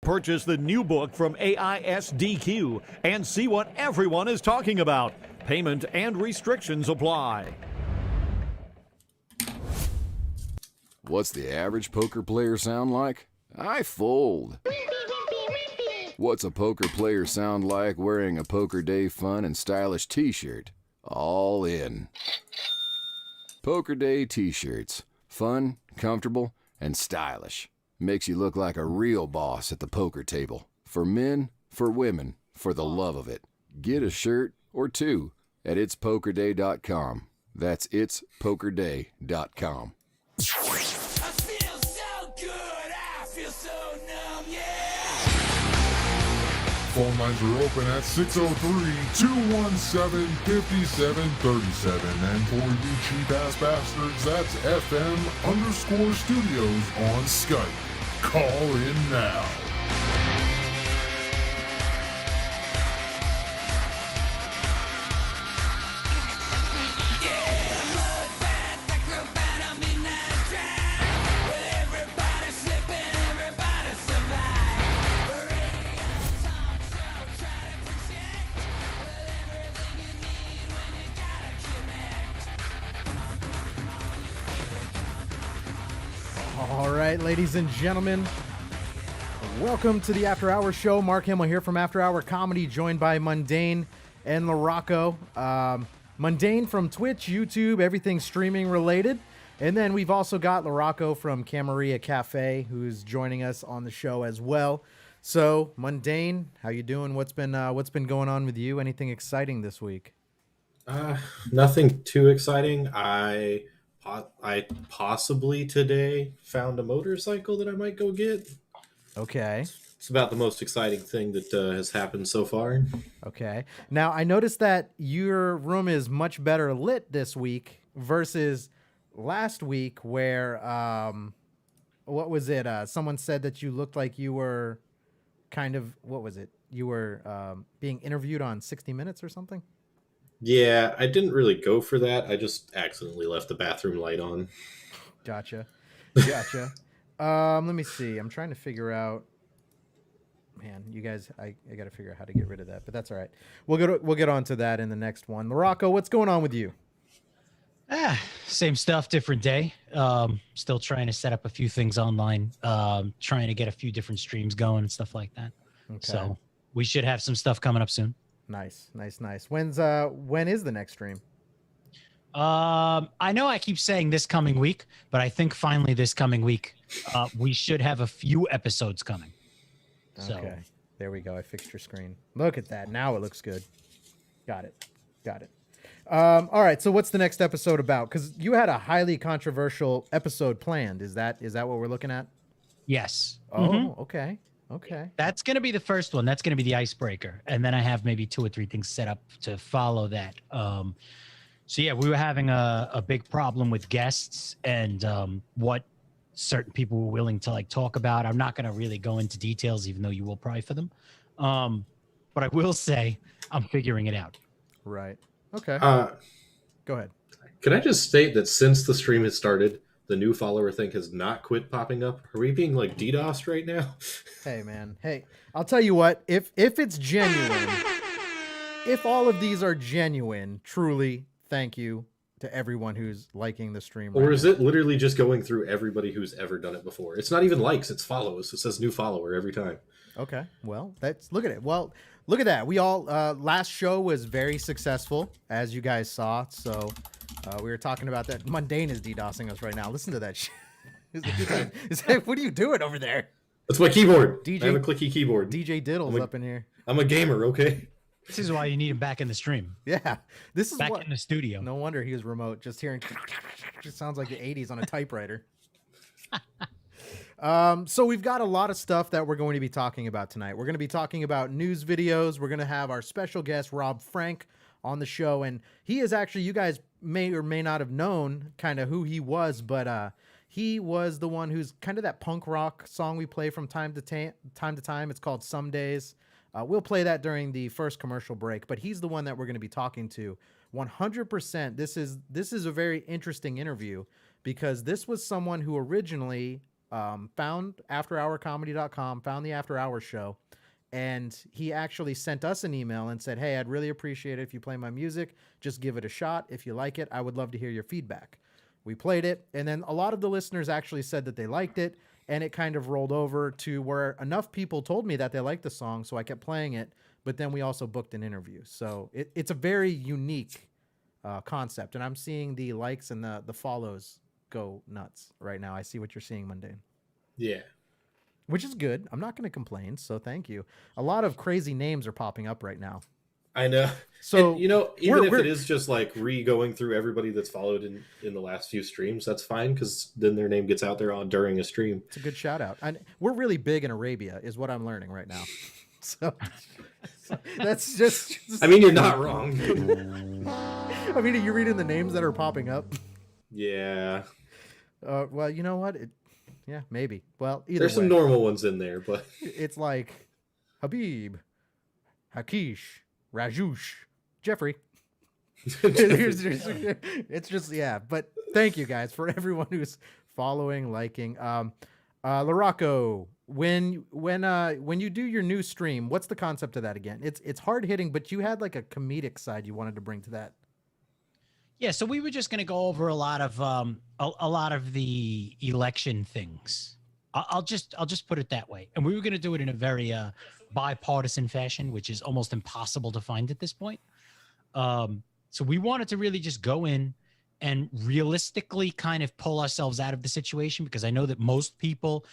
Purchase the new book from AISDQ and see what everyone is talking about. Payment and restrictions apply. What's the average poker player sound like? I fold. What's a poker player sound like wearing a Poker Day fun and stylish t-shirt? All in. Poker Day t-shirts. Fun, comfortable, and stylish. Makes you look like a real boss at the poker table. For men, for women, for the love of it. Get a shirt or two at itspokerday.com. That's itspokerday.com. Phone lines are open at 603-217-5737. And for you cheap-ass bastards, that's FM_studios on Skype. Call in now. All right, ladies and gentlemen, welcome to the After Hours show. Mark Hamill here from After Hour Comedy, joined by Mundane and LaRocco. Mundane from Twitch, YouTube, everything streaming related. And then we've also got LaRocco from Camarilla Cafe, who's joining us on the show as well. So, Mundane, how you doing? What's been going on with you? Anything exciting this week? Nothing too exciting. I possibly today found a motorcycle that I might go get. Okay. It's about the most exciting thing that has happened so far. Okay. Now, I noticed that your room is much better lit this week versus last week where, what was it? Someone said that you looked like you were kind of, what was it? You were being interviewed on 60 Minutes or something? Yeah, I didn't really go for that. I just accidentally left the bathroom light on. Gotcha. Let me see. I'm trying to figure out. Man, you guys, I got to figure out how to get rid of that, but that's all right. We'll get on to that in the next one. LaRocco, what's going on with you? Same stuff, different day. Still trying to set up a few things online. Trying to get a few different streams going and stuff like that. Okay. So we should have some stuff coming up soon. Nice. When is the next stream? I know I keep saying this coming week, but I think finally this coming week, we should have a few episodes coming. So. Okay, there we go. I fixed your screen. Look at that. Now it looks good. Got it. All right. So what's the next episode about? Because you had a highly controversial episode planned. Is that what we're looking at? Yes. Oh, okay. That's going to be the first one. That's going to be the icebreaker. And then I have maybe 2 or 3 things set up to follow that. So yeah, we were having a big problem with guests and what certain people were willing to like talk about. I'm not going to really go into details, even though you will pry for them. But I will say I'm figuring it out. Right. Okay. Go ahead. Can I just state that since the stream has started, the new follower thing has not quit popping up? Are we being like DDoSed right now? Hey, man. Hey, I'll tell you what. If it's genuine, if all of these are genuine, truly, thank you to everyone who's liking the stream. Or is it literally just going through everybody who's ever done it before? It's not even likes, it's follows. It says new follower every time. Okay. Well, look at it. Well, look at that. We all last show was very successful, as you guys saw. So we were talking about that. Mundane is DDoSing us right now. Listen to that shit. What are you doing over there? That's my keyboard. DJ, I have a clicky keyboard. DJ Diddle's up in here. I'm a gamer, okay? This is why you need him back in the stream. Yeah. This is back in the studio. No wonder he was remote. Just hearing just sounds like the 80s on a typewriter. So we've got a lot of stuff that we're going to be talking about tonight. We're going to be talking about news videos. We're going to have our special guest, Rob Frank, on the show. And he is actually, you guys may or may not have known kind of who he was, but he was the one who's kind of that punk rock song we play from time to time. It's called Some Days. We'll play that during the first commercial break, but he's the one that we're going to be talking to 100%. This is a very interesting interview because this was someone who originally found afterhourcomedy.com, found the After Hours show, and he actually sent us an email and said, "Hey, I'd really appreciate it if you play my music. Just give it a shot. If you like it, I would love to hear your feedback." We played it, and then a lot of the listeners actually said that they liked it, and it kind of rolled over to where enough people told me that they liked the song, so I kept playing it, but then we also booked an interview. So it's a very unique concept, and I'm seeing the likes and the follows go nuts right now. I see what you're seeing, Mundane, Yeah. which is good. I'm not going to complain, so thank you. A lot of crazy names are popping up right now. I know. So, And, even if we're- it is just like going through everybody that's followed in the last few streams, that's fine because then their name gets out there during a stream. It's a good shout out. And we're really big in Arabia, is what I'm learning right now. So that's just. I mean, you're not wrong. I mean, are you reading the names that are popping up? Yeah. Well, you know what? Yeah, maybe. Well, either There's way, some normal ones in there, but it's like Habib, Hakish, Rajush, Jeffrey. It's just, yeah. But thank you guys for everyone who's following, liking. Larocco, when you do your new stream, what's the concept of that again? It's hard hitting, but you had like a comedic side you wanted to bring to that. Yeah, so we were just going to go over a lot of the election things. I'll just put it that way, and we were going to do it in a very bipartisan fashion, which is almost impossible to find at this point. So we wanted to really just go in and realistically kind of pull ourselves out of the situation, because I know that most people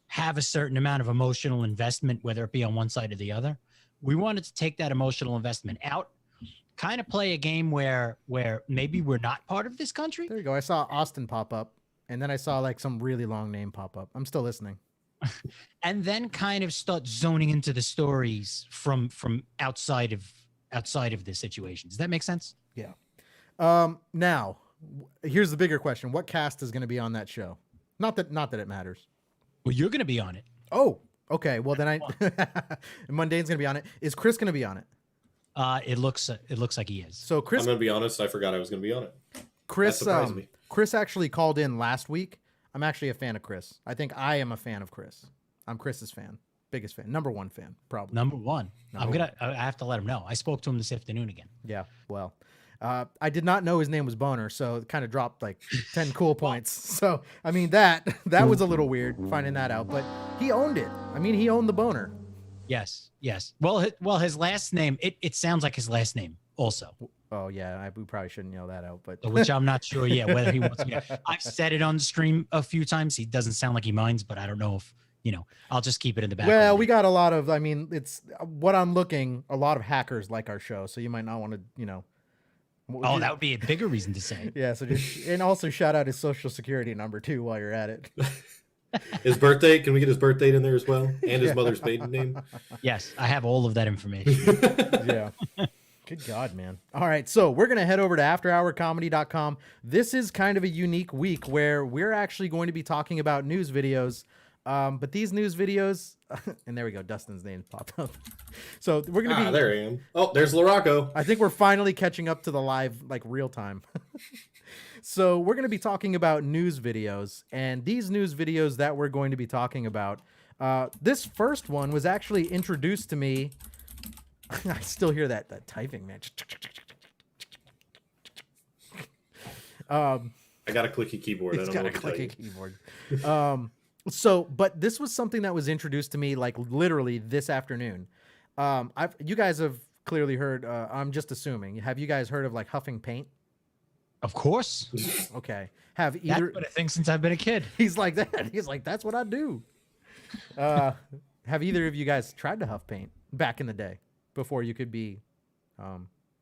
have a certain amount of emotional investment, whether it be on one side or the other. We wanted to take that emotional investment out, kind of play a game where maybe we're not part of this country. There you go. I saw Austin pop up, and then I saw like some really long name pop up. I'm still listening. And then kind of start zoning into the stories from outside of this situation. Does that make sense? Yeah. Now, here's the bigger question: what cast is going to be on that show? Not that it matters. Well, you're going to be on it. Oh, okay. Well, then Mundane's going to be on it. Is Chris going to be on it? It looks like he is. So I'm Chris, gonna be honest, I forgot I was gonna be on it. Chris, That surprised me. Chris actually called in last week. I'm actually a fan of Chris. I think I am a fan of Chris. I'm Chris's fan, biggest fan, number one fan, probably. Number one. Number I have to let him know. I spoke to him this afternoon again. Yeah. Well, I did not know his name was Boner, so it kind of dropped like 10 cool points. So I mean that was a little weird finding that out, but he owned it. I mean, he owned the Boner. Yes. Well, his last name, it sounds like his last name also, Oh yeah, we probably shouldn't yell that out, but which I'm not sure yet whether he wants me to. I've said it on the stream a few times. He doesn't sound like he minds, but I don't know if, I'll just keep it in the background. well, we got a lot of. I mean, it's what I'm looking. A lot of hackers like our show, so you might not want to, Oh, that would be a bigger reason to say. Yeah, so just and also shout out his social security number too while you're at it. His birthday, can we get his birth date in there as well? And his mother's maiden name? Yes, I have all of that information. Yeah. Good God, man. All right, so we're going to head over to afterhourcomedy.com. This is kind of a unique week where we're actually going to be talking about news videos. But these news videos, and there we go, Dustin's name popped up. So we're going to be, There I am. Oh, there's Larocco. I think we're finally catching up to the live, like real time. So we're going to be talking about news videos, and these news videos that we're going to be talking about, this first one was actually introduced to me. I still hear that typing, man. I got a clicky keyboard. I It's don't know got a what to tell clicky you. keyboard. But this was something that was introduced to me like literally this afternoon. You guys have clearly heard. I'm just assuming. Have you guys heard of like huffing paint? Of course. Okay. Have That's either? been a thing since I've been a kid. He's like that. He's like, that's what I do. Have either of you guys tried to huff paint back in the day before you could be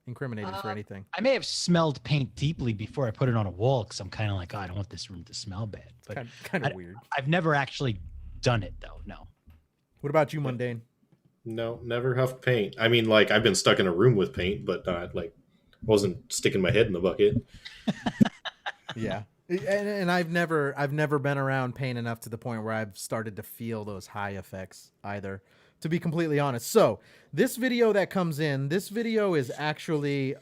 incriminated for anything? I may have smelled paint deeply before I put it on a wall, because I'm kind of like, oh, I don't want this room to smell bad. But Kind of weird. I've never actually done it, though. No. What about you, Mundane? No, never huffed paint. I mean, like, I've been stuck in a room with paint, but not like wasn't sticking my head in the bucket. Yeah. And I've never been around pain enough to the point where I've started to feel those high effects either, to be completely honest. So this video that comes in, this video is actually,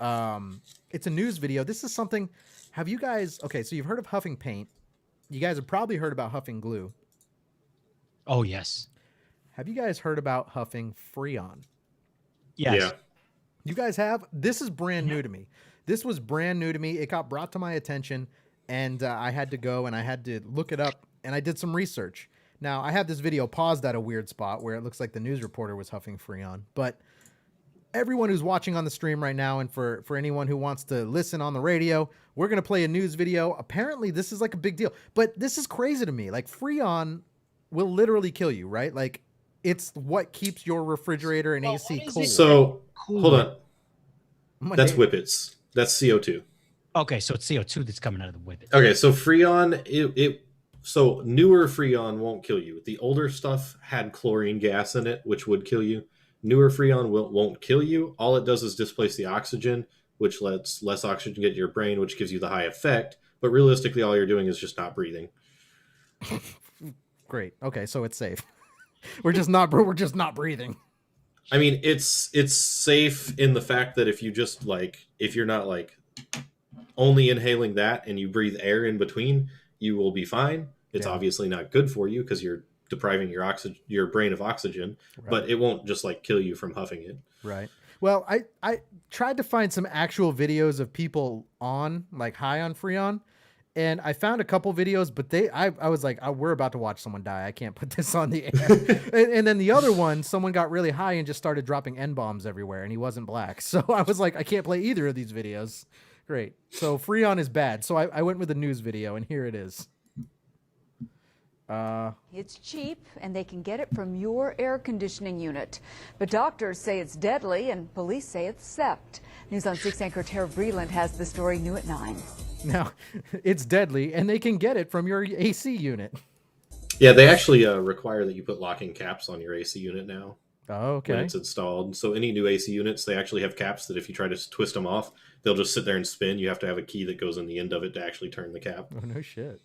it's a news video. This is something, have you guys, okay, so you've heard of huffing paint. You guys have probably heard about huffing glue. Oh yes. Have you guys heard about huffing Freon? Yes. Yeah. You guys have? This is brand new to me. This was brand new to me. It got brought to my attention, and I had to go and I had to look it up, and I did some research. Now, I have this video paused at a weird spot where it looks like the news reporter was huffing Freon, but everyone who's watching on the stream right now, and for anyone who wants to listen on the radio, we're going to play a news video. Apparently, this is like a big deal, but this is crazy to me. Like, Freon will literally kill you, right? Like, it's what keeps your refrigerator and AC what is cool. it? So hold on. My That's name- whippets. That's CO2. Okay, so it's CO2 that's coming out of the whippet. Okay, so Freon, so newer Freon won't kill you. The older stuff had chlorine gas in it, which would kill you. Newer Freon won't kill you. All it does is displace the oxygen, which lets less oxygen get to your brain, which gives you the high effect. But realistically, all you're doing is just not breathing. Great. Okay, so it's safe. We're just not breathing. I mean, it's safe in the fact that if you're not like only inhaling that and you breathe air in between, you will be fine. It's Yeah. obviously not good for you because you're depriving your brain of oxygen, but it won't just like kill you from huffing it. Right. Well, I tried to find some actual videos of people on like high on Freon, and I found a couple videos, but I was like, oh, we're about to watch someone die. I can't put this on the air. and then the other one, someone got really high and just started dropping N-bombs everywhere, and he wasn't black. So I was like, I can't play either of these videos. Great. So Freon is bad. So I went with a news video, and here it is. It's cheap, and they can get it from your air conditioning unit. But doctors say it's deadly, and police say it's theft. News on 6 anchor Tara Breland has the story new at 9. Now, it's deadly, and they can get it from your AC unit. Yeah, they actually require that you put locking caps on your AC unit now Oh, okay. when it's installed. So any new AC units, they actually have caps that if you try to twist them off, they'll just sit there and spin. You have to have a key that goes in the end of it to actually turn the cap. Oh, no shit.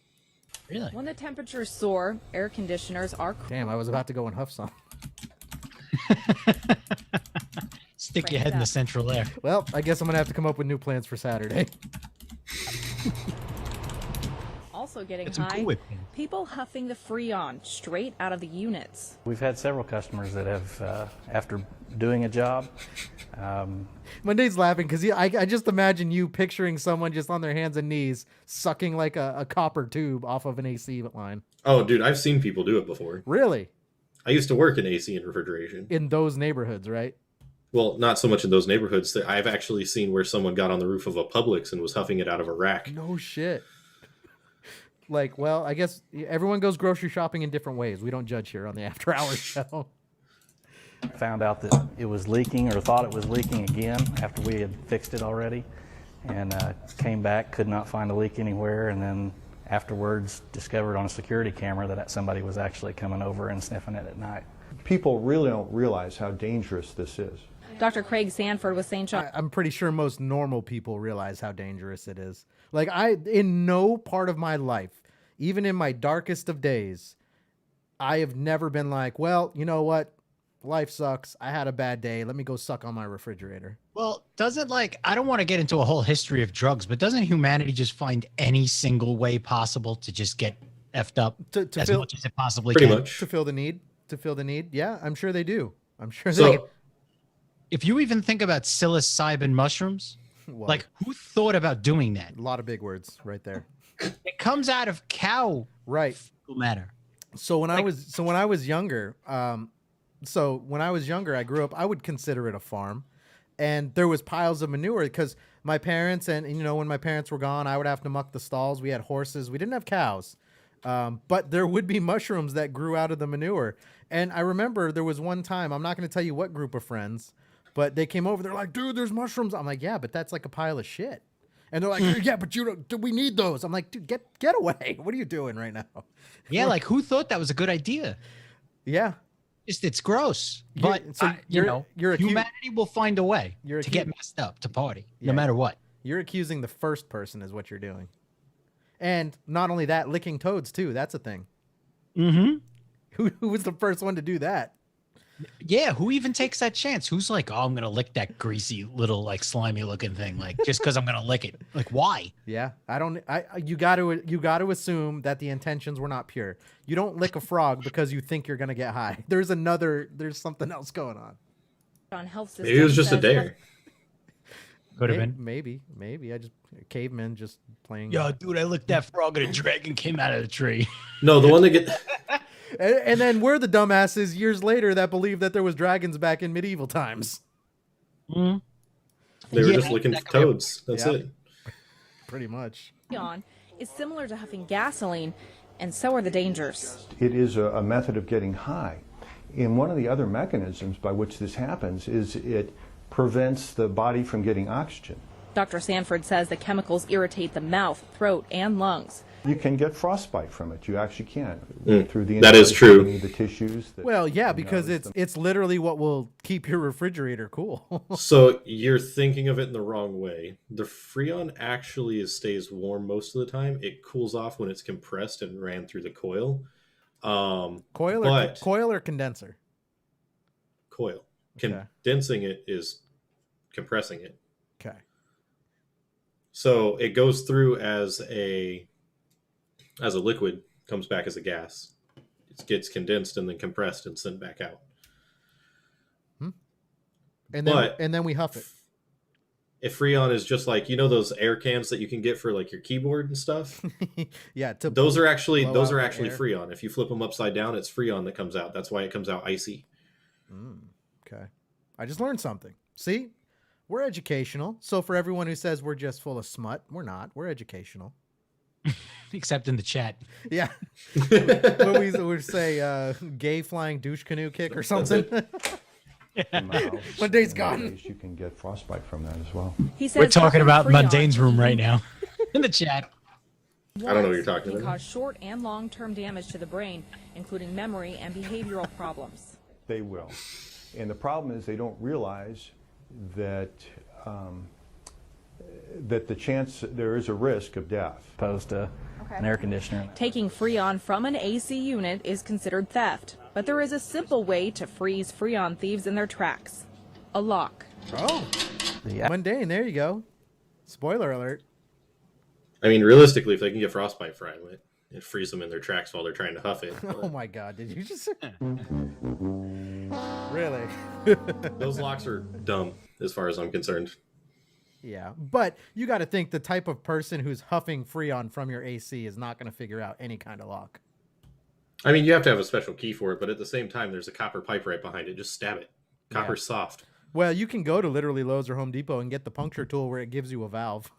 Really? When the temperatures soar, air conditioners are Damn, I was about to go and huff some. Stick your head in the central air. Well, I guess I'm going to have to come up with new plans for Saturday. also getting Get some high. Cool Whip in. People huffing the Freon straight out of the units. We've had several customers that have, after doing a job, Monday's laughing because I just imagine you picturing someone just on their hands and knees sucking like a copper tube off of an AC line. Oh, dude, I've seen people do it before. Really? I used to work in AC and refrigeration. In those neighborhoods, right? Well, not so much in those neighborhoods. I've actually seen where someone got on the roof of a Publix and was huffing it out of a rack. No shit. Like, well, I guess everyone goes grocery shopping in different ways. We don't judge here on the After Hours show. found out that it was leaking or thought it was leaking again after we had fixed it already, and came back, could not find a leak anywhere, and then afterwards discovered on a security camera that somebody was actually coming over and sniffing it at night. People really don't realize how dangerous this is. Dr. Craig Sanford with St. John. I'm pretty sure most normal people realize how dangerous it is. Like, in no part of my life, even in my darkest of days, I have never been like, well, you know what? Life sucks. I had a bad day. Let me go suck on my refrigerator. Well, doesn't I don't want to get into a whole history of drugs, but doesn't humanity just find any single way possible to just get effed up To as fill- much as it possibly Pretty can? much. To fill the need? Yeah, I'm sure they do. I'm sure they So, If you even think about psilocybin mushrooms, well, like who thought about doing that? a lot of big words right there. It comes out of cow Right. matter. So when I was younger, I grew up, I would consider it a farm, and there was piles of manure because my parents and when my parents were gone, I would have to muck the stalls. We had horses. We didn't have cows, but there would be mushrooms that grew out of the manure. And I remember there was one time, I'm not going to tell you what group of friends, but they came over. They're like, dude, there's mushrooms. I'm like, yeah, but that's like a pile of shit. And they're like, yeah, but we need those. I'm like, dude, get away. What are you doing right now? Yeah, like who thought that was a good idea? Yeah. It's gross, You're- but so you're humanity will find a way you're to get acu- messed up to party, Yeah. no matter what. You're accusing the first person is what you're doing. And not only that, licking toads too. That's a thing. Mm-hmm. Who was the first one to do that? Yeah, who even takes that chance? Who's like, oh, I'm gonna lick that greasy little like slimy looking thing, like just because I'm gonna lick it? Like, why? Yeah, you got to assume that the intentions were not pure. You don't lick a frog because you think you're gonna get high. There's something else going on. On health system Maybe it was just a says dare. Could have been. Maybe. I just cavemen just playing. Yo, dude, I licked that frog and a dragon came out of the tree. No, the one that get And then we're the dumbasses years later that believe that there was dragons back in medieval times. they were Yeah, just looking for that could be- toads. That's Yeah. it. Pretty much. Freon is similar to huffing gasoline, and so are the dangers. It is a method of getting high. And one of the other mechanisms by which this happens is it prevents the body from getting oxygen. Dr. Sanford says the chemicals irritate the mouth, throat, and lungs. You can get frostbite from it. You actually can. Through the That is true. the tissues. That, Well, yeah, you know, because it's literally what will keep your refrigerator cool. So you're thinking of it in the wrong way. The Freon actually stays warm most of the time. It cools off when it's compressed and ran through the coil. Coil or condenser? Coil. Okay. Condensing it is compressing it. Okay. So it goes through as a liquid, comes back as a gas. It gets condensed and then compressed and sent back out. And then we huff it. If Freon is just like, you know, those air cans that you can get for like your keyboard and stuff. Yeah, Those are actually blow out the air. Freon. If you flip them upside down, it's Freon that comes out. That's why it comes out icy. Okay. I just learned something. See? We're educational. So for everyone who says we're just full of smut, we're not. We're educational. Except in the chat. Yeah. What we say, gay flying douche canoe kick or something. One day's gone. You can get frostbite from that as well. He says We're talking huffing about Freon Mundane's room right now. In the chat. I don't know what you're talking can about. cause short and long-term damage to the brain, including memory and behavioral problems. They will. And the problem is they don't realize that that the chance there is a risk of death. Opposed to an air conditioner. Taking Freon from an AC unit is considered theft, but there is a simple way to freeze Freon thieves in their tracks: a lock. Oh. Yeah. Mundane, there you go. Spoiler alert. I mean, realistically, if they can get frostbite from it, it frees them in their tracks while they're trying to huff it. Oh my god, did you just Really? Those locks are dumb, as far as I'm concerned. Yeah, but you got to think the type of person who's huffing Freon from your AC is not going to figure out any kind of lock. I mean, you have to have a special key for it, but at the same time, there's a copper pipe right behind it. Just stab it. Copper's soft. Well, you can go to literally Lowe's or Home Depot and get the puncture tool where it gives you a valve.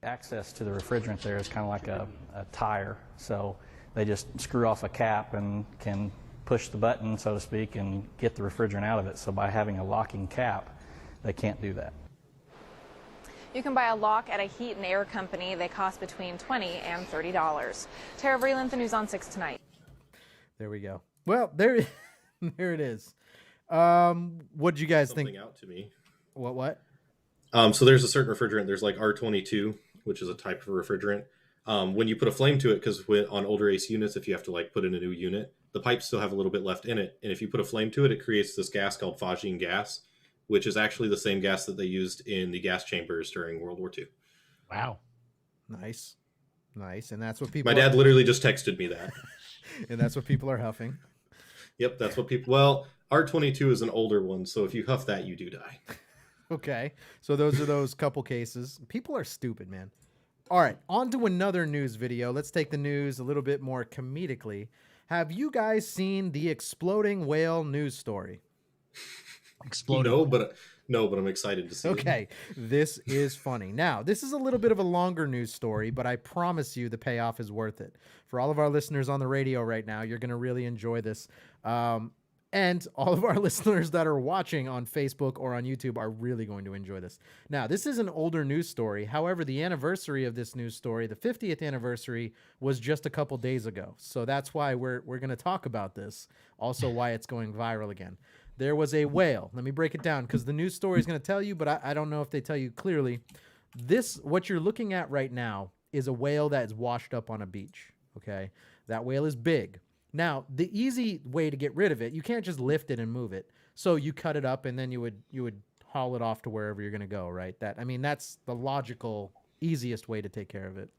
Access to the refrigerant there is kind of like a tire. So they just screw off a cap and can push the button, so to speak, and get the refrigerant out of it. So by having a locking cap, they can't do that. You can buy a lock at a heat and air company. They cost between $20 and $30. Tara Vreeland, the News on 6 Tonight. There we go. Well, there it is. What'd you guys Something think? out to me. What? So there's a certain refrigerant. There's like R22, which is a type of refrigerant. When you put a flame to it, because on older AC units, if you have to like put in a new unit, the pipes still have a little bit left in it. And if you put a flame to it, it creates this gas called phosgene gas, which is actually the same gas that they used in the gas chambers during World War II. Wow. Nice. And that's what people. My dad literally just texted me that. And that's what people are huffing. Yep, that's what people. Well, R22 is an older one, so if you huff that, you do die. Okay, so those are those couple cases. People are stupid, man. All right, on to another news video. Let's take the news a little bit more comedically. Have you guys seen the exploding whale news story? Exploding. No, but I'm excited to see it. Okay, this is funny. Now, this is a little bit of a longer news story, but I promise you the payoff is worth it. For all of our listeners on the radio right now, you're going to really enjoy this. And all of our listeners that are watching on Facebook or on YouTube are really going to enjoy this. Now, this is an older news story. However, the anniversary of this news story, the 50th anniversary, was just a couple days ago. So that's why we're going to talk about this. Also, why it's going viral again. There was a whale. Let me break it down because the news story is going to tell you, but I don't know if they tell you clearly. What you're looking at right now is a whale that is washed up on a beach. Okay, that whale is big. Now, the easy way to get rid of it, you can't just lift it and move it. So you cut it up and then you would haul it off to wherever you're going to go, right? That's the logical, easiest way to take care of it.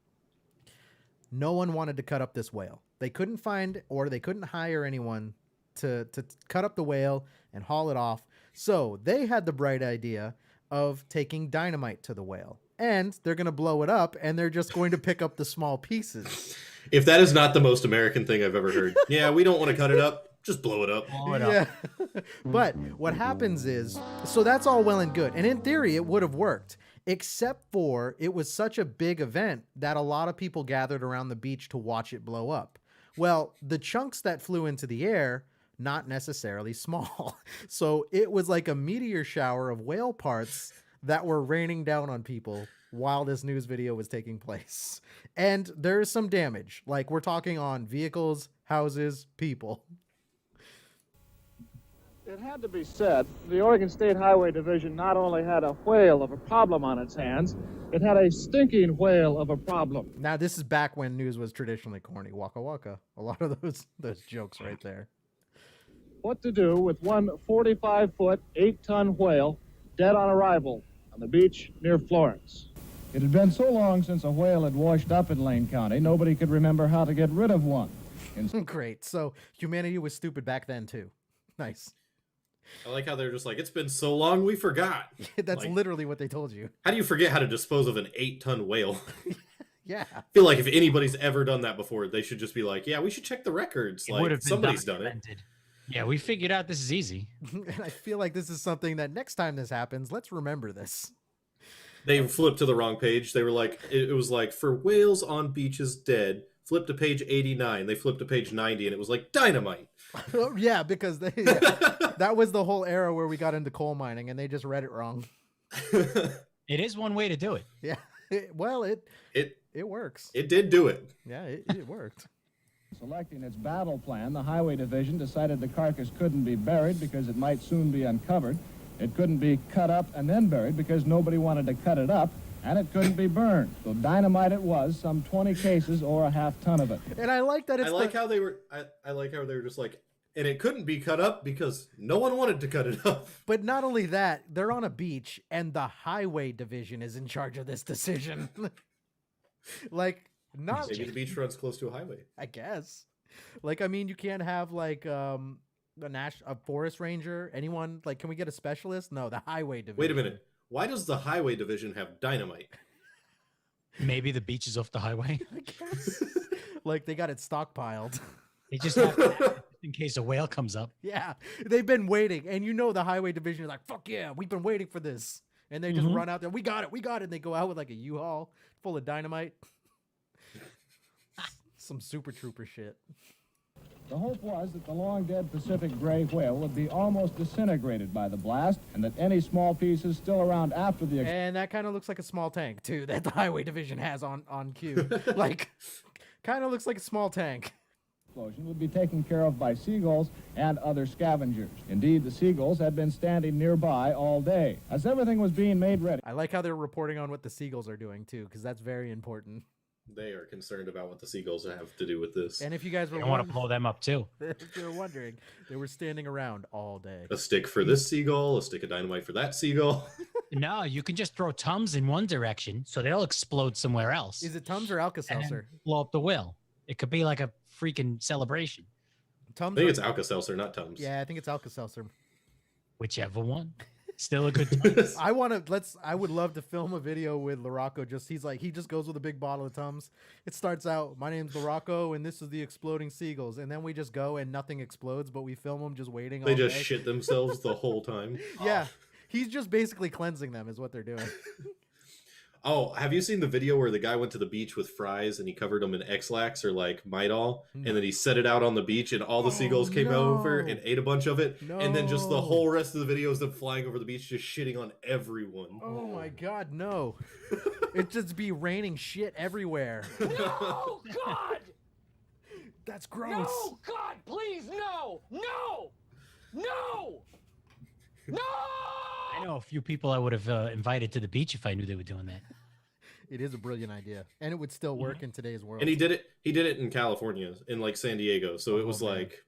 No one wanted to cut up this whale. They couldn't find or they couldn't hire anyone to cut up the whale and haul it off. So they had the bright idea of taking dynamite to the whale. And they're going to blow it up, and they're just going to pick up the small pieces. If that is not the most American thing I've ever heard. Yeah, we don't want to cut it up. Just blow it up. Yeah. But what happens is, so that's all well and good. And in theory, it would have worked, except for it was such a big event that a lot of people gathered around the beach to watch it blow up. Well, the chunks that flew into the air, not necessarily small. So it was like a meteor shower of whale parts that were raining down on people while this news video was taking place. And there's some damage. Like, we're talking on vehicles, houses, people. It had to be said, the Oregon State Highway Division not only had a whale of a problem on its hands, it had a stinking whale of a problem. Now, this is back when news was traditionally corny. Waka waka. A lot of those jokes right there. What to do with one 45-foot, 8-ton whale dead on arrival on the beach near Florence. It had been so long since a whale had washed up in Lane County, nobody could remember how to get rid of one. Great. So humanity was stupid back then, too. Nice. I like how they're just like, it's been so long we forgot. That's like, literally what they told you. How do you forget how to dispose of an 8-ton whale? Yeah. I feel like if anybody's ever done that before, they should just be like, yeah, we should check the records. It like, would have been somebody's done it. documented. Yeah, we figured out this is easy. And I feel like this is something that next time this happens, let's remember this. They flipped to the wrong page. They were like, it was like, for whales on beaches dead, flip to page 89. They flipped to page 90, and it was like, dynamite. Yeah, because that was the whole era where we got into coal mining, and they just read it wrong. It is one way to do it. Yeah. It works. It did do it. Yeah, it worked. Selecting its battle plan, the Highway Division decided the carcass couldn't be buried because it might soon be uncovered. It couldn't be cut up and then buried because nobody wanted to cut it up, and it couldn't be burned. So dynamite it was, some 20 cases or a half-ton of it. And I like that it's I like how they were just like, and it couldn't be cut up because no one wanted to cut it up. But not only that, they're on a beach, and the Highway Division is in charge of this decision. Like, not maybe the beach runs close to a highway. I guess. Like, I mean, you can't have like a forest ranger, anyone. Like, can we get a specialist? No, the Highway Division. Wait a minute. Why does the Highway Division have dynamite? Maybe the beach is off the highway. I guess. Like, they got it stockpiled. They just have to, in case a whale comes up. Yeah, they've been waiting, and you know the Highway Division is like, fuck yeah, we've been waiting for this. And they just run out there, we got it, and they go out with like a U-Haul full of dynamite. Some Super Trooper shit. The hope was that the long-dead Pacific gray whale would be almost disintegrated by the blast, and that any small pieces still around after the And that kind of looks like a small tank, too, that the Highway Division has on cue. Like, kind of looks like a small tank. Explosion would be taken care of by seagulls and other scavengers. Indeed, the seagulls had been standing nearby all day. As everything was being made ready. I like how they're reporting on what the seagulls are doing, too, because that's very important. They are concerned about what the seagulls have to do with this. And if you guys were want to blow them up, too. If you were wondering, they were standing around all day. A stick for this seagull, a stick of dynamite for that seagull. No, you can just throw Tums in one direction, so they'll explode somewhere else. Is it Tums or Alka-Seltzer? Blow up the whale. It could be like a freaking celebration. Tums I think it's Alka-Seltzer, not Tums. Yeah, I think it's Alka-Seltzer. Whichever one. Still a good Tums. I would love to film a video with LaRocco. He just goes with a big bottle of Tums. It starts out, my name's LaRocco, and this is the exploding seagulls. And then we just go and nothing explodes, but we film them just waiting. They just shit themselves the whole time. Yeah. He's just basically cleansing them is what they're doing. Oh, have you seen the video where the guy went to the beach with fries and he covered them in X-Lax or like Midol, and then he set it out on the beach and all the seagulls came over and ate a bunch of it, and then just the whole rest of the video is them flying over the beach just shitting on everyone. Oh my god, no. It'd just be raining shit everywhere. No, God! That's gross. No, God, please, no! No! No! No! I know a few people I would have invited to the beach if I knew they were doing that. It is a brilliant idea, and it would still work in today's world. And he did it. He did it in California, in like San Diego. So it was man. like,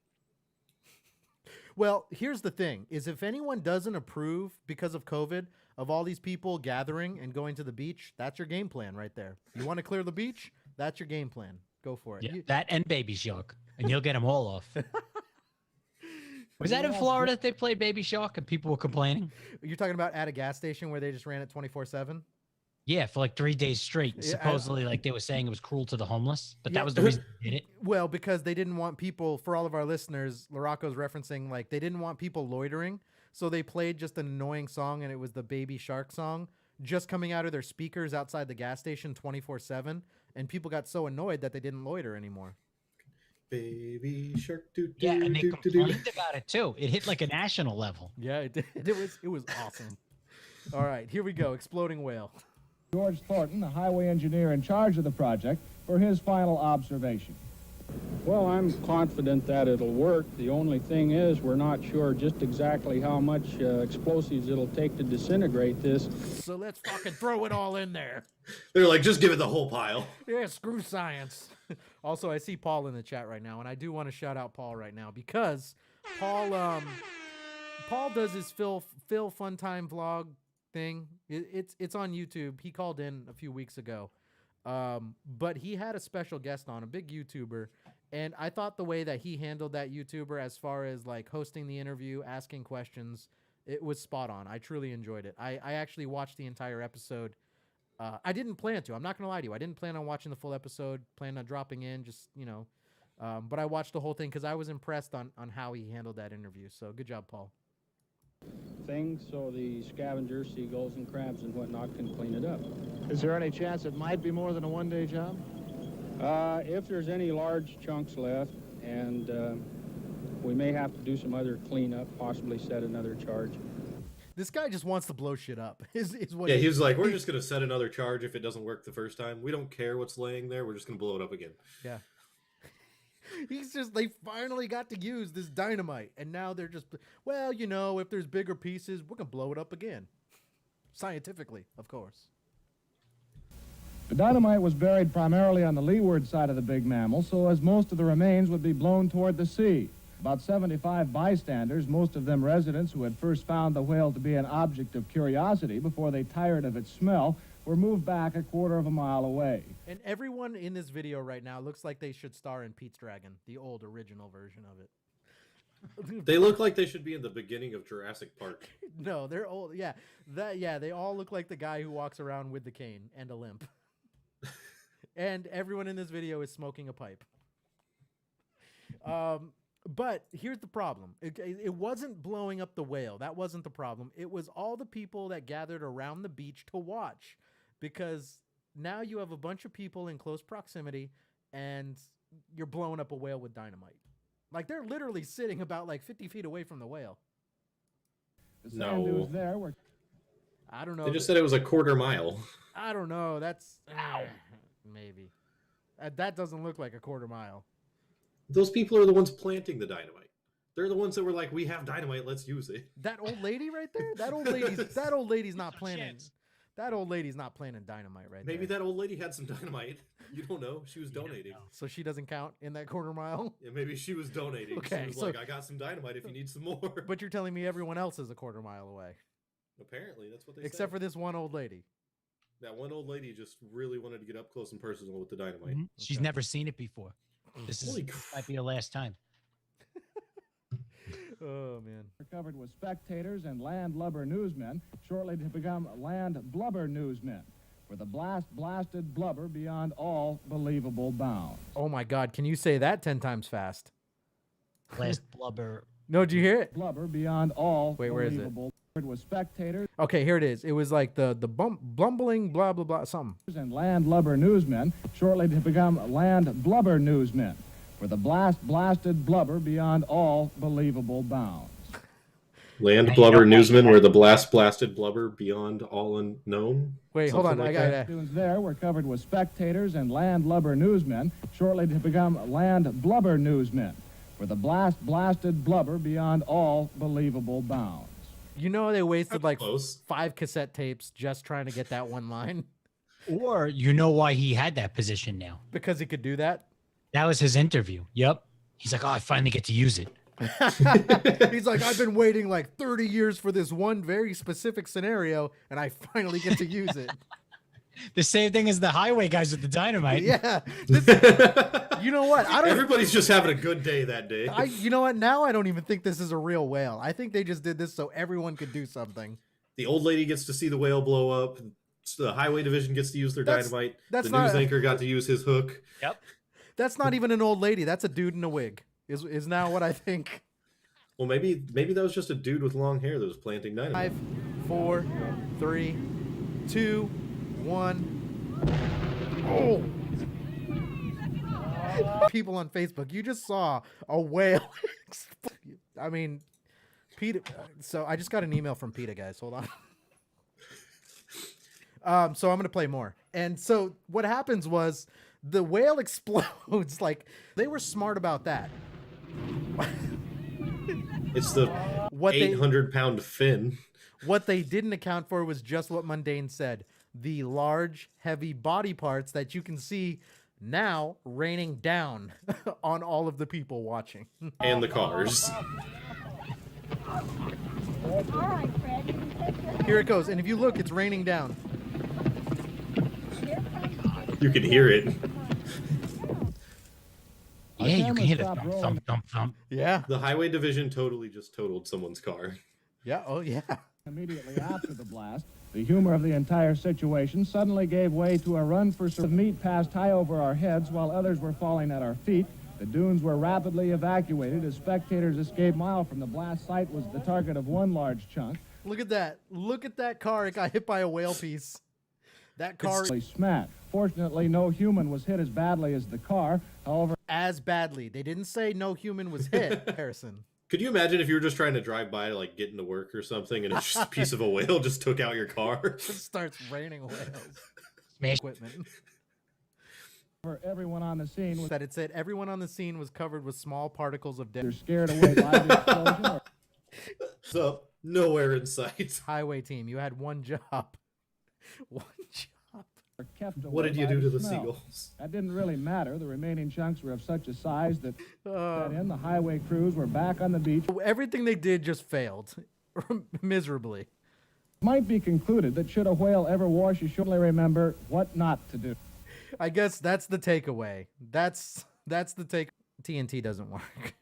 Well, here's the thing: is if anyone doesn't approve because of COVID of all these people gathering and going to the beach, that's your game plan right there. You want to clear the beach? That's your game plan. Go for it. Yeah, that and Baby Shark, and you'll get them all off. Was that in Florida that they played Baby Shark and people were complaining? You're talking about at a gas station where they just ran it 24/7? Yeah, for like 3 days straight. Yeah, Supposedly, like they were saying it was cruel to the homeless, but that was the reason they did it. Well, because they didn't want people, for all of our listeners, Larocco's referencing, like, they didn't want people loitering. So they played just an annoying song, and it was the Baby Shark song, just coming out of their speakers outside the gas station 24/7. And people got so annoyed that they didn't loiter anymore. Baby Shark. Yeah, and they complained about it too. It hit like a national level. Yeah, it did. It was awesome. All right, here we go. Exploding Whale. George Thornton, the highway engineer in charge of the project, for his final observation. Well, I'm confident that it'll work. The only thing is we're not sure just exactly how much explosives it'll take to disintegrate this. So let's fucking throw it all in there. They're like, just give it the whole pile. Yeah, screw science. Also, I see Paul in the chat right now, and I do want to shout out Paul right now because Paul does his Phil Fun Time vlog thing. It's on YouTube. He called in a few weeks ago. But he had a special guest on, a big YouTuber, and I thought the way that he handled that YouTuber as far as like hosting the interview, asking questions, it was spot on. I truly enjoyed it. I actually watched the entire episode. I didn't plan to. I'm not going to lie to you. I didn't plan on watching the full episode, planned on dropping in, just, but I watched the whole thing because I was impressed on how he handled that interview. So good job, Paul. Things so the scavengers, seagulls, and crabs and whatnot can clean it up. Is there any chance it might be more than a one-day job? If there's any large chunks left, and we may have to do some other cleanup, possibly set another charge. This guy just wants to blow shit up. Is what? Yeah, he was like, we're just going to set another charge if it doesn't work the first time. We don't care what's laying there. We're just going to blow it up again. Yeah. They finally got to use this dynamite, and now they're just, well, if there's bigger pieces, we're going to blow it up again. Scientifically, of course. The dynamite was buried primarily on the leeward side of the big mammal, so as most of the remains would be blown toward the sea. About 75 bystanders, most of them residents who had first found the whale to be an object of curiosity before they tired of its smell, were moved back a quarter of a mile away. And everyone in this video right now looks like they should star in Pete's Dragon, the old original version of it. They look like they should be in the beginning of Jurassic Park. No, they're old. Yeah, they all look like the guy who walks around with the cane and a limp. And everyone in this video is smoking a pipe. But here's the problem. It wasn't blowing up the whale. That wasn't the problem. It was all the people that gathered around the beach to watch. Because now you have a bunch of people in close proximity and you're blowing up a whale with dynamite. Like, they're literally sitting about like 50 feet away from the whale. The sand dunes there were... I don't know. They just said it was a quarter mile. I don't know. That's... maybe. That doesn't look like a quarter mile. Those people are the ones planting the dynamite. They're the ones that were like, we have dynamite, let's use it. That old lady right there? That old lady's not planning. That old lady's not planning dynamite right Maybe there. that old lady had some dynamite. You don't know. She was donating. So she doesn't count in that quarter mile? Yeah, maybe she was donating. Okay, She was like, I got some dynamite if you need some more. But you're telling me everyone else is a quarter mile away. Apparently, that's what they Except said. for this one old lady. That one old lady just really wanted to get up close and personal with the dynamite. She's never seen it before. This might be her last time. Oh, man. Covered with spectators and landlubber newsmen, shortly to become land blubber newsmen, for the blasted blubber beyond all believable bounds. Oh, my God. Can you say that 10 times fast? Last blubber. No, did you hear it? Blubber beyond all Wait, where is it? believable. Covered with spectators. Okay, here it is. It was like the blumbling blah, blah, blah, something. And landlubber newsmen, shortly to become land blubber newsmen, for the blasted blubber beyond all believable bounds. Land blubber newsmen were the blasted blubber beyond all unknown. Wait, hold on. Something I got it. Dunes there were covered with spectators and landlubber newsmen, shortly to become land blubber newsmen, for the blasted blubber beyond all believable bounds. You know they wasted like Close. 5 cassette tapes just trying to get that one line. Or you know why he had that position now? Because he could do that. That was his interview. Yep. He's like, oh, I finally get to use it. He's like, I've been waiting like 30 years for this one very specific scenario, and I finally get to use it. The same thing as the highway guys with the dynamite. Yeah. You know what? Everybody's just having a good day that day. You know what? Now I don't even think this is a real whale. I think they just did this so everyone could do something. The old lady gets to see the whale blow up. The highway division gets to use their dynamite. That's the news anchor got to use his hook. Yep. That's not even an old lady. That's a dude in a wig. Is now what I think. Well, maybe that was just a dude with long hair that was planting dynamite. 5, 4, 3, 2, 1. Oh! People on Facebook, you just saw a whale. I mean, PETA. So I just got an email from PETA, guys. Hold on. So I'm gonna play more. And so what happens was the whale explodes. Like, they were smart about that. It's the 800-pound fin. What they didn't account for was just what Mundane said. The large, heavy body parts that you can see now raining down on all of the people watching. And the cars. Here it goes. And if you look, it's raining down. You can hear it. Yeah, you can hear the thump, thump, thump. Yeah. The highway division totally just totaled someone's car. Yeah, oh yeah. Immediately after the blast, the humor of the entire situation suddenly gave way to a run for some meat passed high over our heads while others were falling at our feet. The dunes were rapidly evacuated as spectators escaped. Mile from the blast site was the target of one large chunk. Look at that. Look at that car. It got hit by a whale piece. That car smashed. Fortunately, no human was hit as badly as the car. However, as badly. They didn't say no human was hit, Harrison. Could you imagine if you were just trying to drive by to like get into work or something and it's just a piece of a whale just took out your car? It starts raining whales. Equipment. For everyone on the scene was that it said everyone on the scene was covered with small particles of death. They're scared away by the explosion. So nowhere in sight. Highway team, you had one job. One job. What did you do to the seagulls? That didn't really matter. The remaining chunks were of such a size that the highway crews were back on the beach. Everything they did just failed miserably. It might be concluded that should a whale ever wash ashore, remember what not to do. I guess that's the takeaway. That's the take. TNT doesn't work.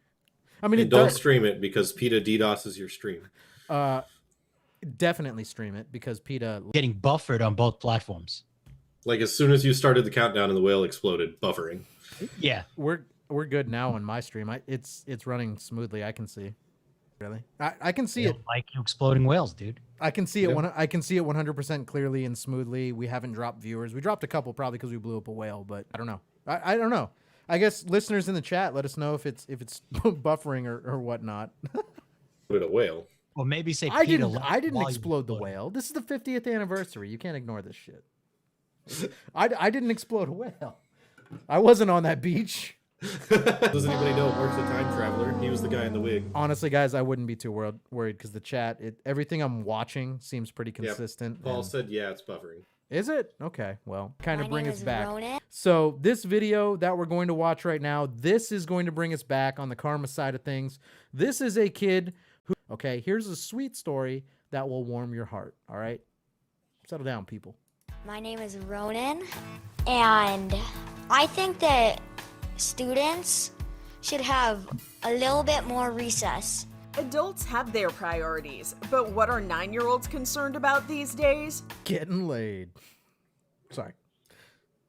I mean, and don't stream it because PETA DDoSes your stream. Definitely stream it because PETA getting buffered on both platforms. Like as soon as you started the countdown and the whale exploded, buffering. Yeah, we're good now on my stream. It's running smoothly. I can see. Really, I can see it. Like you exploding whales, dude. I can see it. I can see it 100% clearly and smoothly. We haven't dropped viewers. We dropped a couple probably because we blew up a whale, but I don't know. I don't know. I guess listeners in the chat, let us know if it's buffering or whatnot. With a whale. Well, maybe say I didn't explode the whale. This is the 50th anniversary. You can't ignore this shit. I didn't explode a whale. I wasn't on that beach. Does anybody know Mark's a time traveler? He was the guy in the wig. Honestly, guys, I wouldn't be too worried because the chat, everything I'm watching seems pretty consistent. Yep. Paul said, yeah, it's buffering. Is it? Okay, well, kind of bring us back. Ronan. So this video that we're going to watch right now, this is going to bring us back on the karma side of things. This is a kid who, okay, here's a sweet story that will warm your heart, all right? Settle down, people. My name is Ronan, and I think that students should have a little bit more recess. Adults have their priorities, but what are 9-year-olds concerned about these days? Getting laid. Sorry.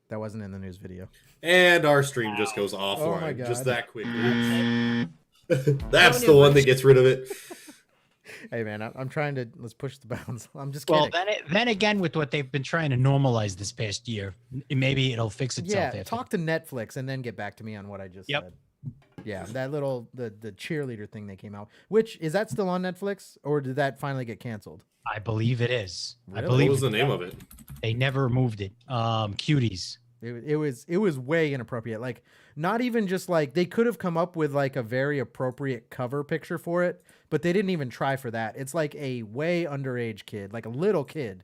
That wasn't in the news video. And our stream just goes offline. Oh my God. Just that quickly. That's the one that gets rid of it. Hey man, I'm trying to let's push the bounds. I'm just kidding. Well, then again, with what they've been trying to normalize this past year, maybe it'll fix itself. Yeah, talk to Netflix and then get back to me on what I just said. Yeah, that little the cheerleader thing they came out. Which is that still on Netflix or did that finally get canceled? I believe it is. Really? I believe. What was the name of it? They never removed it. Cuties. It was way inappropriate. Like not even just like they could have come up with like a very appropriate cover picture for it, but they didn't even try for that. It's like a way underage kid, like a little kid,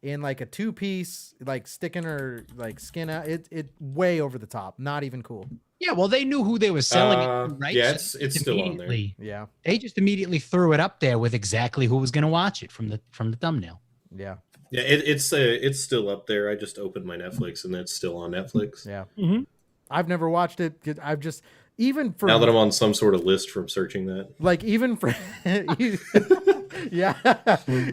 in like a 2-piece, like sticking her like skin out. It way over the top. Not even cool. Yeah, well, they knew who they were selling it to, right? Yeah, So it's still on there. immediately- Yeah. They just immediately threw it up there with exactly who was going to watch it from the thumbnail. Yeah. Yeah, it's still up there. I just opened my Netflix and it's still on Netflix. Yeah. Mm-hmm. I've never watched it. I've just even for Now that I'm on some sort of list from searching that. like even for yeah,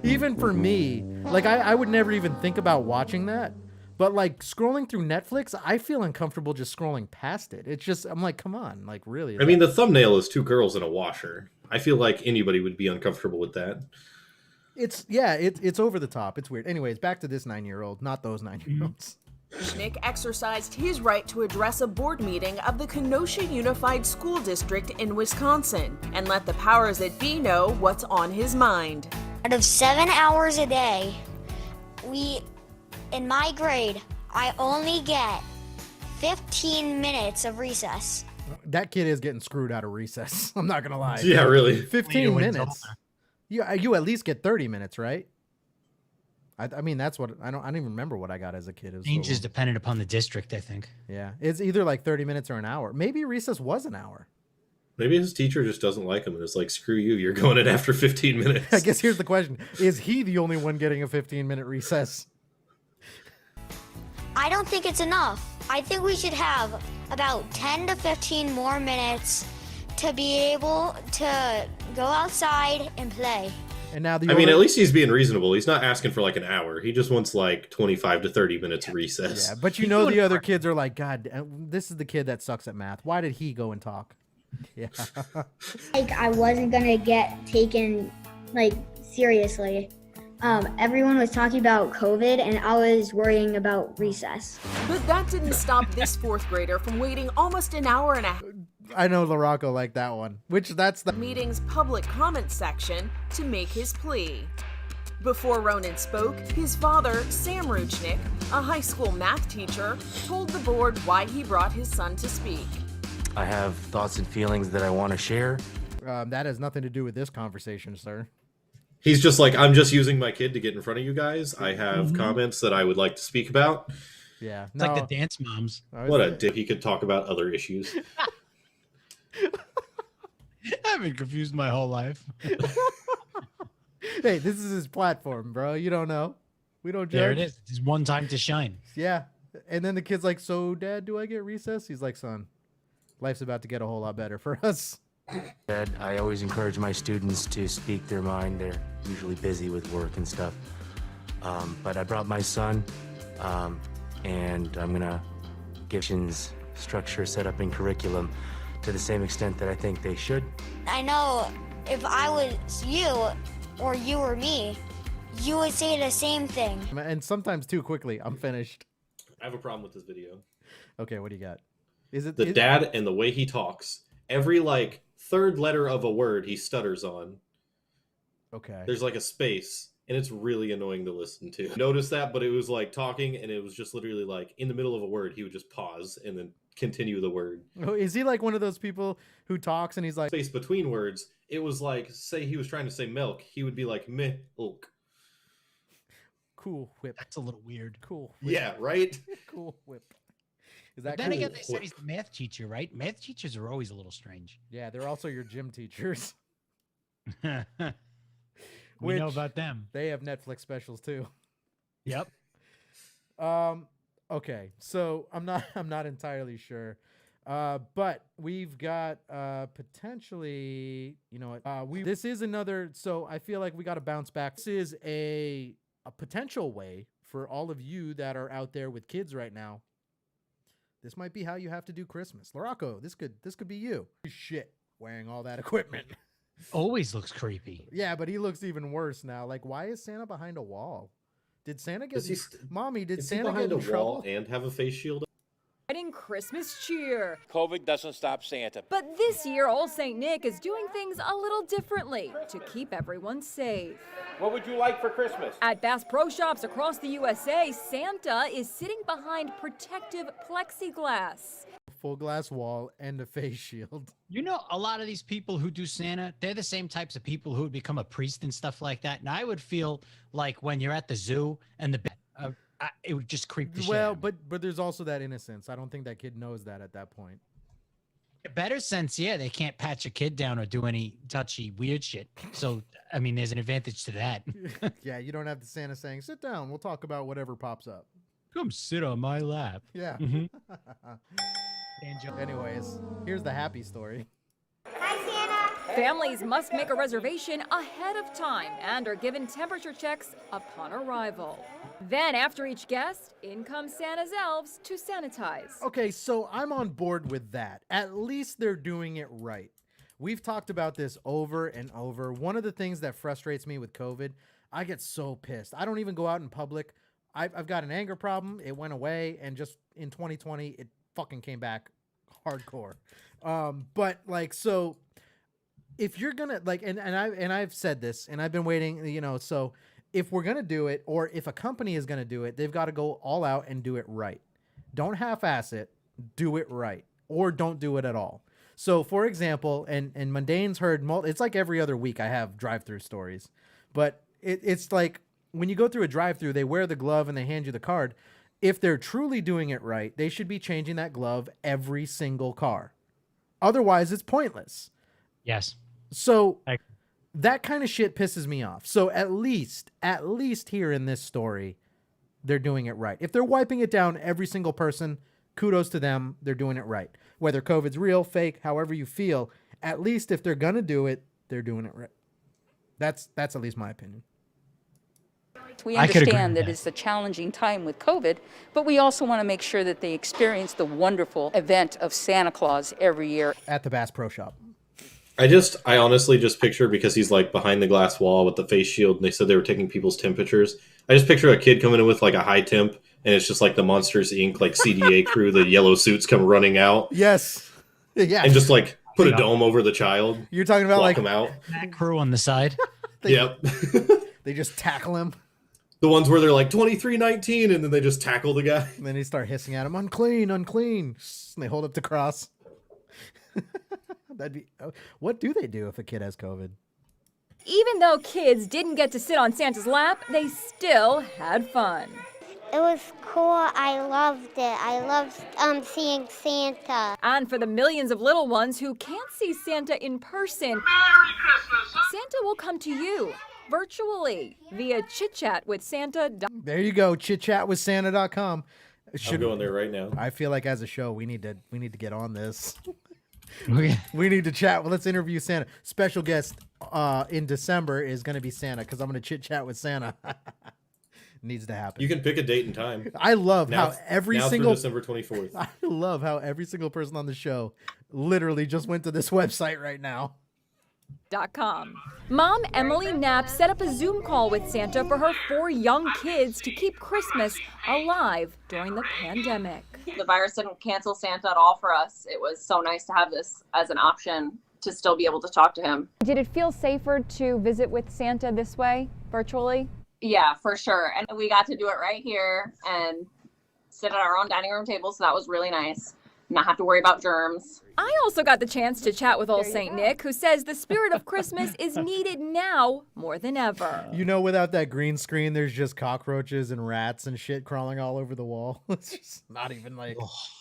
even for me, like I would never even think about watching that. But like scrolling through Netflix, I feel uncomfortable just scrolling past it. It's just I'm like, come on, like really. I mean, the thumbnail is 2 girls in a washer. I feel like anybody would be uncomfortable with that. It's over the top. It's weird. Anyways, back to this 9-year-old, not those 9-year-olds. Nick exercised his right to address a board meeting of the Kenosha Unified School District in Wisconsin and let the powers that be know what's on his mind. Out of 7 hours a day, in my grade, I only get 15 minutes of recess. That kid is getting screwed out of recess. I'm not gonna lie. Yeah, really. 15 minutes. You at least get 30 minutes, right? I mean, that's what I don't even remember what I got as a kid. It was so Change is long. dependent upon the district, I think. Yeah, it's either like 30 minutes or an hour. Maybe recess was an hour. Maybe his teacher just doesn't like him and is like, screw you, you're going in after 15 minutes. I guess here's the question: is he the only one getting a 15-minute recess? I don't think it's enough. I think we should have about 10 to 15 more minutes to be able to go outside and play. And now I mean, at least he's being reasonable. He's not asking for like an hour. He just wants like 25 to 30 minutes recess. Yeah, but you know the other kids are like, God, this is the kid that sucks at math. Why did he go and talk? Yeah. Like I wasn't gonna get taken like seriously. Everyone was talking about COVID and I was worrying about recess. But that didn't stop this 4th grader from waiting almost an hour and a half. I know LaRocco liked that one, that's the meeting's public comment section to make his plea. Before Ronan spoke, his father, Sam Ruchnick, a high school math teacher, told the board why he brought his son to speak. I have thoughts and feelings that I want to share. That has nothing to do with this conversation, sir. He's just like, I'm just using my kid to get in front of you guys. I have comments that I would like to speak about. Yeah. It's like the dance moms. What a dick. He could talk about other issues. I've been confused my whole life. Hey, this is his platform, bro. You don't know. We don't judge. There it is. It's one time to shine. Yeah. And then the kid's like, so, Dad, do I get recess? He's like, son, life's about to get a whole lot better for us. Dad, I always encourage my students to speak their mind. They're usually busy with work and stuff. But I brought my son, and I'm going to give structure set up in curriculum to the same extent that I think they should. I know if I was you or you or me, you would say the same thing. And sometimes too quickly. I'm finished. I have a problem with this video. Okay, what do you got? Is it the dad and the way he talks? Every like 3rd letter of a word he stutters on. Okay. There's like a space, and it's really annoying to listen to. Notice that, but it was like talking, and it was just literally like in the middle of a word, he would just pause and then continue the word. Oh, is he like one of those people who talks and he's like space between words? It was like, say he was trying to say milk, he would be like milk. Cool whip. That's a little weird. Cool whip. Yeah, right? Cool whip. Is But that then cool? again, they said he's the math teacher, right? Math teachers are always a little strange. Yeah, they're also your gym teachers. We know about them. They have Netflix specials too. Yep. Okay, so I'm not entirely sure. But we've got potentially, you know what? This is another, so I feel like we got to bounce back. This is a potential way for all of you that are out there with kids right now. This might be how you have to do Christmas. LaRocco, this could be you. Shit, wearing all that equipment. Always looks creepy. Yeah, but he looks even worse now. Like, why is Santa behind a wall? Did Santa get? Mommy, did is Santa he behind get in a trouble? wall and have a face shield? spreading Christmas cheer. COVID doesn't stop Santa. But this year, Old St. Nick is doing things a little differently to keep everyone safe. What would you like for Christmas? At Bass Pro Shops across the USA, Santa is sitting behind protective plexiglass. Full glass wall and a face shield. You know, a lot of these people who do Santa, they're the same types of people who would become a priest and stuff like that. And I would feel like when you're at the zoo and it would just creep the shit out of me. But there's also that innocence. I don't think that kid knows that at that point. A better sense, yeah, they can't patch a kid down or do any touchy weird shit. So, I mean, there's an advantage to that. Yeah, you don't have the Santa saying, sit down, we'll talk about whatever pops up. Come sit on my lap. Yeah. Mhm. Anyways, here's the happy story. Families must make a reservation ahead of time and are given temperature checks upon arrival. Then, after each guest, in come Santa's elves to sanitize. Okay, so I'm on board with that. At least they're doing it right. We've talked about this over and over. One of the things that frustrates me with COVID, I get so pissed. I don't even go out in public. I've got an anger problem. It went away, and just in 2020, it fucking came back hardcore. But like, so if you're gonna like, and I've said this, and I've been waiting, you know, so if we're gonna do it, or if a company is gonna do it, they've got to go all out and do it right. Don't half-ass it. Do it right, or don't do it at all. So, for example, and Mundane's heard, it's like every other week I have drive-through stories, but it's like when you go through a drive-through, they wear the glove and they hand you the card. If they're truly doing it right, they should be changing that glove every single car. Otherwise, it's pointless. Yes. So that kind of shit pisses me off. So at least here in this story, they're doing it right. If they're wiping it down every single person, kudos to them. They're doing it right. Whether COVID's real, fake, however you feel, at least if they're going to do it, they're doing it right. That's at least my opinion. We understand that it's a challenging time with COVID, but we also want to make sure that they experience the wonderful event of Santa Claus every year. At the Bass Pro Shop. I honestly just picture, because he's like behind the glass wall with the face shield, and they said they were taking people's temperatures. I just picture a kid coming in with like a high temp, and it's just like the Monsters Inc. like CDA crew, the yellow suits come running out. Yes. Yeah. And just like put a dome over the child. You're talking about lock like him out. That crew on the side. Yep. They just tackle him. The ones where they're like 2319, and then they just tackle the guy. And then they start hissing at him, unclean, unclean. And they hold up the cross. That'd be. What do they do if a kid has COVID? Even though kids didn't get to sit on Santa's lap, they still had fun. It was cool. I loved it. I loved seeing Santa. And for the millions of little ones who can't see Santa in person, Merry Christmas! Santa will come to you virtually via chitchatwithsanta. There you go, chitchatwithsanta.com. I'm going there right now. I feel like as a show we need to get on this. Okay. We need to chat. Well, let's interview Santa. Special guest in December is going to be Santa, because I'm going to chit chat with Santa. Needs to happen. You can pick a date and time. I love now, how every now single through December 24th. I love how every single person on the show literally just went to this website right now. .com. Mom Emily Knapp set up a Zoom call with Santa for her 4 young kids to keep Christmas alive during the pandemic. The virus didn't cancel Santa at all for us. It was so nice to have this as an option to still be able to talk to him. Did it feel safer to visit with Santa this way, virtually? Yeah, for sure. And we got to do it right here and sit at our own dining room table, so that was really nice. Not have to worry about germs. I also got the chance to chat with Old St. Nick, who says the spirit of Christmas is needed now more than ever. You know, without that green screen, there's just cockroaches and rats and shit crawling all over the wall. It's just not even like...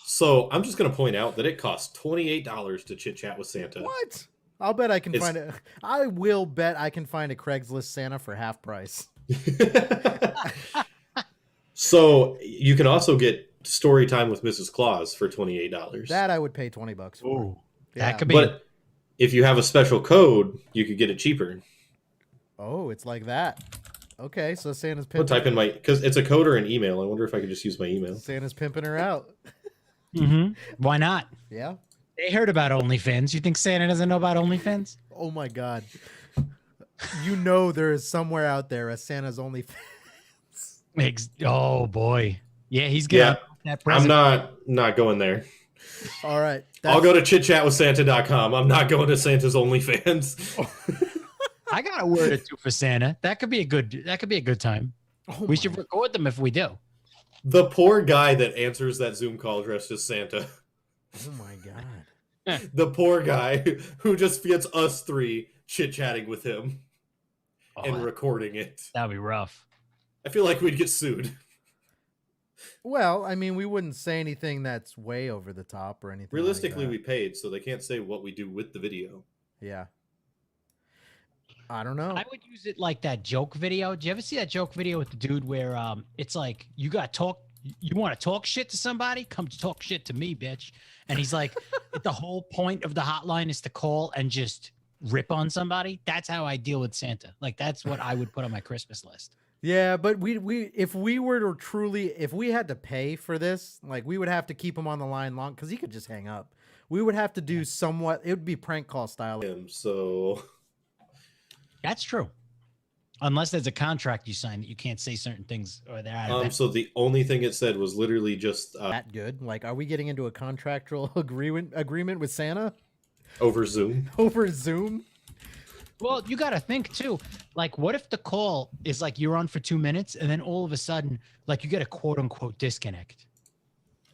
So I'm just going to point out that it costs $28 to chit chat with Santa. What? I'll bet I can find it. I will bet I can find a Craigslist Santa for half price. So you can also get story time with Mrs. Claus for $28. That I would pay $20 for. Ooh, that could be. But if you have a special code, you could get it cheaper. Oh, it's like that. Okay, so Santa's I'll pimping. type in because it's a code or an email. I wonder if I could just use my email. Santa's pimping her out. Mm-hmm. Why not? Yeah. They heard about OnlyFans. You think Santa doesn't know about OnlyFans? Oh my God. You know there is somewhere out there a Santa's OnlyFans. Oh boy. Yeah, he's gonna that I'm present. not going there. All right. I'll go to chitchatwithsanta.com. I'm not going to Santa's OnlyFans. I got a word or two for Santa. That could be a good time. We should record them if we do. The poor guy that answers that Zoom call dressed as Santa. Oh my god. The poor guy who just gets us three chit-chatting with him and recording it. That'd be rough. I feel like we'd get sued. Well, I mean, we wouldn't say anything that's way over the top or anything. Realistically, like we paid, so they can't say what we do with the video. Yeah. I don't know. I would use it like that joke video. Do you ever see that joke video with the dude where it's like you want to talk shit to somebody? Come talk shit to me, bitch. And he's like, the whole point of the hotline is to call and just rip on somebody. That's how I deal with Santa. Like that's what I would put on my Christmas list. Yeah, but if we were to truly, if we had to pay for this, like we would have to keep him on the line long because he could just hang up. We would have to do somewhat. It would be prank call style. So that's true. Unless there's a contract you sign that you can't say certain things or that. So the only thing it said was literally just that good. Like, are we getting into a contractual agreement with Santa over Zoom? Over Zoom? Well, you got to think too. Like, what if the call is like you're on for 2 minutes and then all of a sudden, like you get a quote unquote disconnect?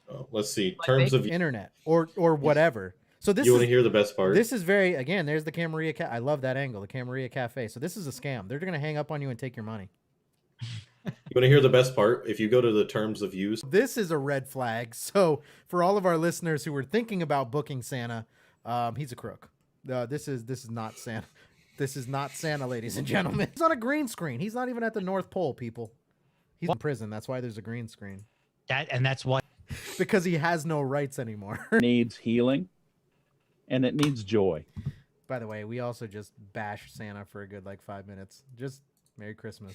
Oh, let's see. Terms of internet or whatever. So this you want to hear the best part? This is very, again, there's the Camarilla I love that angle, the Camarilla Cafe. So this is a scam. They're going to hang up on you and take your money. You want to hear the best part? If you go to the terms of use. This is a red flag. So for all of our listeners who were thinking about booking Santa, he's a crook. This is not Santa. This is not Santa, ladies and gentlemen. He's on a green screen. He's not even at the North Pole, people. He's in prison. That's why there's a green screen. That's why. Because he has no rights anymore. Needs healing. And it needs joy. By the way, we also just bashed Santa for a good 5 minutes. Just Merry Christmas.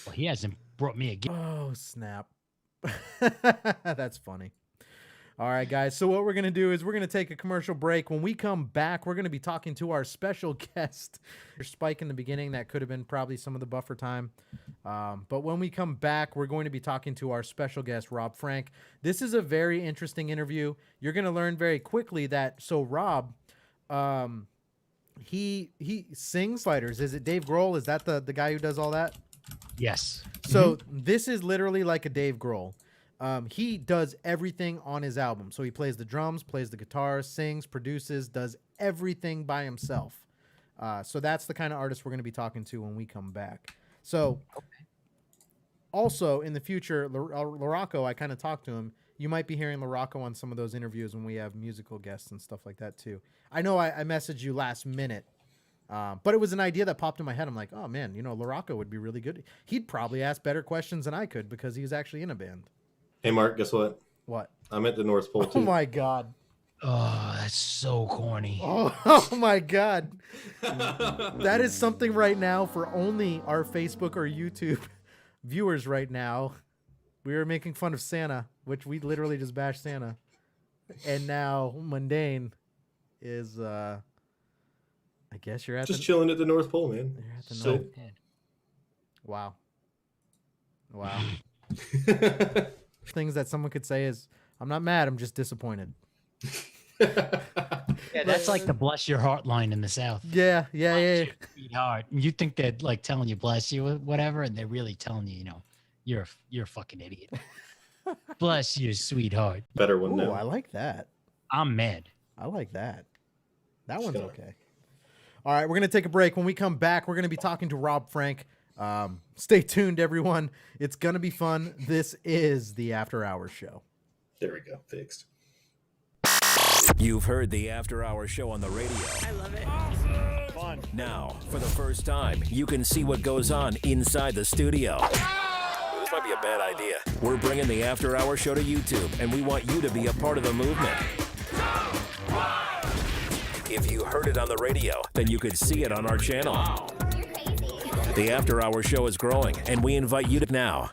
Well, he hasn't brought me a gift. Oh, snap. That's funny. All right, guys. So what we're going to do is we're going to take a commercial break. When we come back, we're going to be talking to our special guest. There's Spike in the beginning. That could have been probably some of the buffer time. But when we come back, we're going to be talking to our special guest, Rob Frank. This is a very interesting interview. You're going to learn very quickly that, so Rob, he sings fighters. Is it Dave Grohl? Is that the guy who does all that? Yes. So this is literally like a Dave Grohl. He does everything on his album. So he plays the drums, plays the guitar, sings, produces, does everything by himself. So that's the kind of artist we're going to be talking to when we come back. So also in the future, Larocco, I kind of talked to him. You might be hearing Larocco on some of those interviews when we have musical guests and stuff like that too. I know I messaged you last minute, but it was an idea that popped in my head. I'm like, oh man, Larocco would be really good. He'd probably ask better questions than I could because he was actually in a band. Hey, Mark, guess what? What? I'm at the North Pole, too. Oh, my God. Oh, that's so corny. Oh my God. That is something right now for only our Facebook or YouTube viewers right now. We are making fun of Santa, which we literally just bashed Santa. And now Mundane is, I guess you're at just chilling at the North Pole, man. You're at the so... North Pole. Wow. Things that someone could say is, I'm not mad, I'm just disappointed. Yeah, that's like the bless your heart line in the South. Yeah. Sweetheart. You think they're like telling you bless you or whatever, and they're really telling you, you're a fucking idiot. Bless you, sweetheart. Better one now. I like that. I'm mad. I like that. That one's okay. All right, we're going to take a break. When we come back, we're going to be talking to Rob Frank. Stay tuned, everyone. It's going to be fun. This is the After Hours Show. There we go. Fixed. You've heard the After Hours Show on the radio. I love it. Awesome. Fun. Now, for the first time, you can see what goes on inside the studio. This might be a bad idea. We're bringing the After Hours Show to YouTube, and we want you to be a part of the movement. If you heard it on the radio, then you could see it on our channel. Wow. The After Hours Show is growing, and we invite you to now.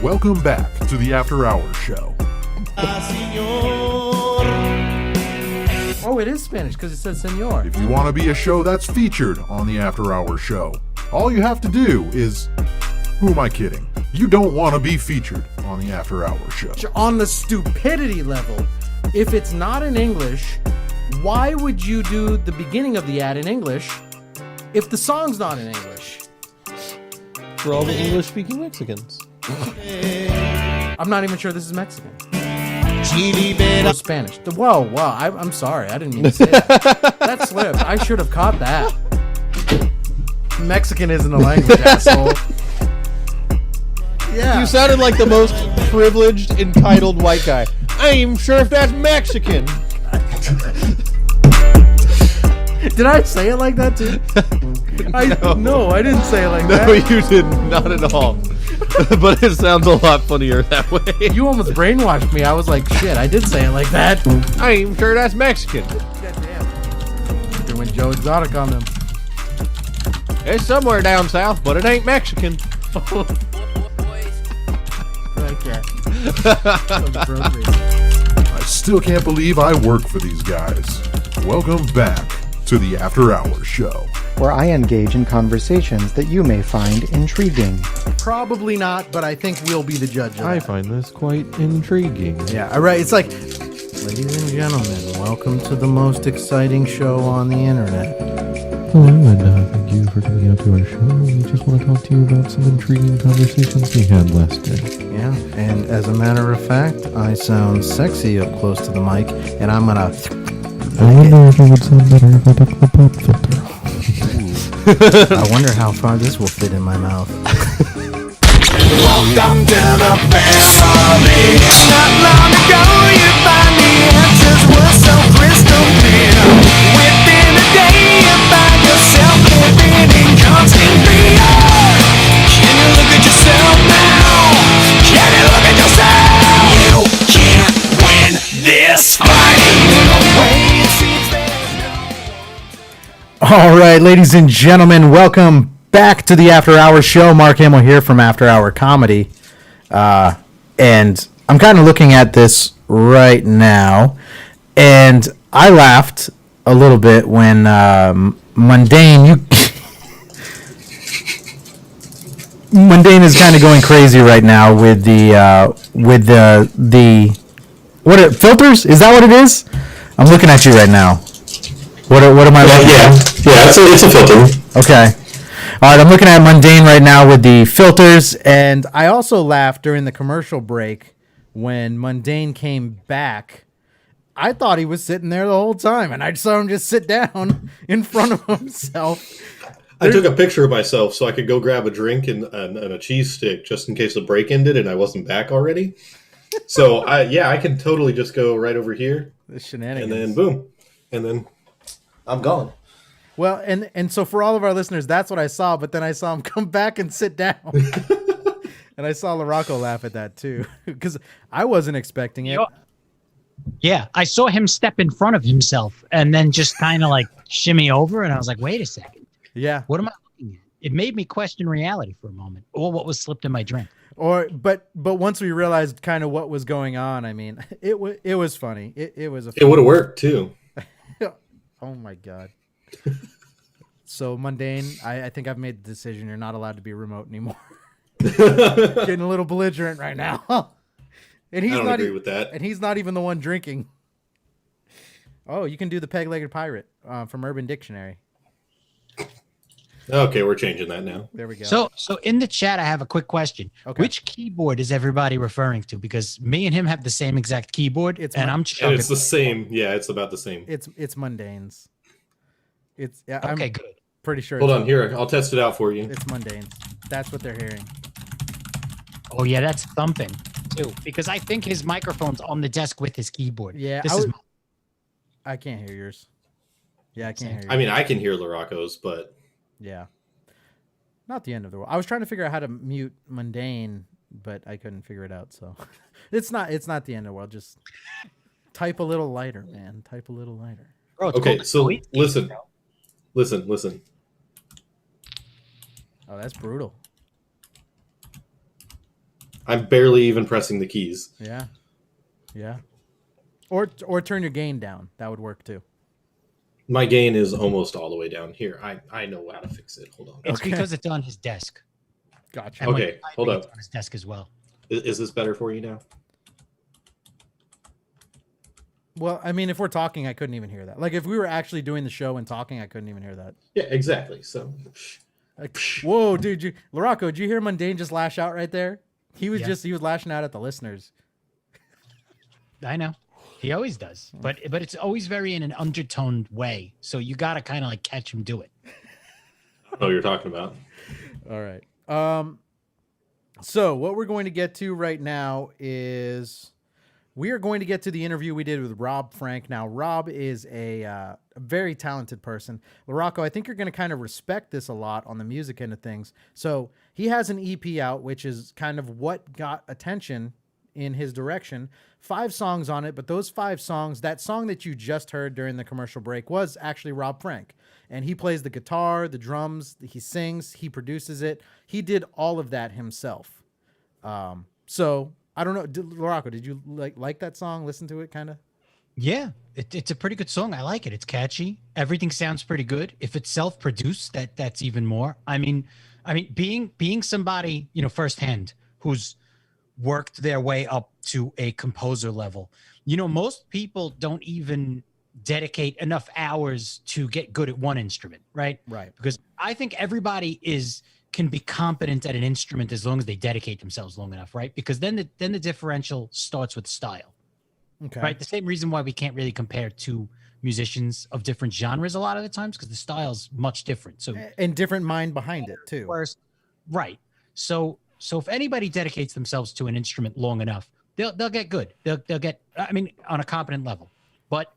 Welcome back to the After Hours Show. Oh, it is Spanish because it says senor. If you want to be a show that's featured on the After Hours Show, all you have to do is... Who am I kidding? You don't want to be featured on the After Hours Show. On the stupidity level, if it's not in English, why would you do the beginning of the ad in English if the song's not in English? For all the English-speaking Mexicans. I'm not even sure this is Mexican. Or Spanish. Whoa, I'm sorry. I didn't mean to say that. That slipped. I should have caught that. Mexican isn't a language, asshole. Yeah. You sounded like the most privileged, entitled white guy. I ain't even sure if that's Mexican. Did I say it like that too? No, I didn't say it like that. No, you didn't. Not at all. But it sounds a lot funnier that way. You almost brainwashed me. I was like, shit, I did say it like that. I ain't even sure that's Mexican. Goddamn. They went Joe Exotic on them. It's somewhere down south, but it ain't Mexican. I still can't believe I work for these guys. Welcome back to the After Hours Show, where I engage in conversations that you may find intriguing. Probably not, but I think we'll be the judge of that. I find this quite intriguing. Yeah, all right. It's like, ladies and gentlemen, welcome to the most exciting show on the internet. Hello, and thank you for coming out to our show. We just want to talk to you about some intriguing conversations we had last day. Yeah, and as a matter of fact, I sound sexy up close to the mic, and I'm gonna... I wonder if it would sound better if I took the pop filter off. I wonder how far this will fit in my mouth. Welcome to the family. Not long ago you find the answers were so crystal clear. Within a day you find yourself living in constant fear. Can you look at yourself now? Can you look at yourself? You can't win this fight. All right, ladies and gentlemen, welcome back to the After Hours Show. Mark Hamill here from After Hour Comedy. And I'm kind of looking at this right now, and I laughed a little bit when Mundane Mundane is kind of going crazy right now with the what filters? Is that what it is? I'm looking at you right now. What am I looking at? Yeah, it's a filter. Okay. All right, I'm looking at Mundane right now with the filters, and I also laughed during the commercial break when Mundane came back. I thought he was sitting there the whole time, and I saw him just sit down in front of himself. I took a picture of myself so I could go grab a drink and a cheese stick just in case the break ended and I wasn't back already. So I can totally just go right over here. The shenanigans. And then boom. And then I'm gone. Well, and so for all of our listeners, that's what I saw, but then I saw him come back and sit down. And I saw LaRocco laugh at that too, because I wasn't expecting it. Yeah, I saw him step in front of himself and then just kind of like shimmy over, and I was like, wait a second. Yeah. What am I looking at? It made me question reality for a moment, or what was slipped in my drink. But once we realized kind of what was going on, I mean, it was funny. It was it would have worked too. Oh my God. So Mundane, I think I've made the decision. You're not allowed to be remote anymore. Getting a little belligerent right now. And he's I don't not agree with that. And he's not even the one drinking. Oh, you can do the peg-legged pirate from Urban Dictionary. Okay, we're changing that now. There we go. So in the chat, I have a quick question. Okay. Which keyboard is everybody referring to? Because me and him have the same exact keyboard, I'm chugging. And it's the same. Yeah, it's about the same. It's Mundane's. It's Okay, I'm good. pretty sure. Hold it's on, here. I'll test it out for you. It's Mundane's. That's what they're hearing. Oh yeah, that's thumping too. Because I think his microphone's on the desk with his keyboard. Yeah, I can't hear yours. Yeah, I can't hear yours. I mean, I can hear LaRocco's, but yeah, not the end of the world. I was trying to figure out how to mute Mundane, but I couldn't figure it out. So it's not the end of the world. Just type a little lighter, man. Type a little lighter. Bro, okay, so listen. Oh, that's brutal. I'm barely even pressing the keys. Yeah. Yeah. Or turn your gain down. That would work too. My gain is almost all the way down here. I know how to fix it. Hold on. It's because it's on his desk. Gotcha. And Okay, hold up. It's on his desk as well. Is this better for you now? Well, I mean, if we're talking, I couldn't even hear that. Like, if we were actually doing the show and talking, I couldn't even hear that. Yeah, exactly. So, like, whoa, dude, LaRocco, did you hear Mundane just lash out right there? He was lashing out at the listeners. I know. He always does. But it's always very in an undertoned way. So you got to kind of like catch him do it. I don't know what you're talking about. All right. So what we're going to get to right now is we are going to get to the interview we did with Rob Frank. Now, Rob is a very talented person. LaRocco, I think you're going to kind of respect this a lot on the music end of things. So he has an EP out, which is kind of what got attention in his direction. 5 songs on it, but those 5 songs, that song that you just heard during the commercial break was actually Rob Frank. And he plays the guitar, the drums, he sings, he produces it. He did all of that himself. So I don't know, LaRocco, did you like that song? Listen to it, kind of? Yeah, it's a pretty good song. I like it. It's catchy. Everything sounds pretty good. If it's self-produced, that's even more. I mean, being somebody, firsthand who's worked their way up to a composer level. Most people don't even dedicate enough hours to get good at one instrument, right? Right. Because I think everybody can be competent at an instrument as long as they dedicate themselves long enough, right? Because then the differential starts with style. Okay. Right. The same reason why we can't really compare two musicians of different genres a lot of the times, because the style's much different. So and different mind behind it too. Right. So if anybody dedicates themselves to an instrument long enough, they'll get good. They'll get, on a competent level. But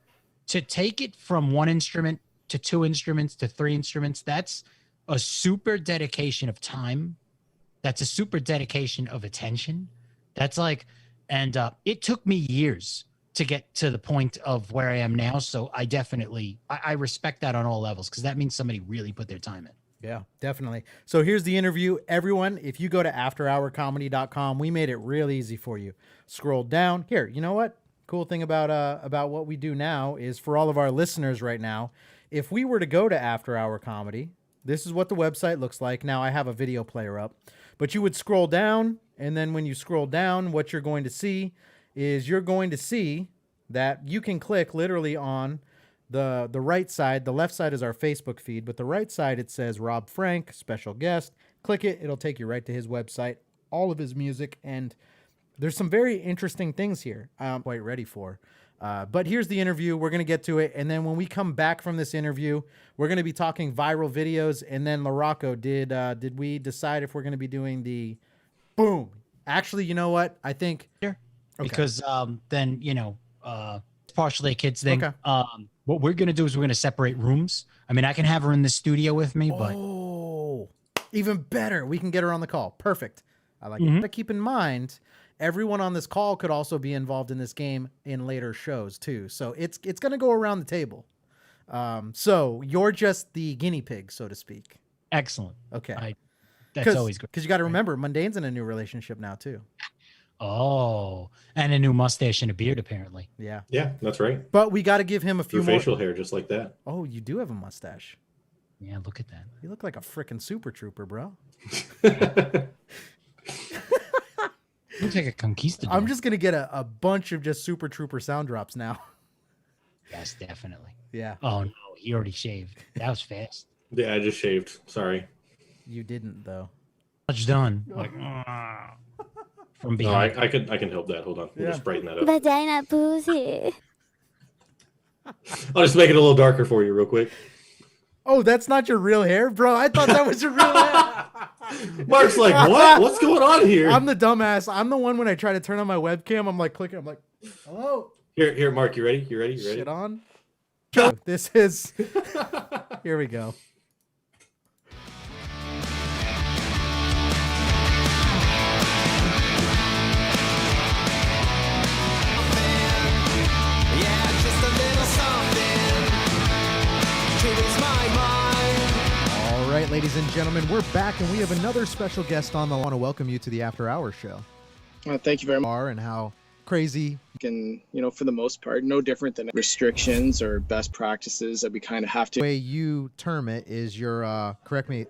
to take it from one instrument to 2 instruments to 3 instruments, that's a super dedication of time. That's a super dedication of attention. That's like, and it took me years to get to the point of where I am now. So I definitely, I respect that on all levels, because that means somebody really put their time in. Yeah, definitely. So here's the interview. Everyone, if you go to afterhourcomedy.com, we made it real easy for you. Scroll down. Here, you know what? Cool thing about what we do now is, for all of our listeners right now, if we were to go to After Hour Comedy, this is what the website looks like. Now, I have a video player up, but you would scroll down, and then when you scroll down, what you're going to see is you're going to see that you can click literally on The right side, the left side is our Facebook feed, but the right side, it says Rob Frank, special guest. Click it. It'll take you right to his website, all of his music. And there's some very interesting things here I'm quite ready for. But here's the interview. We're going to get to it. And then when we come back from this interview, we're going to be talking viral videos. And then LaRocco, did we decide if we're going to be doing the boom? Actually, you know what? I think because then, it's partially a kid's thing. Okay. What we're going to do is we're going to separate rooms. I mean, I can have her in the studio with me, but even better. We can get her on the call. Perfect. I like it. But keep in mind, everyone on this call could also be involved in this game in later shows too. So it's going to go around the table. So you're just the guinea pig, so to speak. Excellent. Okay. That's always good. Because you got to remember, Mundane's in a new relationship now too. Oh, and a new mustache and a beard, apparently. Yeah. Yeah, that's right. But we got to give him a few Your facial hair, just like that. Oh, you do have a mustache. Yeah, look at that. You look like a freaking super trooper, bro. Looks like a conquistador. I'm just going to get a bunch of just super trooper sound drops now. Yes, definitely. Yeah. Oh, no, he already shaved. That was fast. Yeah, I just shaved. Sorry. You didn't, though. Much done. Like, from behind. No, I can help that. Hold on. We'll just brighten that up. Vagina pussy. I'll just make it a little darker for you real quick. Oh, that's not your real hair, bro? I thought that was your real hair. Mark's like, what? What's going on here? I'm the dumbass. I'm the one when I try to turn on my webcam, I'm like clicking. I'm like, hello. Here, Mark, you ready? You ready? You ready? Shit on. This is. Here we go. All right, ladies and gentlemen, we're back and we have another special guest on the line. I want to welcome you to the After Hours show. Thank you very much. And how crazy. And, for the most part, no different than restrictions or best practices that we kind of have to. The way you term it is your, correct me.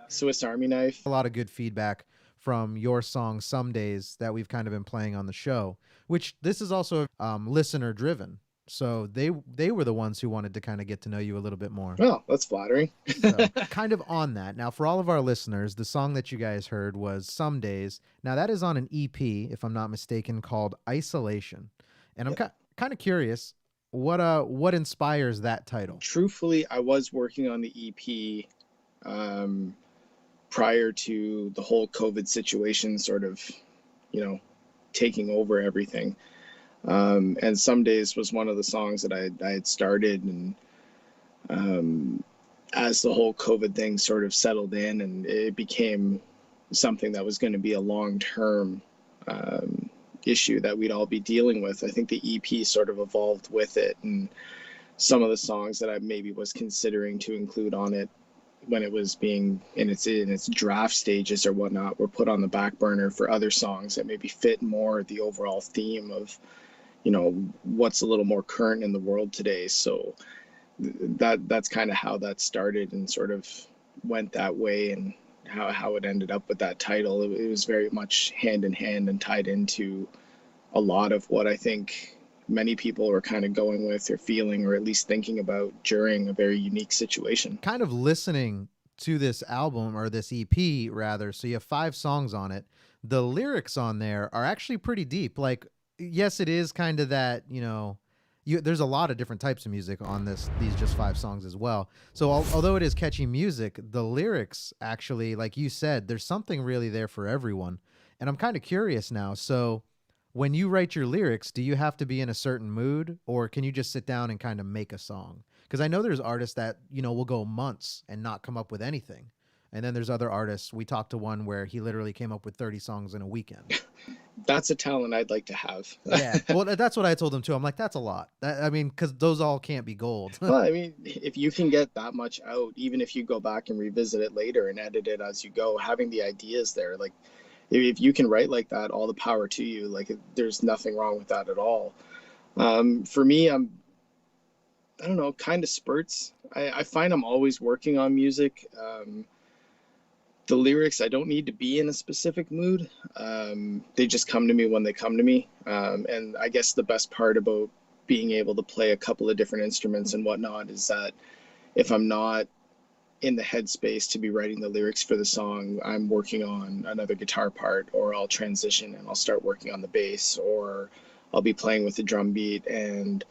Swiss Army knife. A lot of good feedback from your song Some Days that we've kind of been playing on the show, which this is also listener driven. So they were the ones who wanted to kind of get to know you a little bit more. Well, that's flattering. So, kind of on that. Now, for all of our listeners, the song that you guys heard was Some Days. Now, that is on an EP, if I'm not mistaken, called Isolation. And I'm kind of curious, what inspires that title? Truthfully, I was working on the EP prior to the whole COVID situation sort of, taking over everything. And Some Days was one of the songs that I had started, and as the whole COVID thing sort of settled in and it became something that was going to be a long-term issue that we'd all be dealing with, I think the EP sort of evolved with it, and some of the songs that I maybe was considering to include on it when it was being in its draft stages or whatnot were put on the back burner for other songs that maybe fit more the overall theme of what's a little more current in the world today. So that's kind of how that started and sort of went that way, and how it ended up with that title. It was very much hand in hand and tied into a lot of what I think many people are kind of going with or feeling or at least thinking about during a very unique situation. Kind of listening to this album, or this EP rather, so you have 5 songs on it. The lyrics on there are actually pretty deep. Like, yes, it is kind of that, there's a lot of different types of music on these just 5 songs as well. So although it is catchy music, the lyrics actually, like you said, there's something really there for everyone. And I'm kind of curious now. So when you write your lyrics, do you have to be in a certain mood, or can you just sit down and kind of make a song? Because I know there's artists that, will go months and not come up with anything. And then there's other artists. We talked to one where he literally came up with 30 songs in a weekend. That's a talent I'd like to have. Yeah. Well, that's what I told him too. I'm like, that's a lot. Because those all can't be gold. Well, if you can get that much out, even if you go back and revisit it later and edit it as you go, having the ideas there, like if you can write like that, all the power to you. Like there's nothing wrong with that at all. For me, I don't know, kind of spurts. I find I'm always working on music. The lyrics, I don't need to be in a specific mood. They just come to me when they come to me. And I guess the best part about being able to play a couple of different instruments and whatnot is that if I'm not in the headspace to be writing the lyrics for the song, I'm working on another guitar part, or I'll transition and I'll start working on the bass, or I'll be playing with the drum beat and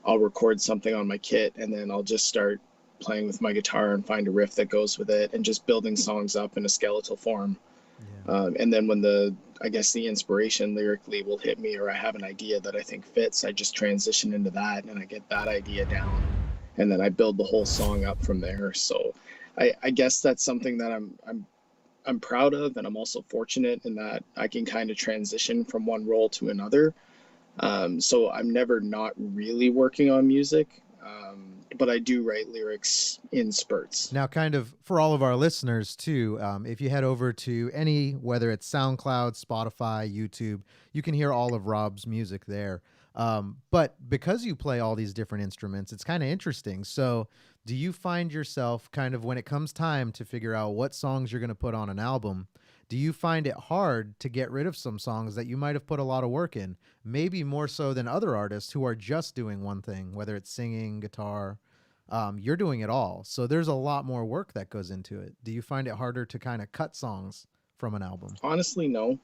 I'll record something on my kit, and then I'll just start playing with my guitar and find a riff that goes with it, and just building songs up in a skeletal form. And then when the inspiration lyrically will hit me, or I have an idea that I think fits, I just transition into that and I get that idea down, and then I build the whole song up from there. So I guess that's something that I'm proud of, and I'm also fortunate in that I can kind of transition from one role to another. So I'm never not really working on music, but I do write lyrics in spurts. Now, kind of for all of our listeners too, if you head over to any, whether it's SoundCloud, Spotify, YouTube, you can hear all of Rob's music there. But because you play all these different instruments, it's kind of interesting. So do you find yourself kind of, when it comes time to figure out what songs you're going to put on an album, do you find it hard to get rid of some songs that you might have put a lot of work in, maybe more so than other artists who are just doing one thing, whether it's singing, guitar? You're doing it all. So there's a lot more work that goes into it. Do you find it harder to kind of cut songs from an album? Honestly, no.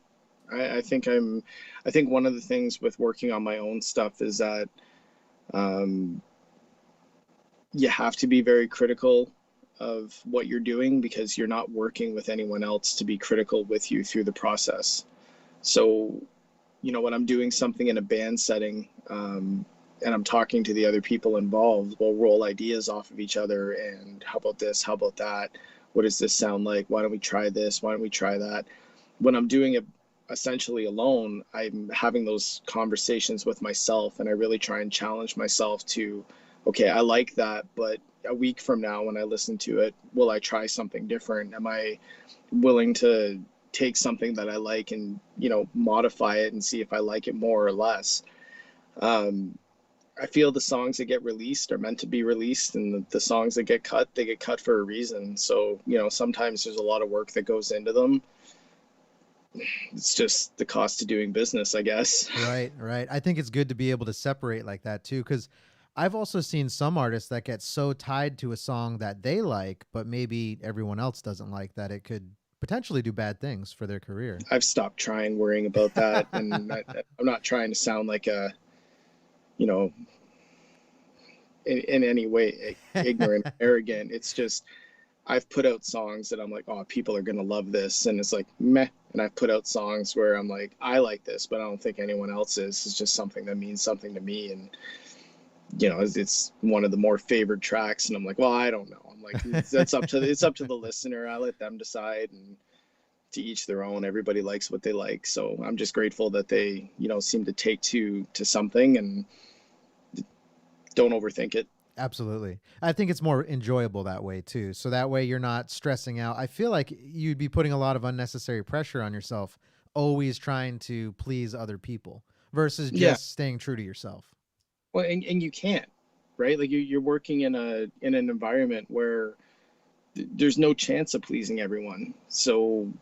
I think one of the things with working on my own stuff is that you have to be very critical of what you're doing, because you're not working with anyone else to be critical with you through the process. So, when I'm doing something in a band setting, and I'm talking to the other people involved, we'll roll ideas off of each other, and how about this? How about that? What does this sound like? Why don't we try this? Why don't we try that? When I'm doing it essentially alone, I'm having those conversations with myself, and I really try and challenge myself to, okay, I like that, but a week from now when I listen to it, will I try something different? Am I willing to take something that I like and, modify it and see if I like it more or less? I feel the songs that get released are meant to be released, and the songs that get cut, they get cut for a reason. So, sometimes there's a lot of work that goes into them. It's just the cost of doing business, I guess. Right. I think it's good to be able to separate like that too, because I've also seen some artists that get so tied to a song that they like, but maybe everyone else doesn't like, that it could potentially do bad things for their career. I've stopped worrying about that. And I'm not trying to sound like a, in any way ignorant, arrogant. It's just, I've put out songs that I'm like, oh, people are going to love this. And it's like, meh. And I've put out songs where I'm like, I like this, but I don't think anyone else is. It's just something that means something to me. And, it's one of the more favored tracks. And I'm like, well, I don't know. I'm like, it's up to the listener. I let them decide, and to each their own. Everybody likes what they like. So I'm just grateful that they, seem to take to something and don't overthink it. Absolutely. I think it's more enjoyable that way too. So that way you're not stressing out. I feel like you'd be putting a lot of unnecessary pressure on yourself, always trying to please other people versus just staying true to yourself. Well, and you can't, right? Like you're working in an environment where there's no chance of pleasing everyone. So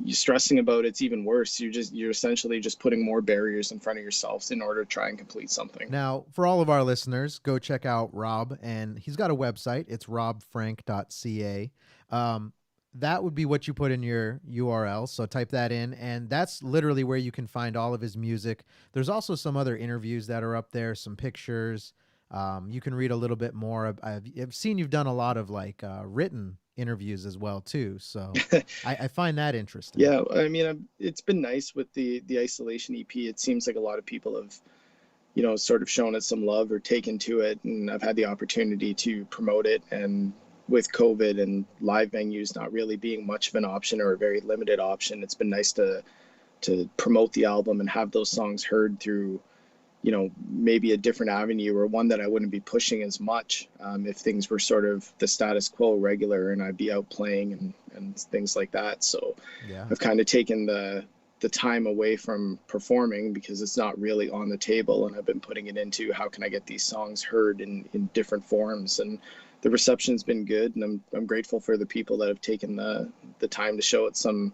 you're stressing about it's even worse. You're essentially just putting more barriers in front of yourselves in order to try and complete something. Now, for all of our listeners, go check out Rob, and he's got a website. It's robfrank.ca. That would be what you put in your URL. So type that in, and that's literally where you can find all of his music. There's also some other interviews that are up there, some pictures. You can read a little bit more. I've seen you've done a lot of written interviews as well too. So I find that interesting. Yeah. I mean, it's been nice with the Isolation EP. It seems like a lot of people have, sort of shown it some love or taken to it. And I've had the opportunity to promote it, and with COVID and live venues not really being much of an option, or a very limited option, it's been nice to promote the album and have those songs heard through, maybe a different avenue, or one that I wouldn't be pushing as much if things were sort of the status quo regular and I'd be out playing and things like that. So yeah. I've kind of taken the time away from performing, because it's not really on the table, and I've been putting it into how can I get these songs heard in different forms. And the reception's been good, and I'm grateful for the people that have taken the time to show it some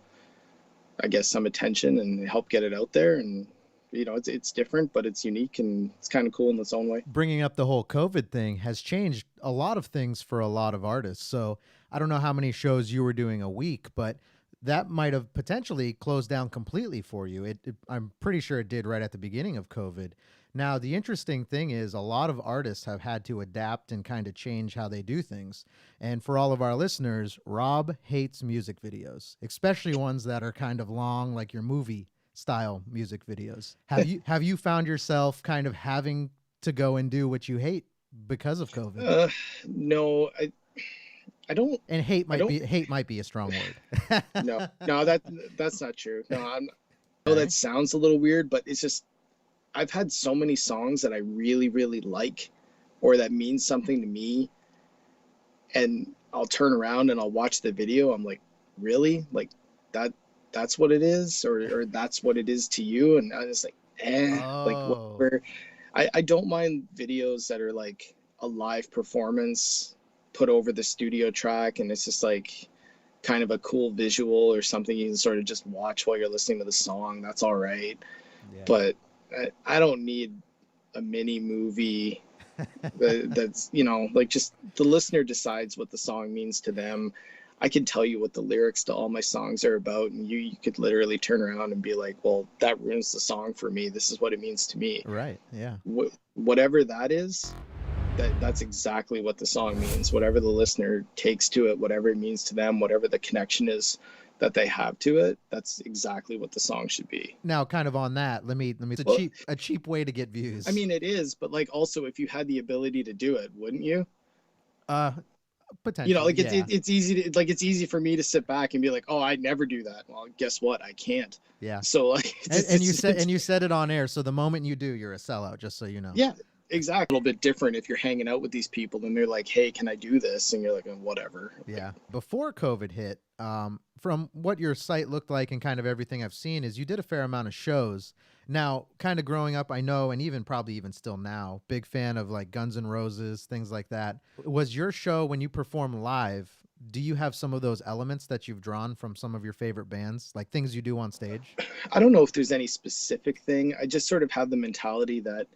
attention and help get it out there. And it's different, but it's unique and it's kind of cool in its own way. Bringing up the whole COVID thing has changed a lot of things for a lot of artists. So I don't know how many shows you were doing a week, but that might have potentially closed down completely for you. I'm pretty sure it did right at the beginning of COVID. Now, the interesting thing is a lot of artists have had to adapt and kind of change how they do things. And for all of our listeners, Rob hates music videos, especially ones that are kind of long, like your movie style music videos. Have you found yourself kind of having to go and do what you hate because of COVID? No, I don't. And hate might be a strong word. No, that's not true. No, I know that sounds a little weird, but it's just I've had so many songs that I really, really like, or that means something to me, and I'll turn around and I'll watch the video. I'm like, really? Like that's what it is, or that's what it is to you? And I was like, like whatever. I don't mind videos that are like a live performance put over the studio track, and it's just like kind of a cool visual or something you can sort of just watch while you're listening to the song. That's all right. Yeah. But I don't need a mini movie that's, like, just the listener decides what the song means to them. I can tell you what the lyrics to all my songs are about, and you could literally turn around and be like, well, that ruins the song for me. This is what it means to me. Right. Yeah. Whatever that is, that's exactly what the song means. Whatever the listener takes to it, whatever it means to them, whatever the connection is that they have to it, that's exactly what the song should be. Now, kind of on that, let me it's a cheap way to get views. I mean, it is, but like also if you had the ability to do it, wouldn't you? Potentially. It's easy for me to sit back and be like, oh, I'd never do that. Well, guess what? I can't. Yeah. So like, and you said it on air. So the moment you do, you're a sellout, just so you know. Yeah. Exactly. A little bit different if you're hanging out with these people and they're like, hey, can I do this? And you're like, whatever. Yeah. Before COVID hit, from what your site looked like and kind of everything I've seen is you did a fair amount of shows. Now, kind of growing up, I know, and probably even still now, big fan of like Guns N' Roses, things like that. Was your show, when you perform live, do you have some of those elements that you've drawn from some of your favorite bands, like things you do on stage? I don't know if there's any specific thing. I just sort of have the mentality that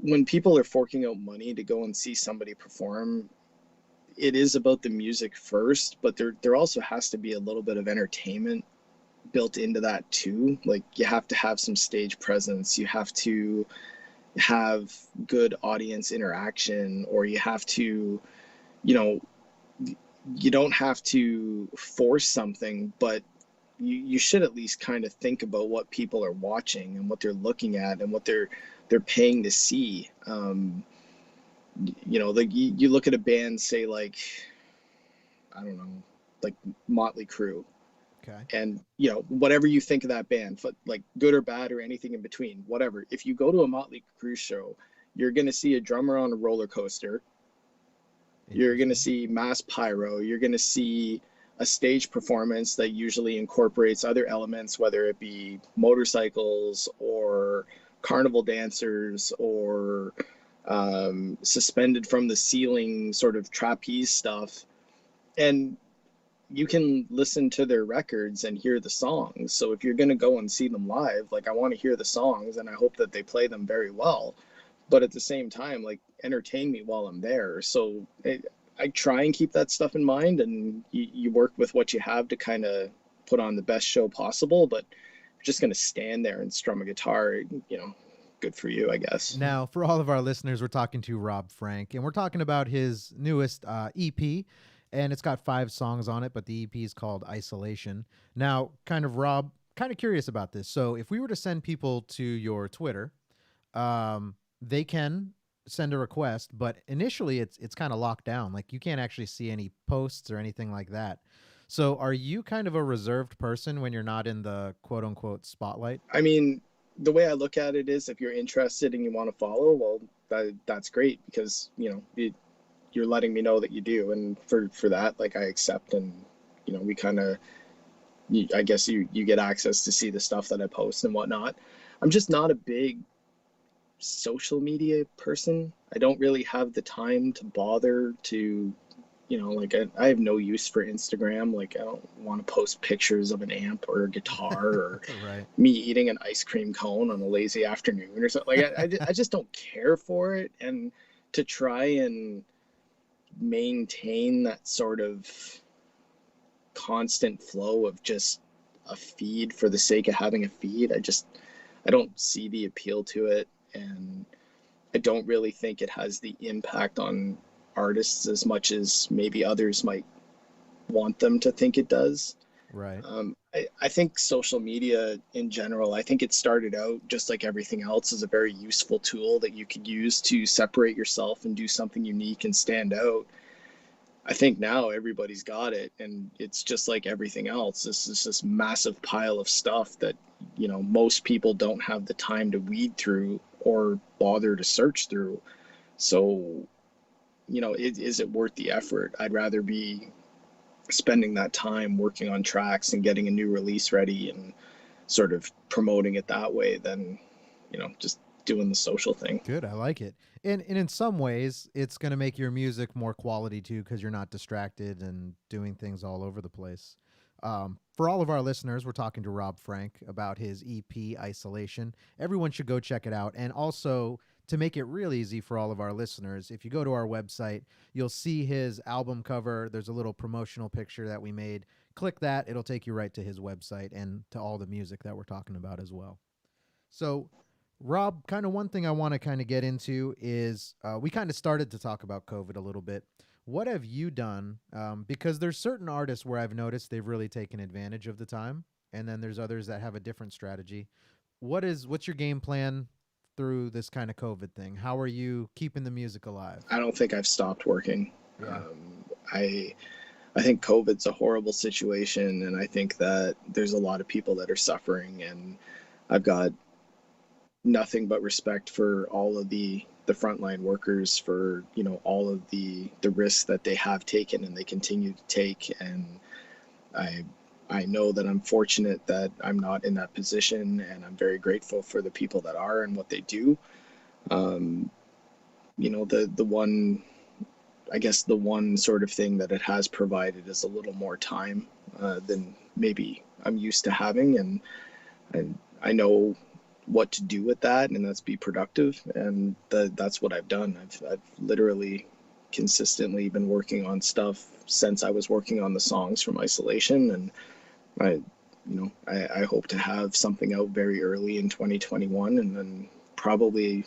when people are forking out money to go and see somebody perform, it is about the music first, but there also has to be a little bit of entertainment built into that too. Like you have to have some stage presence, you have to have good audience interaction, or you have to, you don't have to force something, but you should at least kind of think about what people are watching and what they're looking at and what they're paying to see. Like you look at a band, say like, I don't know, like Motley Crue. Okay. And whatever you think of that band, like good or bad or anything in between, whatever. If you go to a Motley Crue show, you're going to see a drummer on a roller coaster. You're going to see mass pyro. You're going to see a stage performance that usually incorporates other elements, whether it be motorcycles or carnival dancers or suspended from the ceiling sort of trapeze stuff. And you can listen to their records and hear the songs. So if you're going to go and see them live, like I want to hear the songs and I hope that they play them very well. But at the same time, like entertain me while I'm there. So I try and keep that stuff in mind, and you work with what you have to kind of put on the best show possible. But if you're just going to stand there and strum a guitar, good for you, I guess. Now, for all of our listeners, we're talking to Rob Frank, and we're talking about his newest EP, and it's got 5 songs on it, but the EP is called Isolation. Now, Rob, kind of curious about this. So if we were to send people to your Twitter, they can send a request, but initially it's kind of locked down. Like you can't actually see any posts or anything like that. So are you kind of a reserved person when you're not in the quote unquote spotlight? I mean, the way I look at it is if you're interested and you want to follow, well, that's great because, you're letting me know that you do. And for that, like I accept, and, we kind of, I guess you get access to see the stuff that I post and whatnot. I'm just not a big social media person. I don't really have the time to bother to you know, like I have no use for Instagram. Like I don't want to post pictures of an amp or a guitar or Right. me eating an ice cream cone on a lazy afternoon or something. Like I just don't care for it. And to try and maintain that sort of constant flow of just a feed for the sake of having a feed, I don't see the appeal to it. And I don't really think it has the impact on artists as much as maybe others might want them to think it does. Right. I think social media in general, I think it started out just like everything else as a very useful tool that you could use to separate yourself and do something unique and stand out. I think now everybody's got it, and it's just like everything else. This is this massive pile of stuff that, you know, most people don't have the time to weed through or bother to search through. So, you know, is it worth the effort? I'd rather be spending that time working on tracks and getting a new release ready and sort of promoting it that way than, you know, just doing the social thing. Good. I like it. And in some ways, it's going to make your music more quality too, because you're not distracted and doing things all over the place. For all of our listeners, we're talking to Rob Frank about his EP Isolation. Everyone should go check it out. And also, to make it real easy for all of our listeners, if you go to our website, you'll see his album cover. There's a little promotional picture that we made. Click that. It'll take you right to his website and to all the music that we're talking about as well. So, Rob, kind of one thing I want to kind of get into is we kind of started to talk about COVID a little bit. What have you done? Because there's certain artists where I've noticed they've really taken advantage of the time, and then there's others that have a different strategy. What's your game plan through this kind of COVID thing? How are you keeping the music alive? I don't think I've stopped working. Yeah. I think COVID's a horrible situation, and I think that there's a lot of people that are suffering, and I've got nothing but respect for all of the frontline workers, for, you know, all of the risks that they have taken and they continue to take. And I know that I'm fortunate that I'm not in that position, and I'm very grateful for the people that are and what they do. You know, the one, I guess the one sort of thing that it has provided is a little more time than maybe I'm used to having. And I know what to do with that, and that's be productive. And that's what I've done. I've literally consistently been working on stuff since I was working on the songs from Isolation. And I hope to have something out very early in 2021, and then probably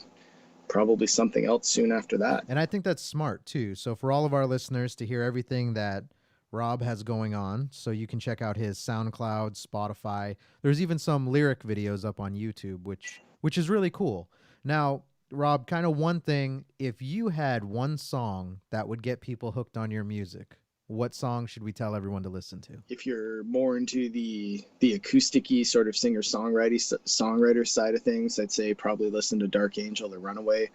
something else soon after that. And I think that's smart too. So for all of our listeners to hear everything that Rob has going on, so you can check out his SoundCloud, Spotify. There's even some lyric videos up on YouTube, which is really cool. Now, Rob, kind of one thing, if you had one song that would get people hooked on your music, what song should we tell everyone to listen to? If you're more into the acoustic-y sort of singer-songwriter side of things, I'd say probably listen to Dark Angel or Runaway.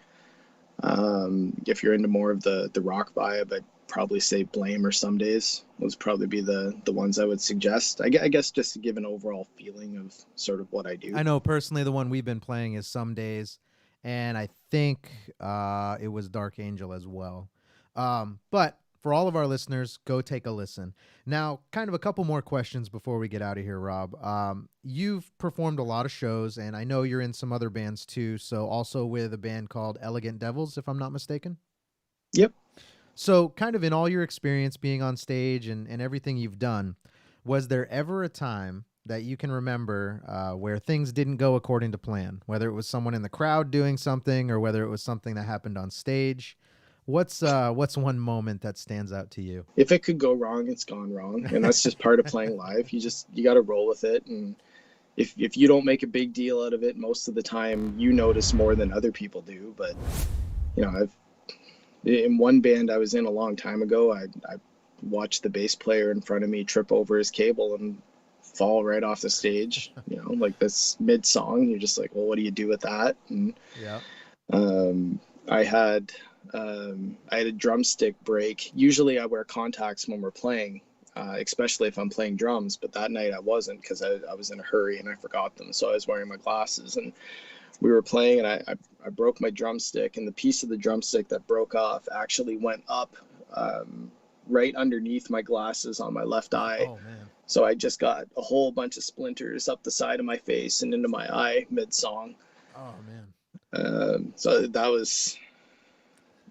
If you're into more of the rock vibe, I'd probably say Blame or Some Days. Those probably be the ones I would suggest. I guess just to give an overall feeling of sort of what I do. I know personally the one we've been playing is Some Days, and I think it was Dark Angel as well. But for all of our listeners, go take a listen. Now, kind of a couple more questions before we get out of here, Rob. You've performed a lot of shows, and I know you're in some other bands too, so also with a band called Elegant Devils, if I'm not mistaken? Yep. So kind of in all your experience being on stage and everything you've done, was there ever a time that you can remember where things didn't go according to plan, whether it was someone in the crowd doing something or whether it was something that happened on stage? What's one moment that stands out to you? If it could go wrong, it's gone wrong. And that's just part of playing live. You got to roll with it. And if you don't make a big deal out of it, most of the time you notice more than other people do. But, you know, in one band I was in a long time ago, I watched the bass player in front of me trip over his cable and fall right off the stage, you know, like this mid-song. You're just like, well, what do you do with that? And yeah. I had a drumstick break. Usually I wear contacts when we're playing, especially if I'm playing drums, but that night I wasn't because I was in a hurry and I forgot them. So I was wearing my glasses, and we were playing, and I broke my drumstick, and the piece of the drumstick that broke off actually went up right underneath my glasses on my left eye. Oh man. So I just got a whole bunch of splinters up the side of my face and into my eye mid-song. Oh man. So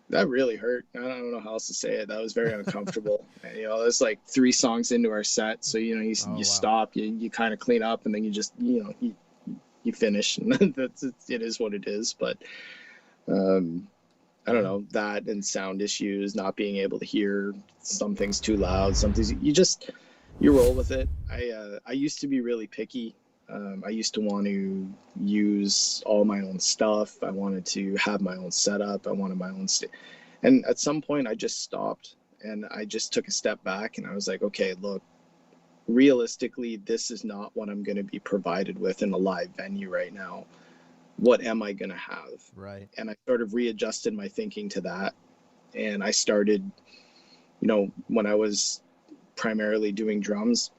that really hurt. I don't know how else to say it. That was very uncomfortable. And, it's like 3 songs into our set. So, you stop, you kind of clean up, and then you just, you finish, and it is what it is. But, I don't know, that and sound issues, not being able to hear, some things too loud, some things you roll with it. I used to be really picky. I used to want to use all my own stuff. I wanted to have my own setup. I wanted my own and at some point I just stopped, and I just took a step back, and I was like, okay, look, realistically, this is not what I'm going to be provided with in a live venue right now. What am I going to have? Right. And I sort of readjusted my thinking to that. And I started, when I was primarily doing drums,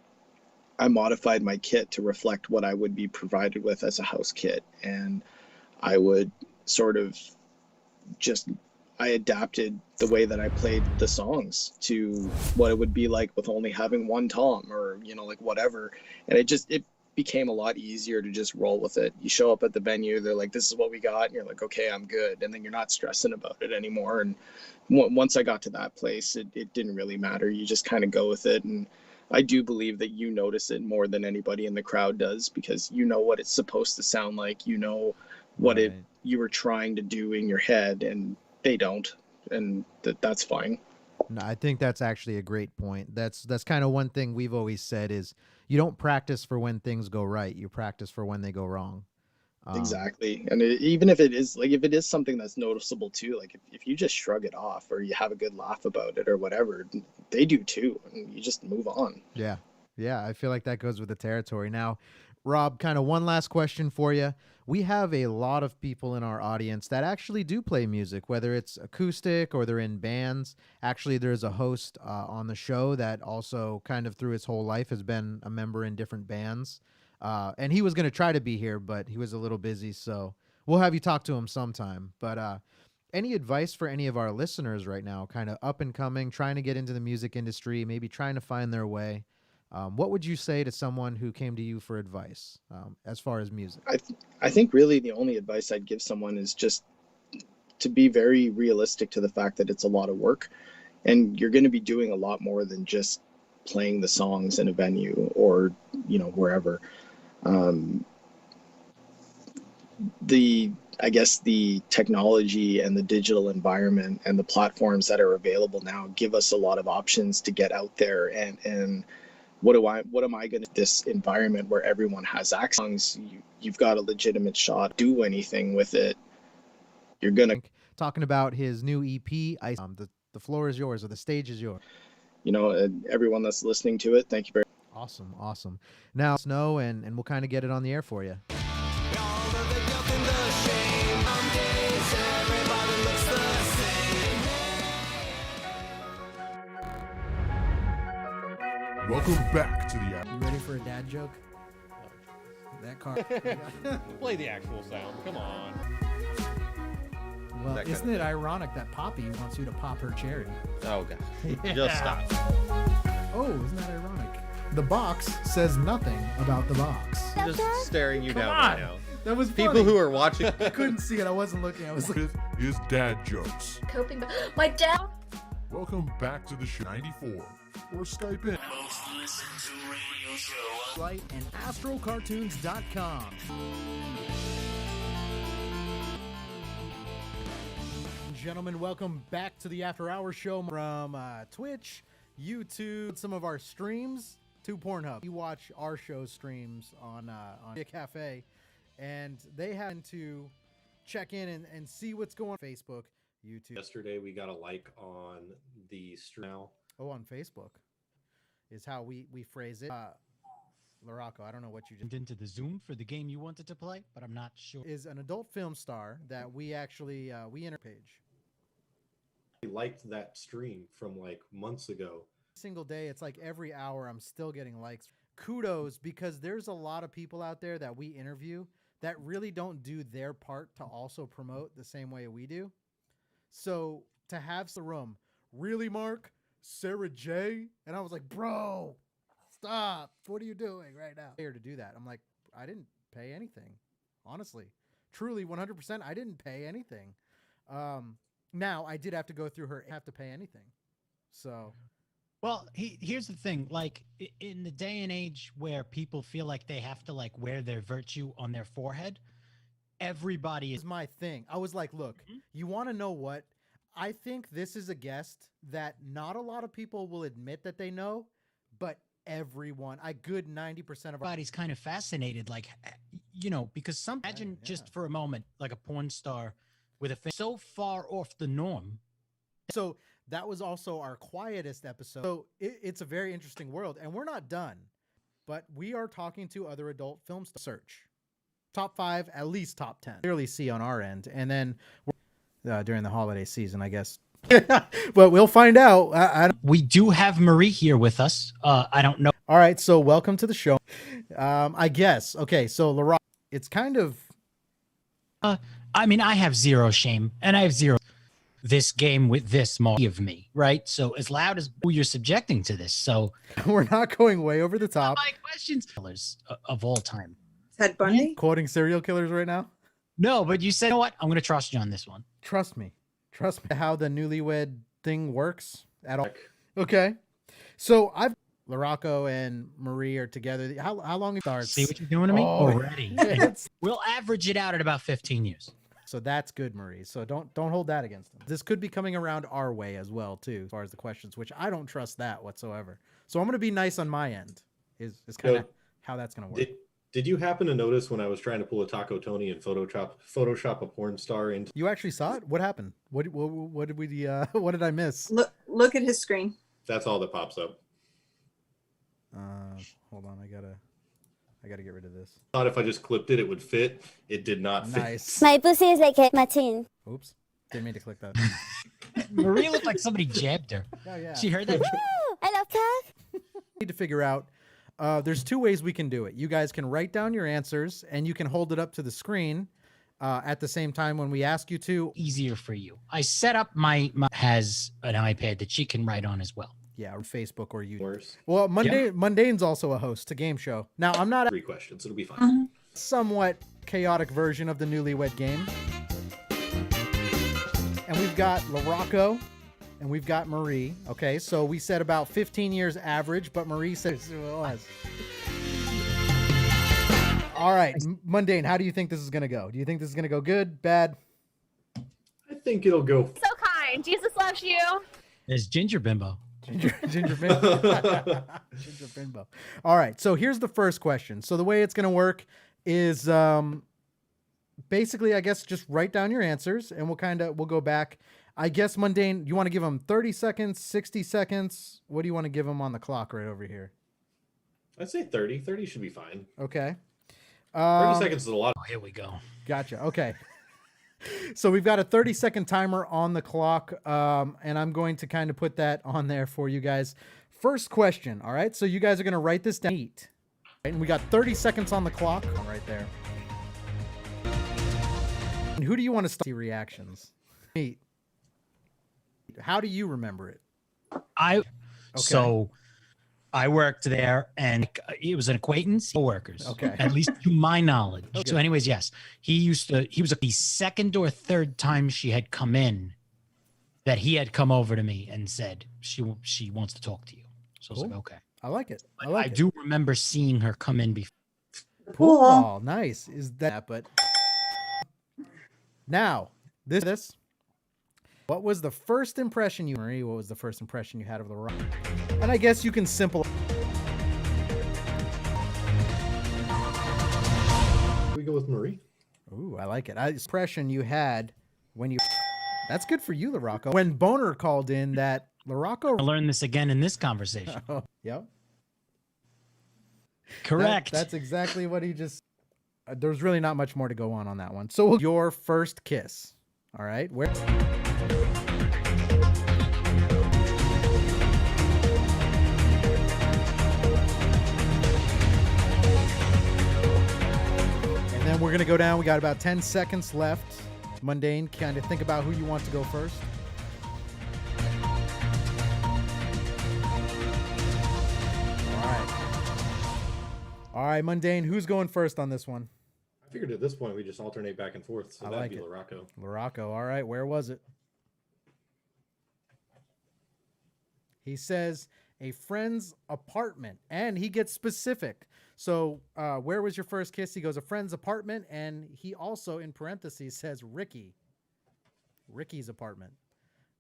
I modified my kit to reflect what I would be provided with as a house kit. And I would sort of I adapted the way that I played the songs to what it would be like with only having one tom, or, like whatever. And it became a lot easier to just roll with it. You show up at the venue, they're like, this is what we got. And you're like, okay, I'm good. And then you're not stressing about it anymore. And once I got to that place, it didn't really matter. You just kind of go with it. And I do believe that you notice it more than anybody in the crowd does, because you know what it's supposed to sound like, what you were trying to do in your head, and they don't, and that's fine. No, I think that's actually a great point. That's kind of one thing we've always said is you don't practice for when things go right. You practice for when they go wrong. Exactly. And even if it is something that's noticeable too, like if you just shrug it off, or you have a good laugh about it or whatever, they do too, and you just move on. Yeah. I feel like that goes with the territory. Now, Rob, kind of one last question for you. We have a lot of people in our audience that actually do play music, whether it's acoustic or they're in bands. Actually, there's a host on the show that also kind of through his whole life has been a member in different bands. And he was going to try to be here, but he was a little busy, so we'll have you talk to him sometime. But any advice for any of our listeners right now, kind of up and coming, trying to get into the music industry, maybe trying to find their way? What would you say to someone who came to you for advice as far as music? I think really the only advice I'd give someone is just to be very realistic to the fact that it's a lot of work, and you're going to be doing a lot more than just playing the songs in a venue or, wherever. I guess the technology and the digital environment and the platforms that are available now give us a lot of options to get out there and what am I going to this environment where everyone has access? You've got a legitimate shot. Do anything with it. You're gonna talking about his new EP. The floor is yours, or the stage is yours. Everyone that's listening to it, thank you very much. Awesome. Now, Snow, and we'll kind of get it on the air for you. Welcome back to the You ready for a dad joke? That car. Play the actual sound. Come on. Well, isn't it ironic that Poppy wants you to pop her cherry? Oh, God. Yeah. Just stop. Oh, isn't that ironic? The box says nothing about the box. I'm just staring you Come down on. right now. That was People funny. who are watching. I couldn't see it. I wasn't looking. I was looking. Is Dad Jokes. Coping, but my dad. Welcome back to the show 94, or Skype in. Right, and astrocartoons.com. Gentlemen, welcome back to the After Hours show from Twitch, YouTube, some of our streams to Pornhub. You watch our show streams on a cafe, and they happen to check in and see what's going on Facebook, YouTube. Yesterday we got a like on the stream now. Oh, on Facebook is how we phrase it. Laraco, I don't know what you just into the Zoom for the game you wanted to play, but I'm not sure. Is an adult film star that we actually we interpage. I liked that stream from like months ago. Single day, it's like every hour I'm still getting likes. Kudos, because there's a lot of people out there that we interview that really don't do their part to also promote the same way we do. So to have the room, really, Mark, Sarah J. And I was like, bro, stop. What are you doing right now? Here to do that. I'm like, I didn't pay anything. Honestly, truly 100%. I didn't pay anything. Now I did have to go through her, have to pay anything. So, well, here's the thing. Like in the day and age where people feel like they have to like wear their virtue on their forehead, everybody is my thing. I was like, look, you want to know what? I think this is a guest that not a lot of people will admit that they know, but everyone, a good 90% of everybody's kind of fascinated, like, you know, because imagine just for a moment, like a porn star with a face so far off the norm. So that was also our quietest episode. So it's a very interesting world, and we're not done, but we are talking to other adult film search. Top 5, at least top 10. Clearly see on our end, and then during the holiday season, I guess. But we'll find out. We do have Marie here with us. I don't know. All right, so welcome to the show. I guess. Okay, so Laura, it's kind of. I mean, I have zero shame, and I have zero. This game with this of me, right? So as loud as who you're subjecting to this, so we're not going way over the top. My questions of all time. Ted Bundy? Quoting serial killers right now? No, but you said, you know what? I'm going to trust you on this one. Trust me. Trust me. How the newlywed thing works at all. Okay. So Larocco and Marie are together. How long it starts? See what you're doing to me already. We'll average it out at about 15 years. So that's good, Marie. So don't hold that against them. This could be coming around our way as well, too, as far as the questions, which I don't trust that whatsoever. So I'm going to be nice on my end. Is kind of how that's going to work. Did you happen to notice when I was trying to pull a Taco Tony and Photoshop a porn star into? You actually saw it? What happened? What did we? What did I miss? Look at his screen. That's all that pops up. Hold on, I gotta get rid of this. Thought if I just clipped it, it would fit. It did not fit. Nice. My pussy is like a machine. Oops, didn't mean to click that. Marie looked like somebody jabbed her. Oh yeah. She heard that. I love that. Need to figure out. There's 2 ways we can do it. You guys can write down your answers, and you can hold it up to the screen at the same time when we ask you to. Easier for you. I set up my has an iPad that she can write on as well. Yeah, or Facebook or YouTube. Well, Mundane's also a host, a game show. Now, I'm not 3 questions. It'll be fine. Somewhat chaotic version of the Newlywed Game. And we've got Larocco and we've got Marie. Okay, so we said about 15 years average, but Marie says it was. All right, Mundane, how do you think this is going to go? Do you think this is going to go good, bad? I think it'll go. So kind. Jesus loves you. There's Ginger Bimbo. Ginger Bimbo. Ginger Bimbo. All right, so here's the first question. So the way it's going to work is basically, I guess, just write down your answers, and we'll go back. I guess, Mundane, you want to give them 30 seconds, 60 seconds? What do you want to give them on the clock right over here? I'd say 30. 30 should be fine. Okay. 30 seconds is a lot. Oh, here we go. Gotcha. Okay. So we've got a 30-second timer on the clock, and I'm going to kind of put that on there for you guys. First question, all right? So you guys are going to write this down. And we got 30 seconds on the clock right there. And who do you want to see reactions? Meet. How do you remember it? So I worked there, and it was an acquaintance, co-workers. Okay. At least to my knowledge. Okay. So anyways, yes, he was the second or third time she had come in that he had come over to me and said, she wants to talk to you. So I was like, okay. I like it. I do remember seeing her come in before. Cool. Oh, nice. Is that, but now this, what was the first impression Marie, what was the first impression you had of the rock? And I guess you can We go with Marie. Ooh, I like it. Impression you had when you, that's good for you, Larocco. When Boner called in that Larocco. I learned this again in this conversation. Oh, yep. Correct. That's exactly what he just, there's really not much more to go on that one. So your first kiss. All right. Where? And then we're going to go down. We got about 10 seconds left. Mundane, kind of think about who you want to go first. All right, Mundane, who's going first on this one? I figured at this point we just alternate back and forth, so I that'd like be it. Larocco. Larocco. All right, where was it? He says a friend's apartment, and he gets specific. So where was your first kiss? He goes, a friend's apartment, and he also, in parentheses, says Ricky's apartment.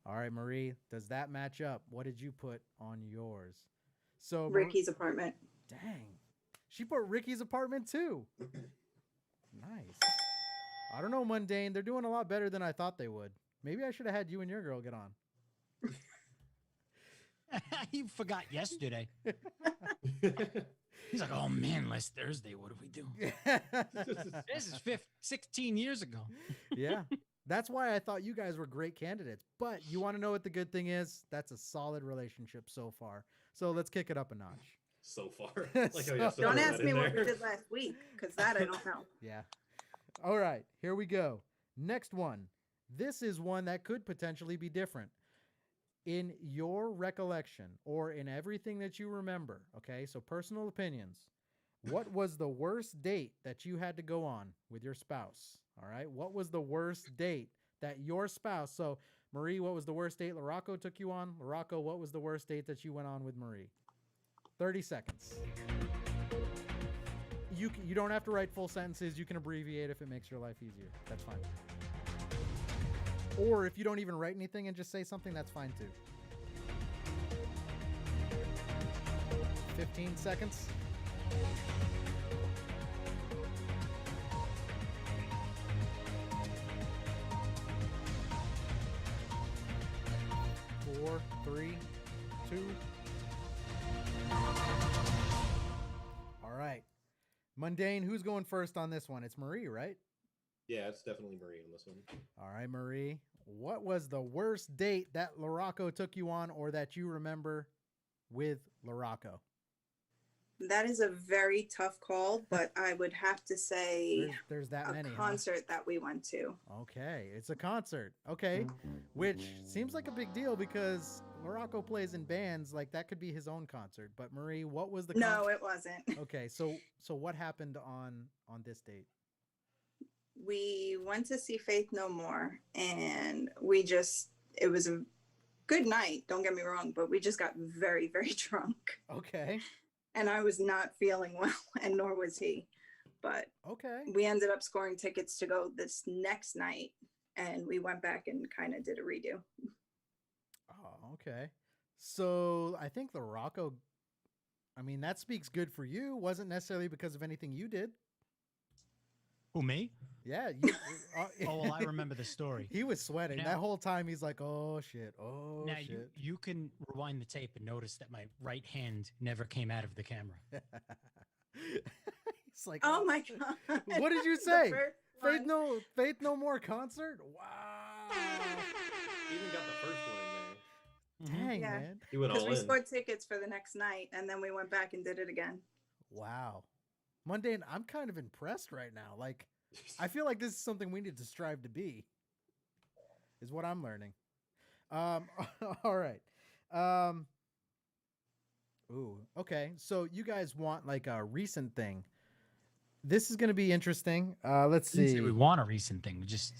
All right, Marie, does that match up? What did you put on yours? So Ricky's apartment. Dang. She put Ricky's apartment too. Nice. I don't know, Mundane. They're doing a lot better than I thought they would. Maybe I should have had you and your girl get on. You forgot yesterday. He's like, oh man, last Thursday, what did we do? This is 16 years ago. Yeah. That's why I thought you guys were great candidates. But you want to know what the good thing is? That's a solid relationship so far. So let's kick it up a notch. So far. Like how you have to Don't throw ask that me in what we there. did last week, because that I don't know. Yeah. All right, here we go. Next one. This is one that could potentially be different. In your recollection, or in everything that you remember, okay, so personal opinions, what was the worst date that you had to go on with your spouse? All right, what was the worst date that your spouse, so Marie, what was the worst date Larocco took you on? Larocco, what was the worst date that you went on with Marie? 30 seconds. You don't have to write full sentences. You can abbreviate if it makes your life easier. That's fine. Or if you don't even write anything and just say something, that's fine too. 15 seconds. Four, 3, 2. All right. Mundane, who's going first on this one? It's Marie, right? Yeah, it's definitely Marie on this one. All right, Marie. What was the worst date that Larocco took you on, or that you remember with Larocco? That is a very tough call, but I would have to say there's that many, huh? concert that we went to. Okay, it's a concert. Okay, which seems like a big deal because Larocco plays in bands. Like that could be his own concert. But Marie, what was the No, it wasn't. Okay, so what happened on this date? We went to see Faith No More, and it was a good night, don't get me wrong, but we just got very, very drunk. Okay. And I was not feeling well, and nor was he. But okay, we ended up scoring tickets to go this next night, and we went back and kind of did a redo. Oh, okay. So I think Larocco, I mean, that speaks good for you. Wasn't necessarily because of anything you did. Who, me? Yeah. Oh, well, I remember the story. He was sweating. Now- that whole time he's like, oh, shit. Oh, Now shit. you can rewind the tape and notice that my right hand never came out of the camera. It's like, oh my God. What did you The say? first one. Faith No More concert? Wow. He even got the first one in there. Dang, Yeah. man. He went Because all we in. scored tickets for the next night, and then we went back and did it again. Wow. Mundane, I'm kind of impressed right now. Like, I feel like this is something we need to strive to be, is what I'm learning. All right. Ooh, okay. So you guys want like a recent thing. This is going to be interesting. Let's Didn't say see. we want a recent thing. We just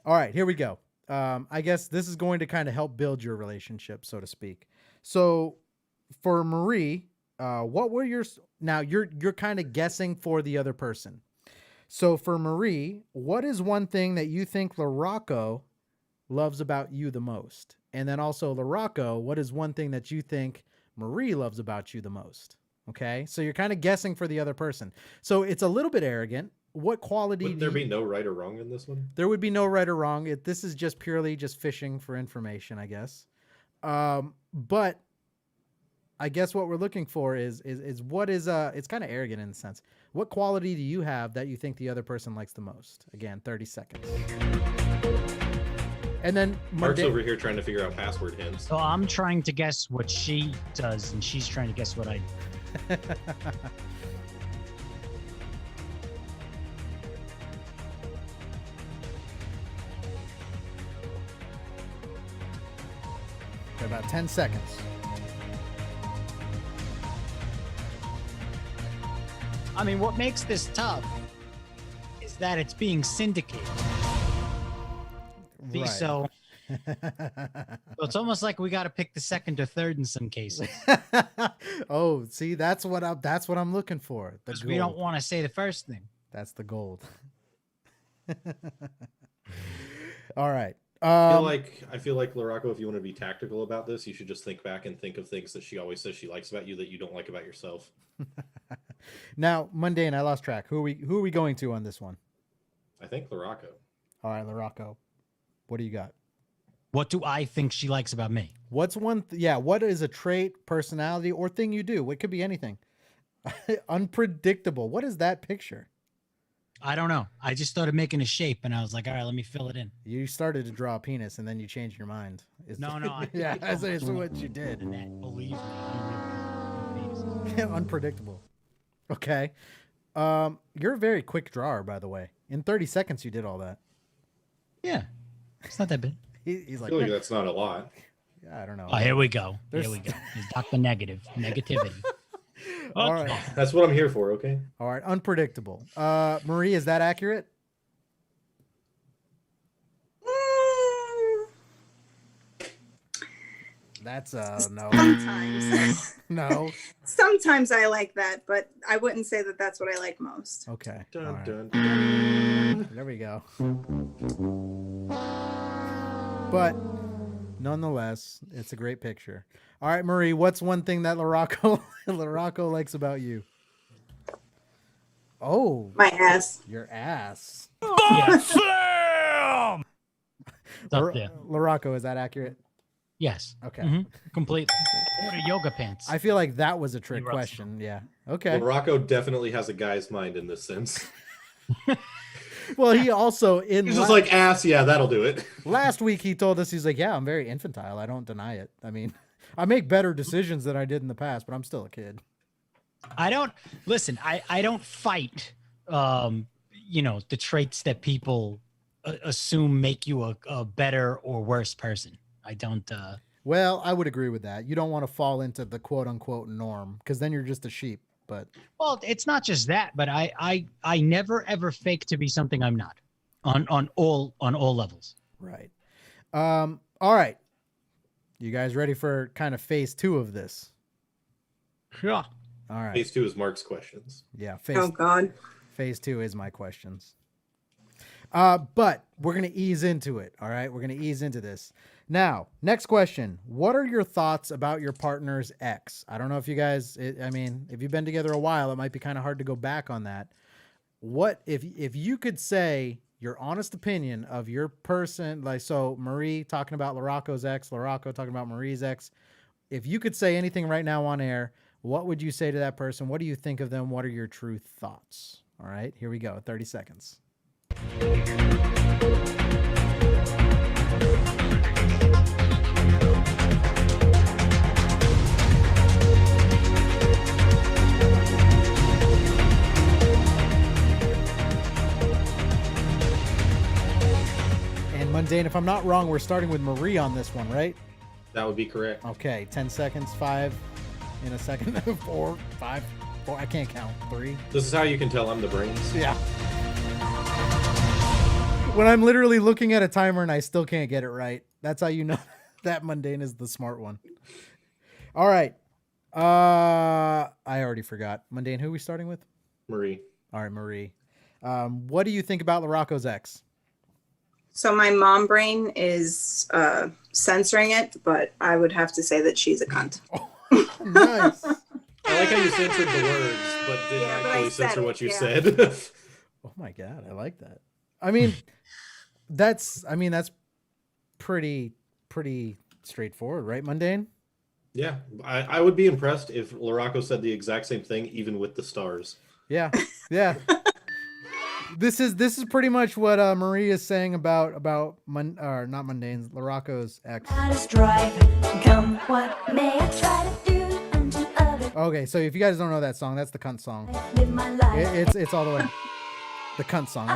All right, here we go. I guess this is going to kind of help build your relationship, so to speak. So for Marie, what were your, now you're kind of guessing for the other person. So for Marie, what is one thing that you think Larocco loves about you the most? And then also Larocco, what is one thing that you think Marie loves about you the most? Okay, so you're kind of guessing for the other person. So it's a little bit arrogant. What quality Would there be no right or wrong in this one? There would be no right or wrong. This is just purely just fishing for information, I guess. But I guess what we're looking for is what is it's kind of arrogant in a sense. What quality do you have that you think the other person likes the most? Again, 30 seconds. And then Mark's over here trying to figure out password hints. So I'm trying to guess what she does, and she's trying to guess what I do. About 10 seconds. I mean, what makes this tough is that it's being syndicated. Right. So it's almost like we got to pick the second or third in some cases. Oh, see, that's what I'm looking for. The Because we don't gold. want to say the first thing. That's the gold. All right. I feel like LaRocco, if you want to be tactical about this, you should just think back and think of things that she always says she likes about you that you don't like about yourself. Now, Mundane, I lost track. Who are we going to on this one? I think LaRocco. All right, LaRocco. What do you got? What do I think she likes about me? What's one? What is a trait, personality, or thing you do? It could be anything. Unpredictable. What is that picture? I don't know. I just started making a shape, and I was like, all right, let me fill it in. You started to draw a penis, and then you changed your mind. No. Yeah, that's what you did. Believe me. Unpredictable. Okay. You're a very quick drawer, by the way. In 30 seconds, you did all that. Yeah. It's not that bad. He's I like, feel like that's not a lot. Yeah, I don't know. Oh, here we go. There's- Here we go. It's Dr. Negativity. All right. That's what I'm here for, okay? All right. Unpredictable. Marie, is that accurate? That's no. Sometimes. No. Sometimes I like that, but I wouldn't say that that's what I like most. Okay. Dun, All right. dun, dun. There we go. But nonetheless, it's a great picture. All right, Marie, what's one thing that LaRocco likes about you? Oh, My ass. your ass. Bam! It's up there. LaRocco, is that accurate? Yes. Okay. Completely. What are yoga pants? I feel like that was a trick Russell. question. Yeah. Okay. LaRocco definitely has a guy's mind in this sense. Well, he also in He's just like ass, yeah, that'll do it. last week he told us, he's like, yeah, I'm very infantile. I don't deny it. I mean, I make better decisions than I did in the past, but I'm still a kid. I don't I don't fight the traits that people assume make you a better or worse person. I don't Well, I would agree with that. You don't want to fall into the quote unquote norm because then you're just a sheep. But well, it's not just that, but I never ever fake to be something I'm not on all levels. right. All right. You guys ready for kind of phase 2 of this? Yeah. All right. Phase 2 is Mark's questions. Yeah. Oh God. Phase 2 is my questions. But we're going to ease into it. All right. We're going to ease into this. Now, next question. What are your thoughts about your partner's ex? I don't know if you guys, if you've been together a while, it might be kind of hard to go back on that. What if you could say your honest opinion of your person, like, so Marie talking about LaRocco's ex, LaRocco talking about Marie's ex. If you could say anything right now on air, what would you say to that person? What do you think of them? What are your true thoughts? All right, here we go. 30 seconds. And Mundane, if I'm not wrong, we're starting with Marie on this one, right? That would be correct. Okay, 10 seconds, 5 in a second, 4, 5, 4, I can't count, 3. This is how you can tell I'm the brains. Yeah. When I'm literally looking at a timer and I still can't get it right, that's how you know that Mundane is the smart one. All right. I already forgot. Mundane, who are we starting with? Marie. All right, Marie. What do you think about LaRocco's ex? So my mom brain is censoring it, but I would have to say that she's a cunt. Nice. I like how you censored the words, but didn't Yeah, but I actually said censor it, what you yeah. said. Oh my God, I like that. I mean, that's pretty straightforward, right, Mundane? Yeah, I would be impressed if LaRocco said the exact same thing, even with the stars. Yeah, yeah. This is pretty much what Marie is saying about not Mundane's, LaRocco's ex. Okay, so if you guys don't know that song, that's the cunt song. It's all the way. The cunt song.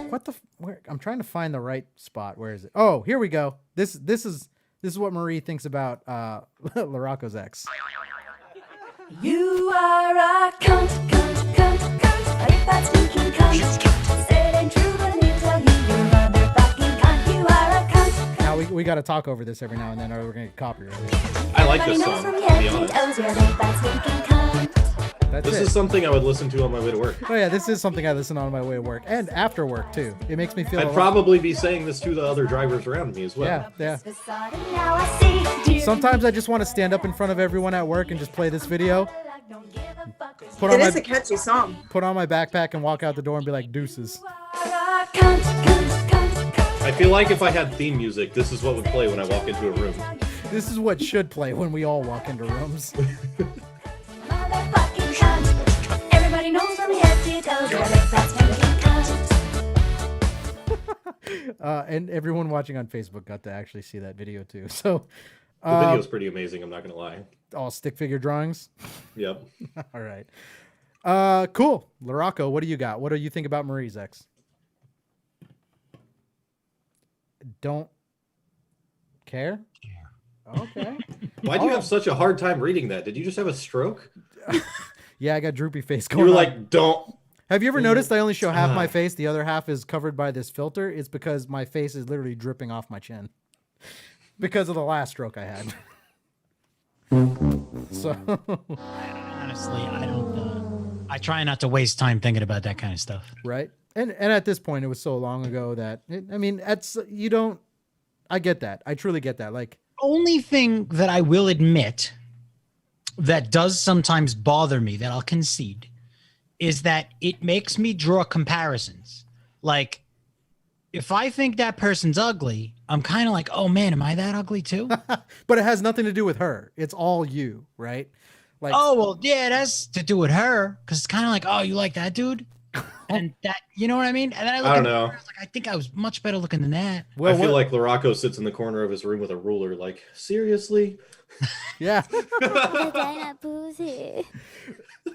What the? Where? I'm trying to find the right spot. Where is it? Oh, here we go. This is what Marie thinks about LaRocco's ex. You are a cunt, cunt, cunt, cunt. A big fat stinking cunt. Say it ain't true, but I need to tell you, you're a motherfucking cunt. You are a cunt. Now we got to talk over this every now and then, or we're gonna get copyrighted. I like this song, to be honest. Toes, you're a big fat stinking cunt. That's This it. is something I would listen to on my way to work. Oh yeah, this is something I listen on my way to work and after work too. It makes me feel. I'd probably be saying this to the other drivers around me as well. Yeah. Now I see. Sometimes I just want to stand up in front of everyone at work and just play this video. Put It on is my a catchy song. put on my backpack and walk out the door and be like deuces. I feel like if I had theme music, this is what would play when I walk into a room. This is what should play when we all walk into rooms. Motherfucking cunt. Everybody knows from head to toe, you're a big fat stinking cunt. And everyone watching on Facebook got to actually see that video too. So The video's pretty amazing, I'm not going to lie. all stick figure drawings. Yep. All right. Cool. Larocco, what do you got? What do you think about Marie's ex? Don't care? Okay. Why do you have such a hard time reading that? Did you just have a stroke? Yeah, I got droopy face You going were on. like, don't. Have you ever noticed I only show half my face, the other half is covered by this filter? It's because my face is literally dripping off my chin. Because of the last stroke I had. So Honestly, I don't. I try not to waste time thinking about that kind of stuff. right? And at this point it was so long ago that I get that. I truly get that. Like Only thing that I will admit that does sometimes bother me, that I'll concede, is that it makes me draw comparisons. Like, if I think that person's ugly, I'm kind of like, oh man, am I that ugly too? but it has nothing to do with her. It's all you, right? Like Oh, well, yeah, it has to do with her, because it's kind of like, oh, you like that dude? And that, you know what I mean? And then I look I don't at her, know. I was like, I think I was much better looking than that. I feel like Larocco sits in the corner of his room with a ruler, like, seriously? Yeah.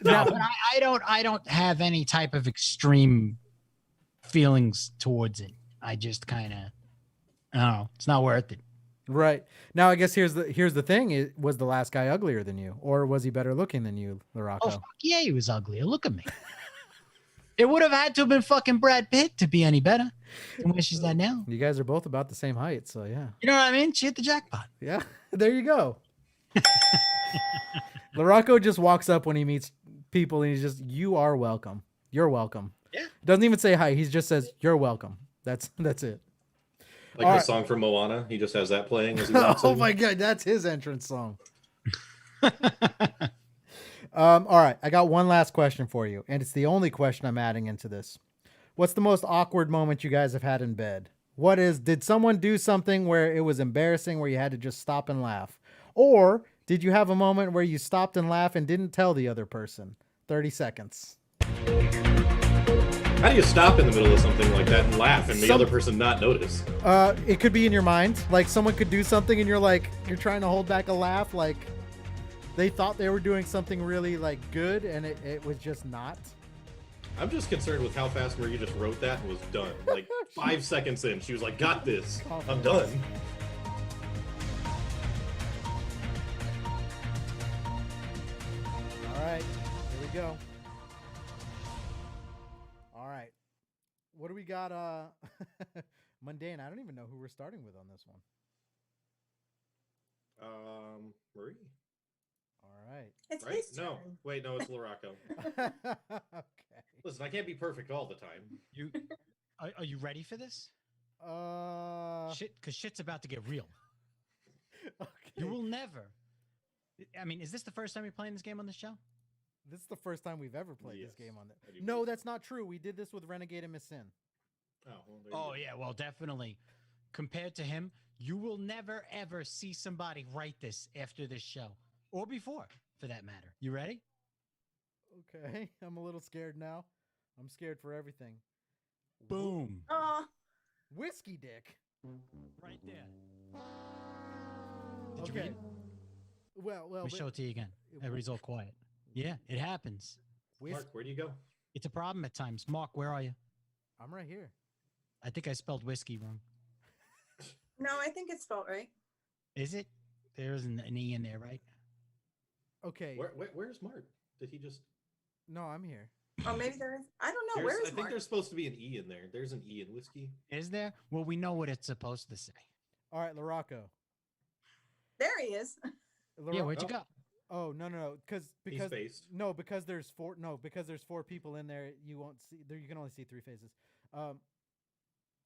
No, but I don't have any type of extreme feelings towards it. I just kind of, I don't know. It's not worth it. Right. Now I guess here's the thing. Was the last guy uglier than you? Or was he better looking than you, Larocco? Oh, fuck yeah, he was uglier. Look at me. It would have had to have been fucking Brad Pitt to be any better than where she's at now. You guys are both about the same height, so yeah. You know what I mean? She hit the jackpot. Yeah, there you go. Larocco just walks up when he meets people and he's just, you are welcome. You're welcome. Yeah. Doesn't even say hi. He just says, you're welcome. That's it. Like All the right. song from Moana, he just has that playing as he walks Oh in. my God, that's his entrance song. All right, I got one last question for you, and it's the only question I'm adding into this. What's the most awkward moment you guys have had in bed? Did someone do something where it was embarrassing, where you had to just stop and laugh? Or did you have a moment where you stopped and laughed and didn't tell the other person? 30 seconds. How do you stop in the middle of something like that and laugh and the other person not notice? It could be in your mind. Like someone could do something and you're trying to hold back a laugh, like they thought they were doing something really like good and it was just not. I'm just concerned with how fast Marie just wrote that and was done. Like 5 seconds in, she was like, got this. I'm done. All right, here we go. All right. What do we got? Mundane. I don't even know who we're starting with on this one. Marie. All right. It's Right? his No. turn. Wait, no, it's Larocco. Okay. Listen, I can't be perfect all the time. Are you ready for this? Shit, because shit's about to get real. Okay. You will never. I mean, is this the first time you're playing this game on the show? This is the first time we've ever played this game on I it. do No, believe that's not true. We did this with Renegade and Miss Sin. Oh, well, there you Oh go. yeah, well definitely. Compared to him, you will never ever see somebody write this after this show, or before, for that matter. You ready? Okay. I'm a little scared now. I'm scared for everything. Boom. Oh, Whiskey Dick. Right there. Did you Okay. read it? Well, Let me but- show it to you again. Everybody's all quiet. Yeah, it happens. Mark, where do you go? It's a problem at times. Mark, where are you? I'm right here. I think I spelled whiskey wrong. no, I think it's spelled right. Is it? There isn't an E in there, right? Okay. Where's Mark? Did he just? No, I'm here. Oh, maybe there is. I don't know. Where I is think Mark? there's supposed to be an E in there. There's an E in whiskey. Is there? Well, we know what it's supposed to say. All right, Larocco. There he is. Yeah, where'd you go? Oh no, because based. no, because there's four people in there. You won't see there. You can only see 3 faces.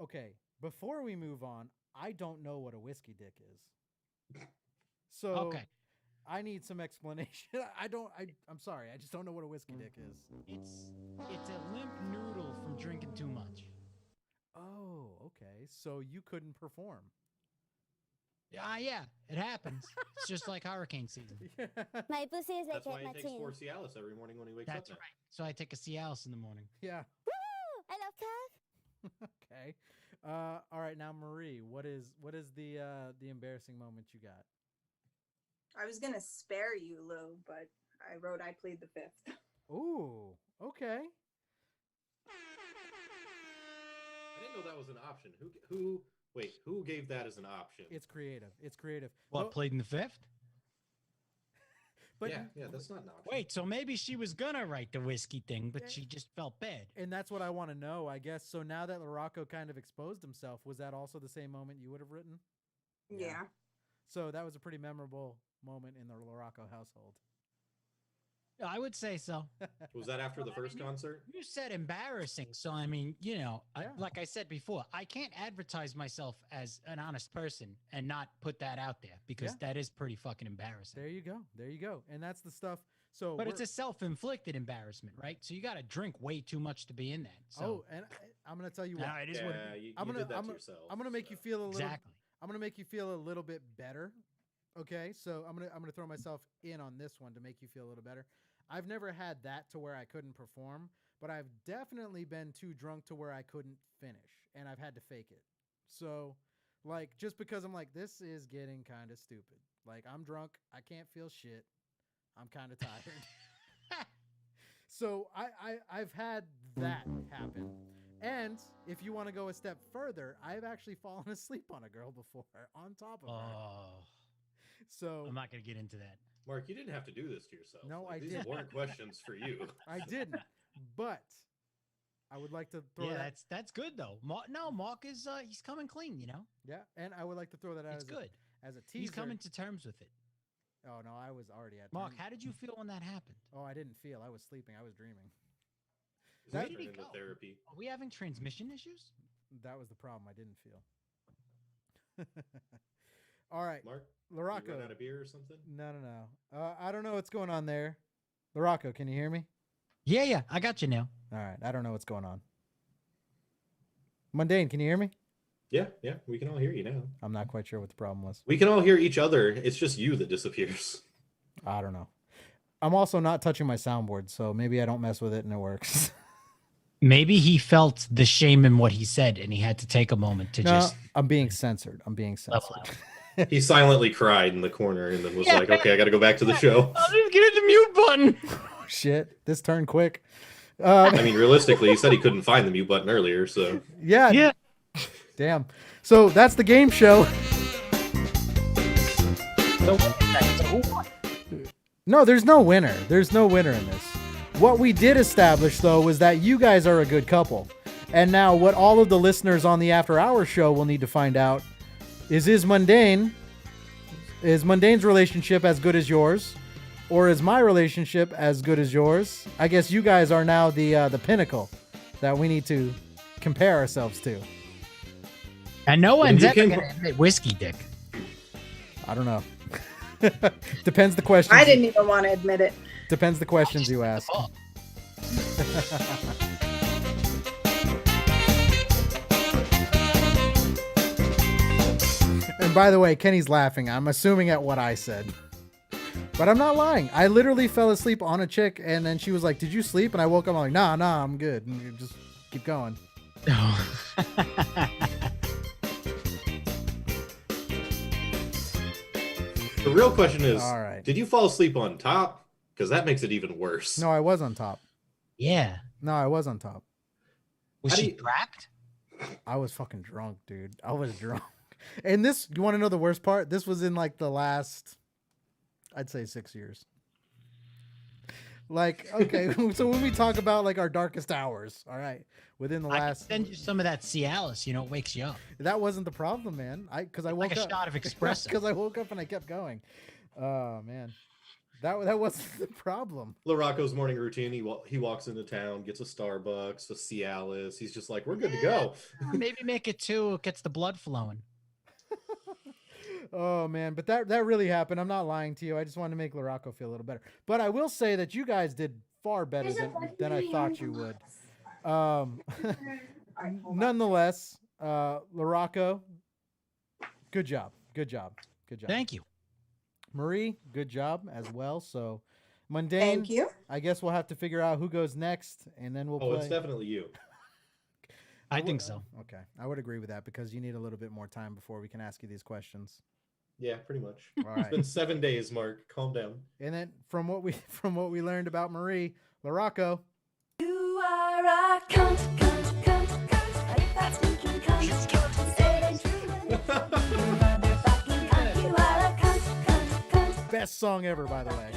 Okay. Before we move on, I don't know what a whiskey dick is. So Okay. I need some explanation. I'm sorry. I just don't know what a whiskey dick is. It's a limp noodle from drinking too much. Oh, okay. So you couldn't perform. Yeah, it happens. It's just like hurricane season. My pussy is like That's why he my takes chin. 4 Cialis every morning when he wakes That's up. right. So I take a Cialis in the morning. Yeah. Woo! I love Kev. Okay. All right. Now, Marie, what is the embarrassing moment you got? I was gonna spare you, Lou, but I wrote I plead the fifth. Ooh. Okay. I didn't know that was an option. Who gave that as an option? It's creative. It's creative. What, Well, played in the fifth? But yeah, that's not an option. Wait, so maybe she was gonna write the whiskey thing, but she just felt bad. And that's what I want to know, I guess. So now that Larocco kind of exposed himself, was that also the same moment you would have written? Yeah. So that was a pretty memorable moment in the Larocco household. I would say so. Was that after the first concert? You said embarrassing, so I mean, like I said before, I can't advertise myself as an honest person and not put that out there because that is pretty fucking embarrassing. There you go. There you go. And that's the stuff. So, But it's a self-inflicted embarrassment, right? So you got to drink way too much to be in that. So and I'm gonna tell you what. No, it is what I'm gonna did that to yourself. I'm gonna make you feel a little. Exactly. I'm gonna make you feel a little bit better. Okay, so I'm gonna throw myself in on this one to make you feel a little better. I've never had that to where I couldn't perform, but I've definitely been too drunk to where I couldn't finish, and I've had to fake it. So, like, just because I'm like, this is getting kind of stupid. Like, I'm drunk, I can't feel shit, I'm kind of tired. So I've had that happen. And if you want to go a step further, I've actually fallen asleep on a girl before on top of her. So I'm not going to get into that. Mark, you didn't have to do this to yourself. No, I These didn't. weren't questions for you. I didn't, but I would like to throw that. That's good though. Mark is he's coming clean, you know. Yeah, and I would like to throw that out It's good. as a teaser. He's coming to terms with it. Oh no, I was already at. Mark, how did you feel when that happened? Oh, I didn't feel. I was sleeping. I was dreaming. Where That did he turned into go? therapy. Are we having transmission issues? That was the problem. I didn't feel. All right, Mark, Larocco. you run out of beer or something? No. I don't know what's going on there. Larocco, can you hear me? Yeah, I got you now. All right, I don't know what's going on. Mundane, can you hear me? Yeah, we can all hear you now. I'm not quite sure what the problem was. We can all hear each other. It's just you that disappears. I don't know. I'm also not touching my soundboard, so maybe I don't mess with it and it works. Maybe he felt the shame in what he said, and he had to take a moment to just. I'm being censored. He silently cried in the corner and then was like, okay, I got to go back to the show. I'll just get the mute button. Shit, this turned quick. I mean, realistically, he said he couldn't find the mute button earlier, so. Yeah. Damn. So that's the game show. No, there's no winner. There's no winner in this. What we did establish, though, was that you guys are a good couple. And now what all of the listeners on the After Hours show will need to find out is Mundane's relationship as good as yours? Or is my relationship as good as yours? I guess you guys are now the pinnacle that we need to compare ourselves to. And no one's ever going to admit whiskey dick. I don't know. Depends the question. I didn't even want to admit it. Depends the questions you ask. And by the way, Kenny's laughing. I'm assuming at what I said. But I'm not lying. I literally fell asleep on a chick, and then she was like, "Did you sleep?" And I woke up, I'm like, nah, I'm good. And you just keep going. The real question is, All right. Did you fall asleep on top? Because that makes it even worse. No, I was on top. Yeah. No, I was on top. Was she trapped? I was fucking drunk, dude. I was drunk. And this, you want to know the worst part? This was in like the last, I'd say 6 years. Like, okay, so when we talk about like our darkest hours, all right, within the I can last, send you some of that Cialis. You know, it wakes you up. that wasn't the problem, man. Because I woke Like a up, shot of espresso. Because I woke up and I kept going. Oh man, that wasn't the problem. LaRocco's morning routine. He walks into town, gets a Starbucks, a Cialis. He's just like, we're good to go. Maybe make it two. It gets the blood flowing. Oh man, but that really happened. I'm not lying to you. I just wanted to make LaRocco feel a little better. But I will say that you guys did far better than I thought you would. Nonetheless, LaRocco, good job. Thank you. Marie, good job as well. So, Mundane, Thank you. I guess we'll have to figure out who goes next, and then we'll play. It's definitely you. I think so. Okay, I would agree with that because you need a little bit more time before we can ask you these questions. Yeah, pretty much. All It's right. been 7 days, Mark. Calm down. And then from what we learned about Marie, LaRocco. You are a cunt, cunt, cunt, cunt. If that's stinking cunt, say it ain't true. You motherfucking cunt. You are a cunt, cunt, cunt. Best song ever, by the way.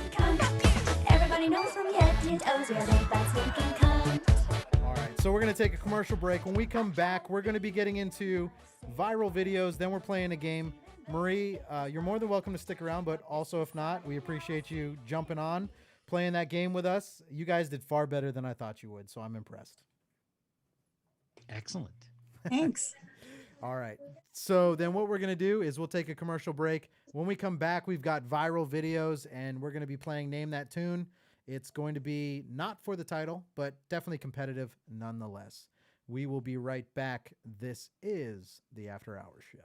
Everybody knows from your head to your toes, you're a big fat stinking cunt. All right, so we're going to take a commercial break. When we come back, we're going to be getting into viral videos. Then we're playing a game. Marie, you're more than welcome to stick around, but also if not, we appreciate you jumping on, playing that game with us. You guys did far better than I thought you would, so I'm impressed. Excellent. Thanks. All right. So then what we're going to do is we'll take a commercial break. When we come back, we've got viral videos, and we're going to be playing Name That Tune. It's going to be not for the title, but definitely competitive nonetheless. We will be right back. This is the After Hours Show.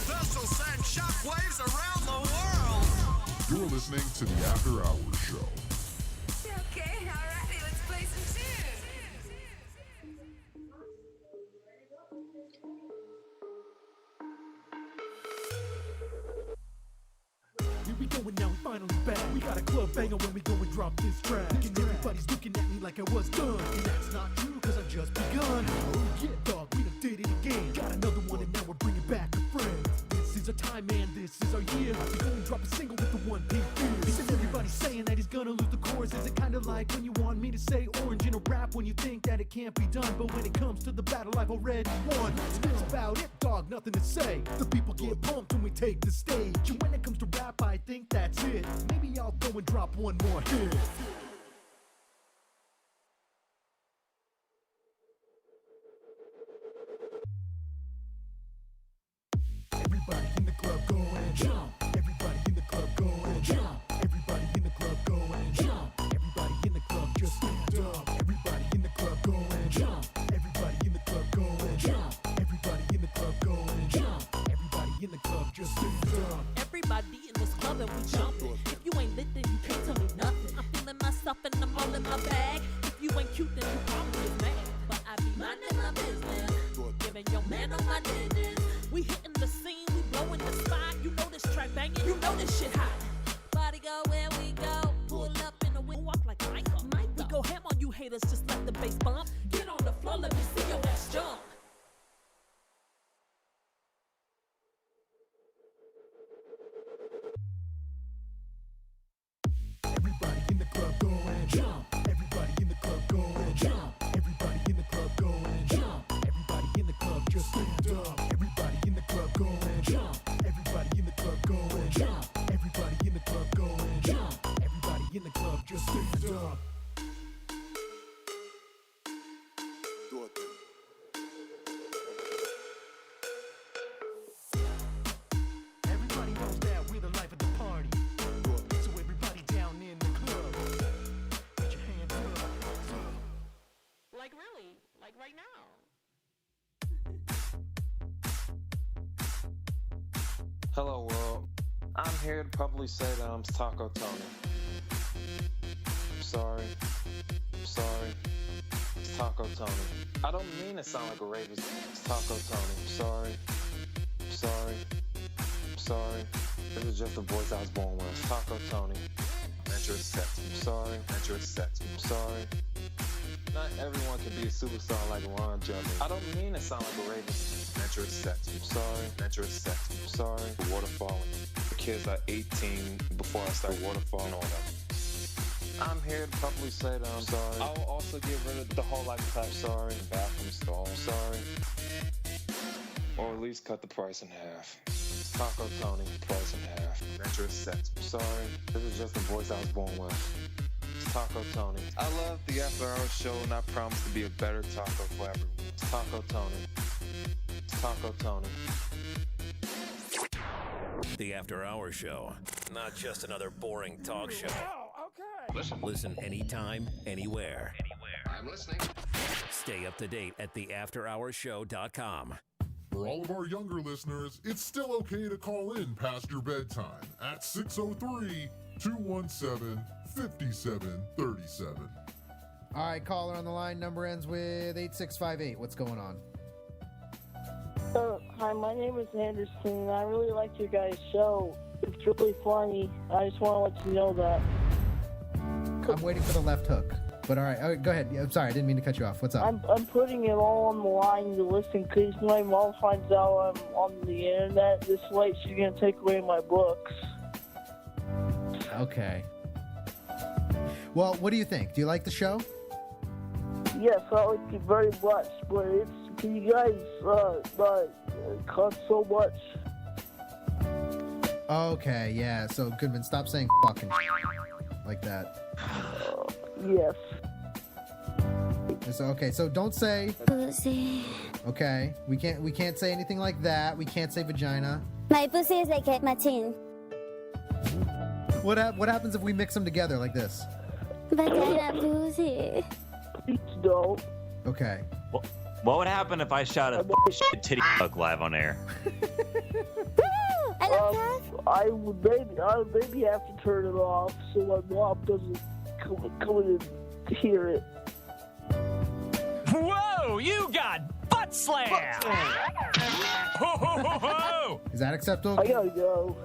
Vessel send shockwaves around the world. You're listening to the After Hours Show. Okay, alrighty, let's play some tunes. Here we go and now we finally back. We got a club banger when we go and drop this track. And everybody's looking at me like I was done. And that's not true cause I've just begun. Oh yeah dog, we done did it again. Got another one and now we're bringing back a friend. This is our time man, this is our year. We go and drop a single with the one big fear. Isn't everybody saying that he's gonna lose the chorus? Is it kinda like when you want me to say orange in a rap when you think that it can't be done? But when it comes to the battle I've already won. That's about it dog, nothing to say. The people get pumped when we take the stage. And when it comes to rap I think that's it. Maybe I'll go and drop one more hit. Everybody in the club go and jump. Everybody in the club go and jump. Everybody in the club go and jump. Everybody in the club just stand up. Everybody in the club go and jump. Everybody in the club go and jump. Everybody in the club go and jump. Everybody in the club just stand up. Everybody in this club and we jumping. If you ain't lit, then you can't tell me nothing. I'm feeling myself and I'm all in my bag. If you ain't cute, then you probably is mad. But I be minding my business, giving your man all my digits. We hitting the scene, we blowing the spot. You know this track banging, you know this shit hot. Body go where we go, pull up in the wind, walk like Michael. We go ham on you haters, just let the bass bump. Get on the floor, let me see your ass jump. Everybody in the club go and jump. Everybody in the club go and jump. Everybody in the club go and jump. Everybody in the club just stand up. Everybody in the club go and jump. Everybody in the club go and jump. Everybody in the club go and jump. Everybody in the club just stand up. Everybody knows that we're the life of the party. So everybody down in the club, put your hands up. Like really, like right now. Hello world, I'm here to publicly say that I'm Taco Tony. I'm sorry, it's Taco Tony. I don't mean to sound like a rapist, it's Taco Tony. I'm sorry. This is just the voice I was born with, it's Taco Tony. Metrosex, I'm sorry. Not everyone can be a superstar like Ron Jeremy. I don't mean to sound like a rapist. Metrosex, I'm sorry. The water falling. The kids are 18 before I start waterfalling on them. I'm here to publicly say that I'm sorry. I'll also get rid of the whole life touch. Sorry. Bathroom stall. Sorry. Or at least cut the price in half. Taco Tony, price in half. Metro sets. Sorry. This is just the voice I was born with. It's Taco Tony. I love the After Hours show and I promise to be a better taco for everyone. It's Taco Tony. It's Taco Tony. The After Hours Show, not just another boring talk show. Listen anytime, anywhere. I'm listening. Stay up to date at theafterhourshow.com. For all of our younger listeners, it's still okay to call in past your bedtime at 603-217-5737. All right, caller on the line. Number ends with 8658. What's going on? Hi, my name is Anderson, and I really like your guys' show. It's really funny. I just want to let you know that. I'm waiting for the left hook. But all right, go ahead. I'm sorry, I didn't mean to cut you off. What's up? I'm putting it all on the line to listen because my mom finds out I'm on the internet this late. She's going to take away my books. Okay. Well, what do you think? Do you like the show? Yes, I like it very much, but can you guys not cut so much? Okay, yeah. So, Goodman, stop saying fucking like that. Yes. So, okay, so don't say pussy. Okay, we can't say anything like that. We can't say vagina. My pussy is like my chin. What happens if we mix them together like this? Vagina pussy. Please don't. Okay. What would happen if I shot a titty fuck live on air? I would maybe have to turn it off so my mom doesn't come in and hear it. Whoa, you got butt slam! Is that acceptable? I gotta go.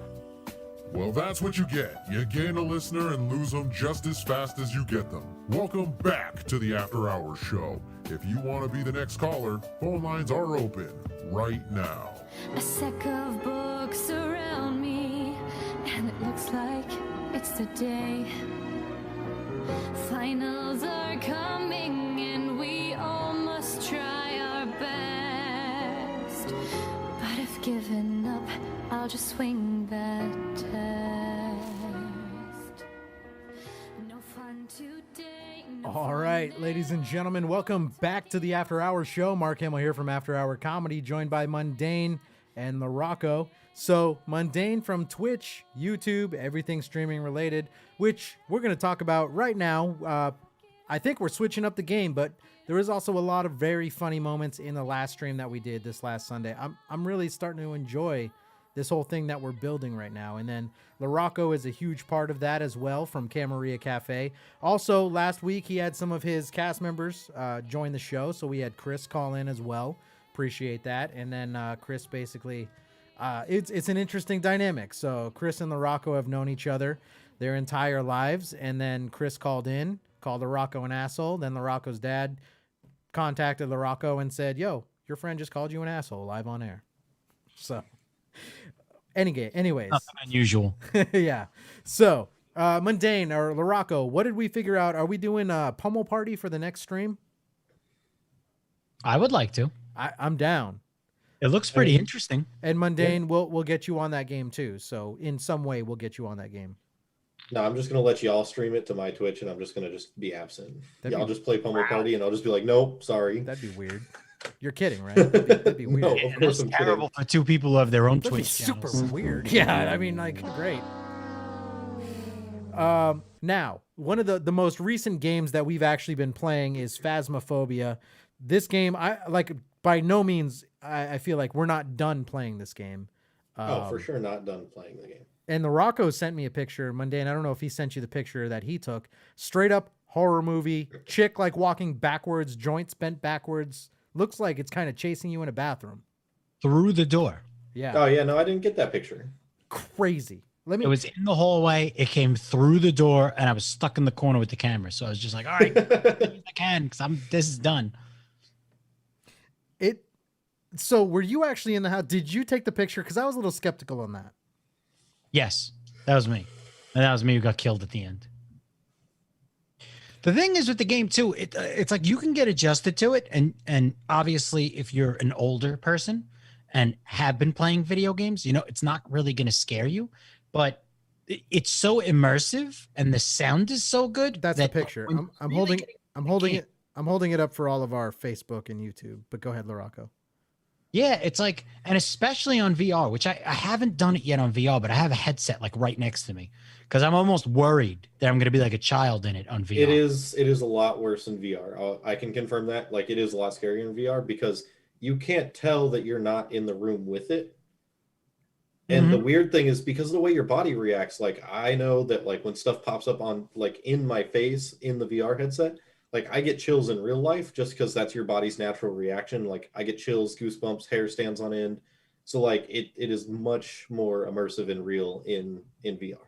Well, that's what you get. You gain a listener and lose them just as fast as you get them. Welcome back to the After Hours Show. If you want to be the next caller, phone lines are open right now. A stack of books around me, and it looks like it's the day. Finals are coming, and we all must try our best. But if given up, I'll just swing that test. No fun today. All right, ladies and gentlemen, welcome back to the After Hours Show. Mark Hamill here from After Hour Comedy, joined by Mundane and LaRocco. So, Mundane from Twitch, YouTube, everything streaming related, which we're going to talk about right now. I think we're switching up the game, but there is also a lot of very funny moments in the last stream that we did this last Sunday. I'm really starting to enjoy this whole thing that we're building right now. And then LaRocco is a huge part of that as well from Camarilla Cafe. Also, last week he had some of his cast members join the show, so we had Chris call in as well. Appreciate that. And then Chris basically, it's an interesting dynamic. So Chris and LaRocco have known each other their entire lives, and then Chris called LaRocco an asshole. Then LaRocco's dad contacted LaRocco and said, "Yo, your friend just called you an asshole live on air." So, anyways, nothing unusual. Yeah. So, Mundane or LaRocco, what did we figure out? Are we doing a pummel party for the next stream? I would like to. I'm down. It looks pretty interesting. And Mundane, we'll get you on that game too. So in some way, we'll get you on that game. No, I'm just gonna let y'all stream it to my Twitch, and I'm just gonna be absent. Y'all just play Pummel Party, and I'll just be like, nope, sorry. That'd be weird. You're kidding, right? That'd be weird. No, of course I'm terrible kidding. for two people who have their own That'd be Twitch super channels. weird. Yeah, I mean, like, great. Now, one of the most recent games that we've actually been playing is Phasmophobia. This game, by no means, I feel like we're not done playing this game. For sure, not done playing the game. And the Rocco sent me a picture, Mundane. I don't know if he sent you the picture that he took. Straight up horror movie. Chick like walking backwards, joints bent backwards. Looks like it's kind of chasing you in a bathroom. Through the door. Yeah. Oh yeah, no, I didn't get that picture. Crazy. It was in the hallway. It came through the door, and I was stuck in the corner with the camera. So I was just like, all right, I can, because this is done. So were you actually in the house? Did you take the picture? Because I was a little skeptical on that. Yes, that was me. And that was me who got killed at the end. The thing is with the game too, it's like you can get adjusted to it, and obviously if you're an older person and have been playing video games, you know, it's not really going to scare you, but it's so immersive and the sound is so good. That's that the picture. when I'm you're holding really I'm holding it. I'm holding it up for all of our Facebook and YouTube. But go ahead, Laraco. Yeah, it's like, and especially on VR, which I haven't done it yet on VR, but I have a headset like right next to me because I'm almost worried that I'm going to be like a child in it on VR. It is a lot worse in VR. I can confirm that. Like, it is a lot scarier in VR because you can't tell that you're not in the room with it. And the weird thing is because of the way your body reacts, like I know that like when stuff pops up on like in my face in the VR headset, like I get chills in real life just because that's your body's natural reaction. Like I get chills, goosebumps, hair stands on end. So like it is much more immersive and real in VR.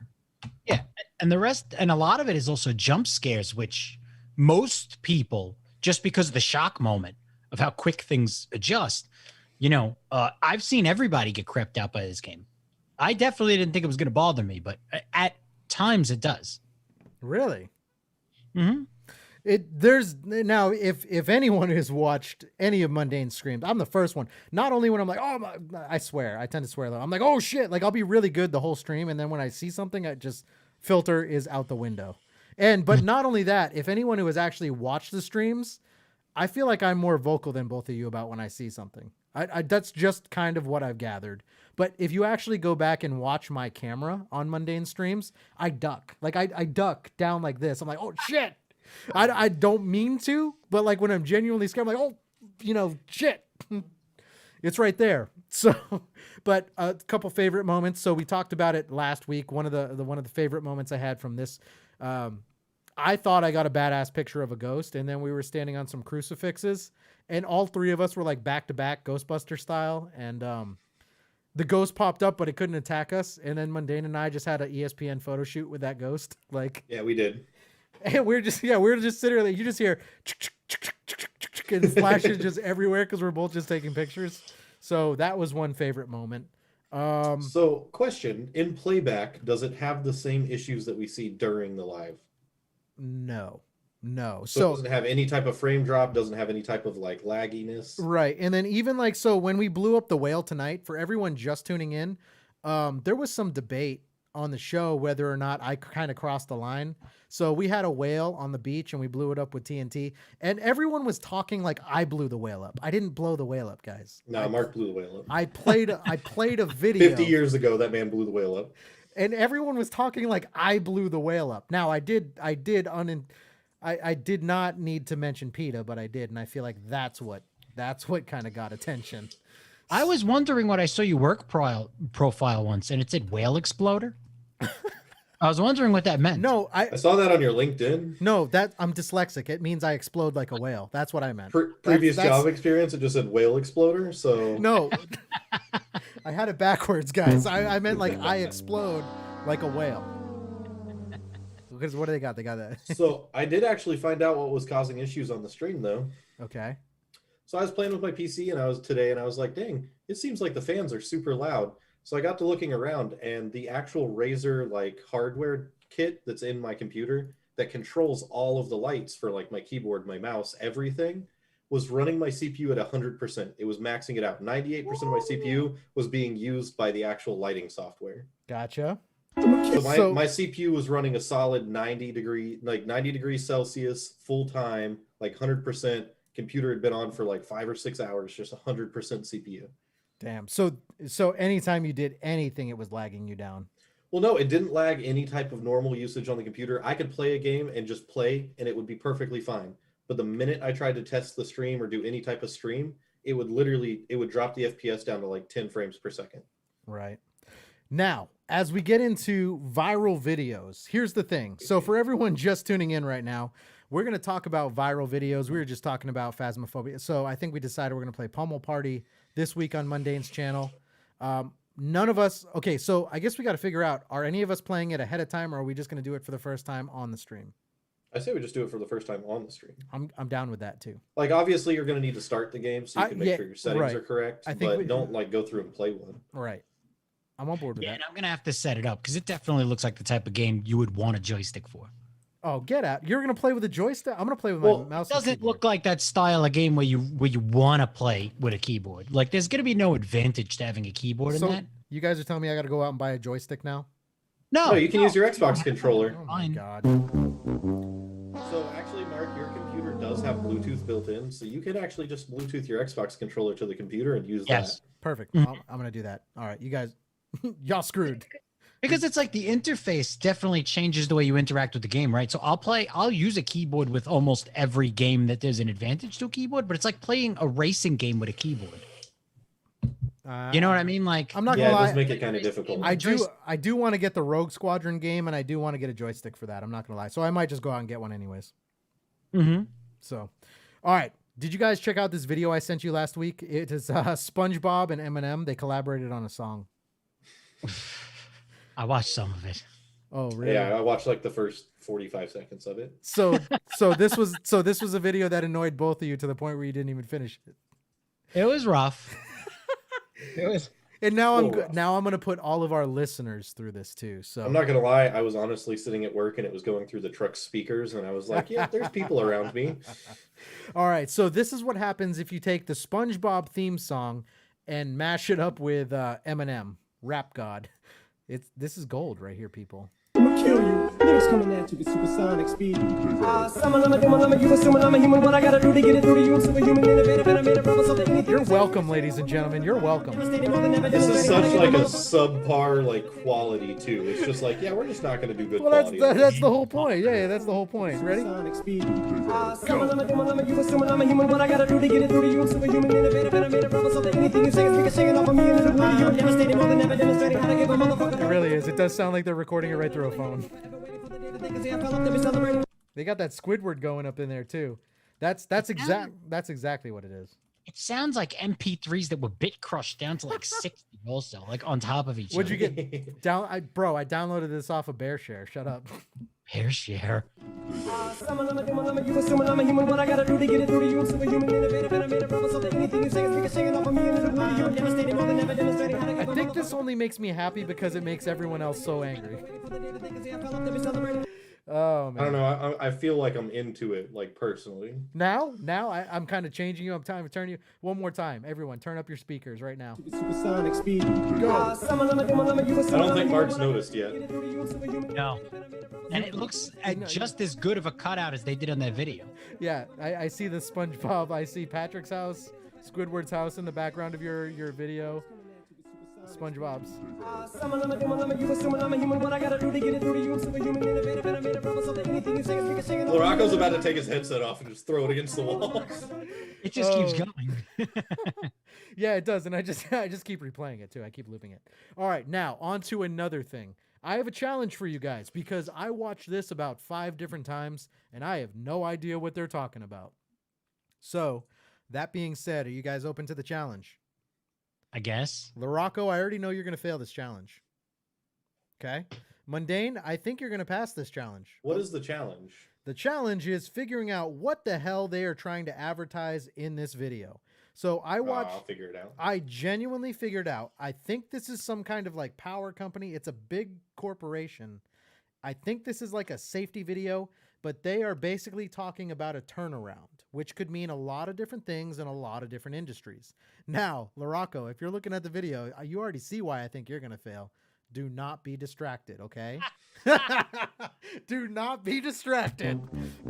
Yeah, and the rest, and a lot of it is also jump scares, which most people, just because of the shock moment of how quick things adjust, you know, I've seen everybody get crept out by this game. I definitely didn't think it was going to bother me, but at times it does. Really? Mm-hmm. There's now if anyone has watched any of Mundane Screams, I'm the first one. Not only when I'm like, oh my, I swear, I tend to swear though. I'm like, oh shit, like I'll be really good the whole stream, and then when I see something, I just filter is out the window. But not only that, if anyone who has actually watched the streams, I feel like I'm more vocal than both of you about when I see something. I that's just kind of what I've gathered. But if you actually go back and watch my camera on Mundane Streams, I duck. Like I duck down like this. I'm like, oh shit. I don't mean to, but like when I'm genuinely scared, I'm like, oh, you know, shit. It's right there. So, but a couple favorite moments. So we talked about it last week. One of the favorite moments I had from this, I thought I got a badass picture of a ghost, and then we were standing on some crucifixes, and all three of us were like back to back Ghostbuster style, and the ghost popped up, but it couldn't attack us. And then Mundane and I just had an ESPN photo shoot with that ghost. Like, yeah, we did. And we're just sitting there. Like, you just hear and flashes just everywhere because we're both just taking pictures. So that was one favorite moment. So question, in playback, does it have the same issues that we see during the live? No. So it doesn't have any type of frame drop, doesn't have any type of like lagginess. Right. And then even like, so when we blew up the whale tonight, for everyone just tuning in, there was some debate on the show whether or not I kind of crossed the line. So we had a whale on the beach and we blew it up with TNT, and everyone was talking like I blew the whale up. I didn't blow the whale up, guys. No, Mark blew the whale up. I played a video 50 years ago that man blew the whale up. And everyone was talking like I blew the whale up. Now I did not need to mention PETA, but I did, and I feel like that's what kind of got attention. I was wondering what I saw your work profile once, and it said whale exploder. I was wondering what that meant. No, I saw that on your LinkedIn. No, I'm dyslexic. It means I explode like a whale. That's what I meant. Previous job experience, it just said whale exploder. So no, I had it backwards, guys. I meant like I explode like a whale. Because what do they got? They got that. So I did actually find out what was causing issues on the stream, though. Okay. So I was playing with my PC and I was like, dang, it seems like the fans are super loud. So I got to looking around, and the actual Razer like hardware kit that's in my computer that controls all of the lights for like my keyboard, my mouse, everything was running my CPU at 100%. It was maxing it out. 98% of my CPU was being used by the actual lighting software. Gotcha. So my CPU was running a solid 90 degrees Celsius full time, like 100%. Computer had been on for like 5 or 6 hours, just 100% CPU. Damn. So anytime you did anything, it was lagging you down. Well, no, it didn't lag any type of normal usage on the computer. I could play a game and just play, and it would be perfectly fine. But the minute I tried to test the stream or do any type of stream, it would drop the FPS down to like 10 frames per second. Right. Now, as we get into viral videos, here's the thing. So for everyone just tuning in right now, we're going to talk about viral videos. We were just talking about Phasmophobia. So I think we decided we're going to play Pummel Party this week on Mundane's channel. None of us. Okay, so I guess we got to figure out, are any of us playing it ahead of time, or are we just going to do it for the first time on the stream? I say we just do it for the first time on the stream. I'm down with that too. Like, obviously you're going to need to start the game so you can make sure your settings are correct, but don't like go through and play one. Right. I'm on board with Yeah, that. and I'm gonna have to set it up because it definitely looks like the type of game you would want a joystick for. Oh, get out! You're gonna play with a joystick? I'm gonna play with my mouse. It doesn't look like that style of game where you want to play with a keyboard. Like, there's gonna be no advantage to having a keyboard So in that. you guys are telling me I got to go out and buy a joystick now? No, you can use your Xbox controller. Oh my god. So actually, Mark, your computer does have Bluetooth built in, so you could actually just Bluetooth your Xbox controller to the computer and use that. Perfect. Mm-hmm. I'm gonna do that. All right, you guys, y'all screwed. Because it's like the interface definitely changes the way you interact with the game, right? So I'll use a keyboard with almost every game that there's an advantage to a keyboard, but it's like playing a racing game with a keyboard. You know what I mean? Like, I'm not gonna lie. it does make it kind of difficult. I do want to get the Rogue Squadron game, and I do want to get a joystick for that. I'm not gonna lie. So I might just go out and get one anyways. Mm-hmm. So, all right. Did you guys check out this video I sent you last week? It is SpongeBob and Eminem. They collaborated on a song. I watched some of it. Oh, really? Yeah, I watched like the first 45 seconds of it. So this was a video that annoyed both of you to the point where you didn't even finish it. It was rough. It was. And now I'm rough. now I'm gonna put all of our listeners through this too. So I'm not gonna lie, I was honestly sitting at work and it was going through the truck speakers, and I was like, "Yeah, there's people around me." All right, so this is what happens if you take the SpongeBob theme song and mash it up with Eminem, Rap God. This is gold right here, people. I'ma kill you. Lyrics coming at you with supersonic speed. You assuming I'm a human. What I gotta do to get it through to you? I'm superhuman, innovative, and I made a promise of anything. You're welcome, ladies and gentlemen. You're welcome. This is such like a subpar like quality too. It's just like, yeah, we're just not gonna do good Well, quality. that's the whole point. Yeah, that's the whole point. Ready? Sonic speed. You assuming I'm a human. What I gotta do to get it through to you? I'm superhuman, innovative, and I made a promise of anything you say is ricocheting off of me. And it's blue to you. Devastating, more than ever demonstrating how to give a motherfucker. It really is. It does sound like they're recording it right through a phone. They got that Squidward going up in there too. That's exactly what it is. It sounds like MP3s that were bit crushed down to like 60 also, like on top of each What'd other. you get? I downloaded this off of BearShare. Shut up. BearShare. You assuming I'm a human. What I gotta do to get it through to you? I'm superhuman, innovative, and I made a promise of anything you say is ricocheting off of me. And it's blue to you. Devastating, more than ever demonstrating how to give I think this only makes me happy because it makes everyone else so angry. Oh man. I don't know. I feel like I'm into it, like personally. Now I'm kind of changing you. I'm time to turn you one more time. Everyone, turn up your speakers right now. Supersonic speed. Go. I don't think Mark's noticed yet. No. And it looks just as good of a cutout as they did on that video. Yeah, I see the SpongeBob. I see Patrick's house, Squidward's house in the background of your video. SpongeBob's. Laraco's about to take his headset off and just throw it against the wall. It just keeps going. Yeah, it does, and I just keep replaying it too. I keep looping it. All right, now on to another thing. I have a challenge for you guys because I watched this about 5 different times and I have no idea what they're talking about. So, that being said, are you guys open to the challenge? I guess. Laraco, I already know you're going to fail this challenge. Okay? Mundane, I think you're going to pass this challenge. What is the challenge? The challenge is figuring out what the hell they are trying to advertise in this video. So I watched. I'll figure it out. I genuinely figured out. I think this is some kind of like power company. It's a big corporation. I think this is like a safety video, but they are basically talking about a turnaround, which could mean a lot of different things in a lot of different industries. Now, Laraco, if you're looking at the video, you already see why I think you're going to fail. Do not be distracted, okay? Do not be distracted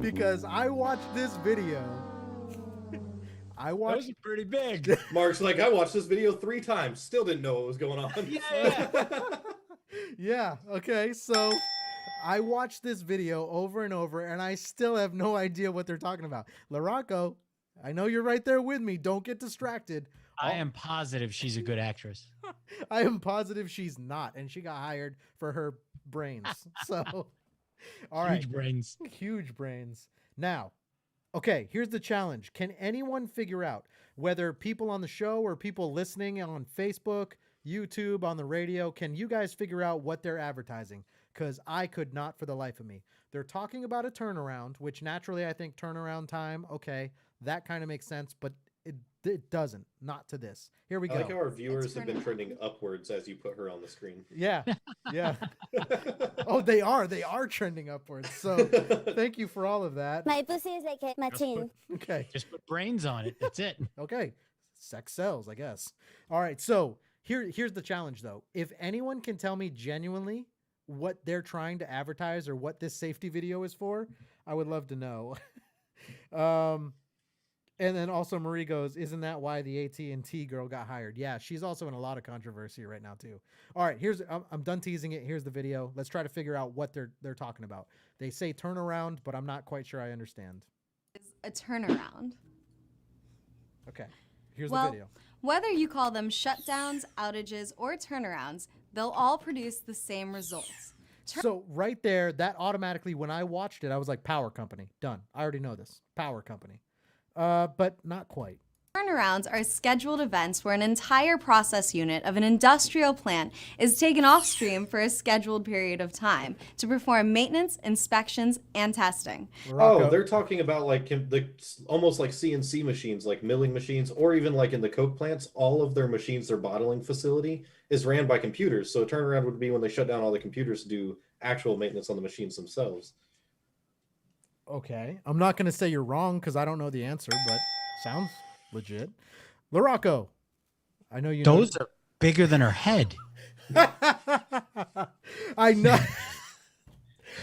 because I watched this video. That was pretty big. Mark's like, I watched this video 3 times, still didn't know what was going on. Yeah, okay, so I watched this video over and over, and I still have no idea what they're talking about. Laraco, I know you're right there with me. Don't get distracted. I am positive she's a good actress. I am positive she's not, and she got hired for her brains. So, all right. Huge brains. Huge brains. Now, okay, here's the challenge. Can anyone figure out whether people on the show or people listening on Facebook, YouTube, on the radio, can you guys figure out what they're advertising? Because I could not for the life of me. They're talking about a turnaround, which naturally I think turnaround time, okay, that kind of makes sense, but It doesn't. Not to this. Here we I go. like how our viewers have been trending upwards as you put her on the screen. Yeah, yeah. Oh, they are. They are trending upwards. So thank you for all of that. My pussy is like a machine. Okay. Just put brains on it. That's it. Okay. Sex sells, I guess. All right. So here's the challenge, though. If anyone can tell me genuinely what they're trying to advertise or what this safety video is for, I would love to know. And then also Marie goes, isn't that why the AT&T girl got hired? Yeah, she's also in a lot of controversy right now too. All right, I'm done teasing it. Here's the video. Let's try to figure out what they're talking about. They say turnaround, but I'm not quite sure I understand. A turnaround. Okay, here's Well, the video. whether you call them shutdowns, outages, or turnarounds, they'll all produce the same results. So right there, that automatically, when I watched it, I was like, power company, done. I already know this, power company. But not quite. Turnarounds are scheduled events where an entire process unit of an industrial plant is taken off stream for a scheduled period of time to perform maintenance, inspections, and testing. Oh, they're talking about like almost like CNC machines, like milling machines, or even like in the Coke plants, all of their machines, their bottling facility is ran by computers. So a turnaround would be when they shut down all the computers to do actual maintenance on the machines themselves. Okay, I'm not going to say you're wrong because I don't know the answer, but sounds legit. LaRocco, I know you know. Those are bigger than her head. I know.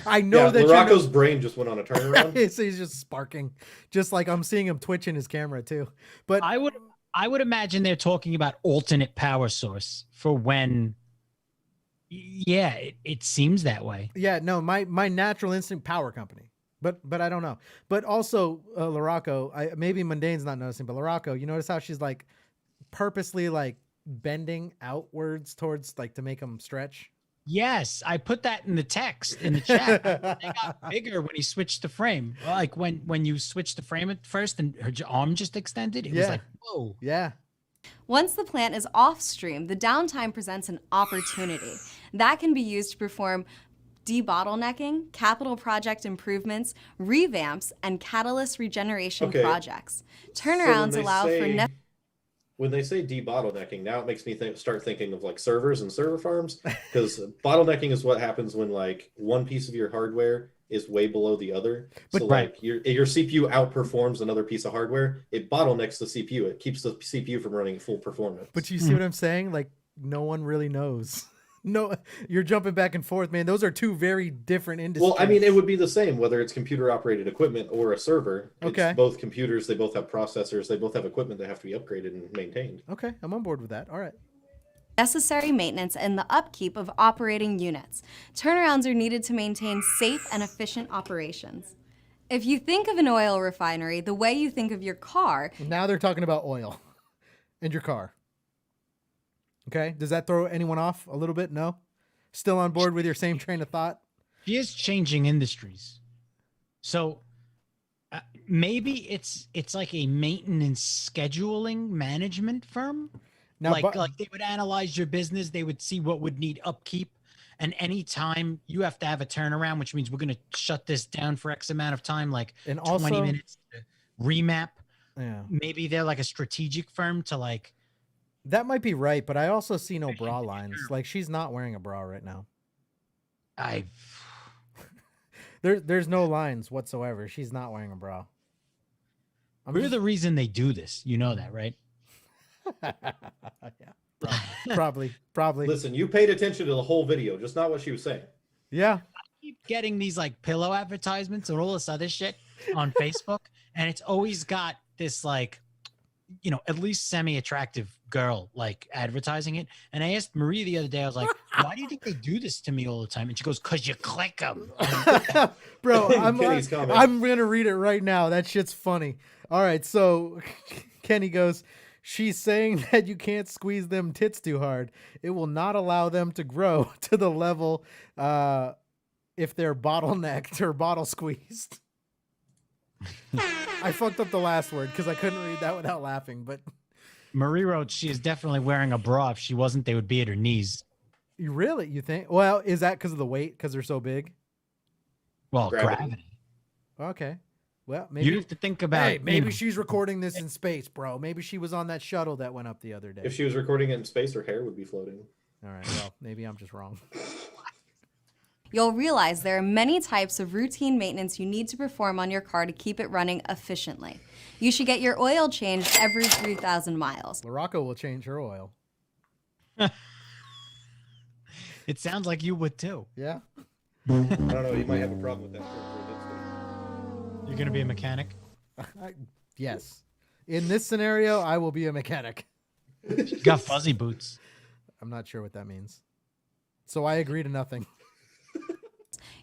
I know that LaRocco's brain just went on a turnaround. He's just sparking, just like I'm seeing him twitch in his camera too. But I would imagine they're talking about alternate power source for when. Yeah, it seems that way. Yeah, no, my natural instinct, power company. But I don't know. But also, LaRocco, maybe Mundane's not noticing, but LaRocco, you notice how she's like purposely like bending outwards towards like to make them stretch? Yes, I put that in the text in the chat. They got bigger when he switched the frame. Like when you switched the frame at first and her arm just extended, it was like, whoa. Yeah. Once the plant is off stream, the downtime presents an opportunity that can be used to perform debottlenecking, capital project improvements, revamps, and catalyst regeneration projects. Turnarounds allow for when they say debottlenecking, now it makes me start thinking of like servers and server farms, because bottlenecking is what happens when like one piece of your hardware is way below the other. So like your CPU outperforms another piece of hardware, it bottlenecks the CPU. It keeps the CPU from running at full performance. But you see what I'm saying? Like no one really knows. No, you're jumping back and forth, man. Those are two very different industries. Well, I mean, it would be the same whether it's computer-operated equipment or a server. Okay. It's both computers. They both have processors. They both have equipment that have to be upgraded and maintained. Okay, I'm on board with that. All right. Necessary maintenance and the upkeep of operating units. Turnarounds are needed to maintain safe and efficient operations. If you think of an oil refinery the way you think of your car... Now they're talking about oil and your car. Okay, does that throw anyone off a little bit? No? Still on board with your same train of thought? She is changing industries. So maybe it's like a maintenance scheduling management firm. Now, like they would analyze your business, they would see what would need upkeep. And anytime you have to have a turnaround, which means we're going to shut this down for X amount of time, like and 20 also, minutes to remap. Yeah. Maybe they're like a strategic firm to like. That might be right, but I also see no bra lines. Like she's not wearing a bra right now. There's no lines whatsoever. She's not wearing a bra. We're the reason they do this. You know that, right? Yeah. Probably. Listen, you paid attention to the whole video, just not what she was saying. Yeah. I keep getting these like pillow advertisements and all this other shit on Facebook, and it's always got this like, you know, at least semi-attractive girl like advertising it. And I asked Marie the other day, I was like, why do you think they do this to me all the time? And she goes, because you click them. Bro, I'm going to read it right now. That shit's funny. All right. So Kenny goes, she's saying that you can't squeeze them tits too hard. It will not allow them to grow to the level if they're bottlenecked or bottle squeezed. I fucked up the last word because I couldn't read that without laughing. But Marie wrote she is definitely wearing a bra. If she wasn't, they would be at her knees. You really? You think? Well, is that because of the weight? Because they're so big? Well, gravity. Okay. Well, maybe You have to think about. Hey, you maybe know, she's recording this in space, bro. Maybe she was on that shuttle that went up the other day. If she was recording it in space, her hair would be floating. All right. Well, maybe I'm just wrong. You'll realize there are many types of routine maintenance you need to perform on your car to keep it running efficiently. You should get your oil changed every 3,000 miles. Larocco will change her oil. It sounds like you would too. Yeah. I don't know. You might have a problem with that. You're gonna be a mechanic. Yes. In this scenario, I will be a mechanic. You got fuzzy boots. I'm not sure what that means. So I agree to nothing.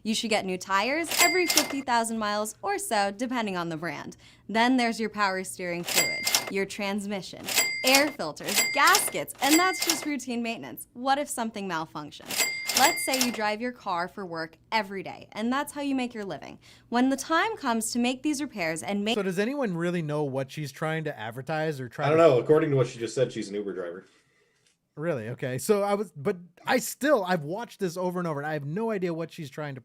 You should get new tires every 50,000 miles or so, depending on the brand. Then there's your power steering fluid, your transmission, air filters, gaskets, and that's just routine maintenance. What if something malfunctions? Let's say you drive your car for work every day, and that's how you make your living. When the time comes to make these repairs and make... So does anyone really know what she's trying to advertise or try I don't know. According to what she just said, she's an Uber driver. Really? Okay. So I've watched this over and over, and I have no idea what she's trying to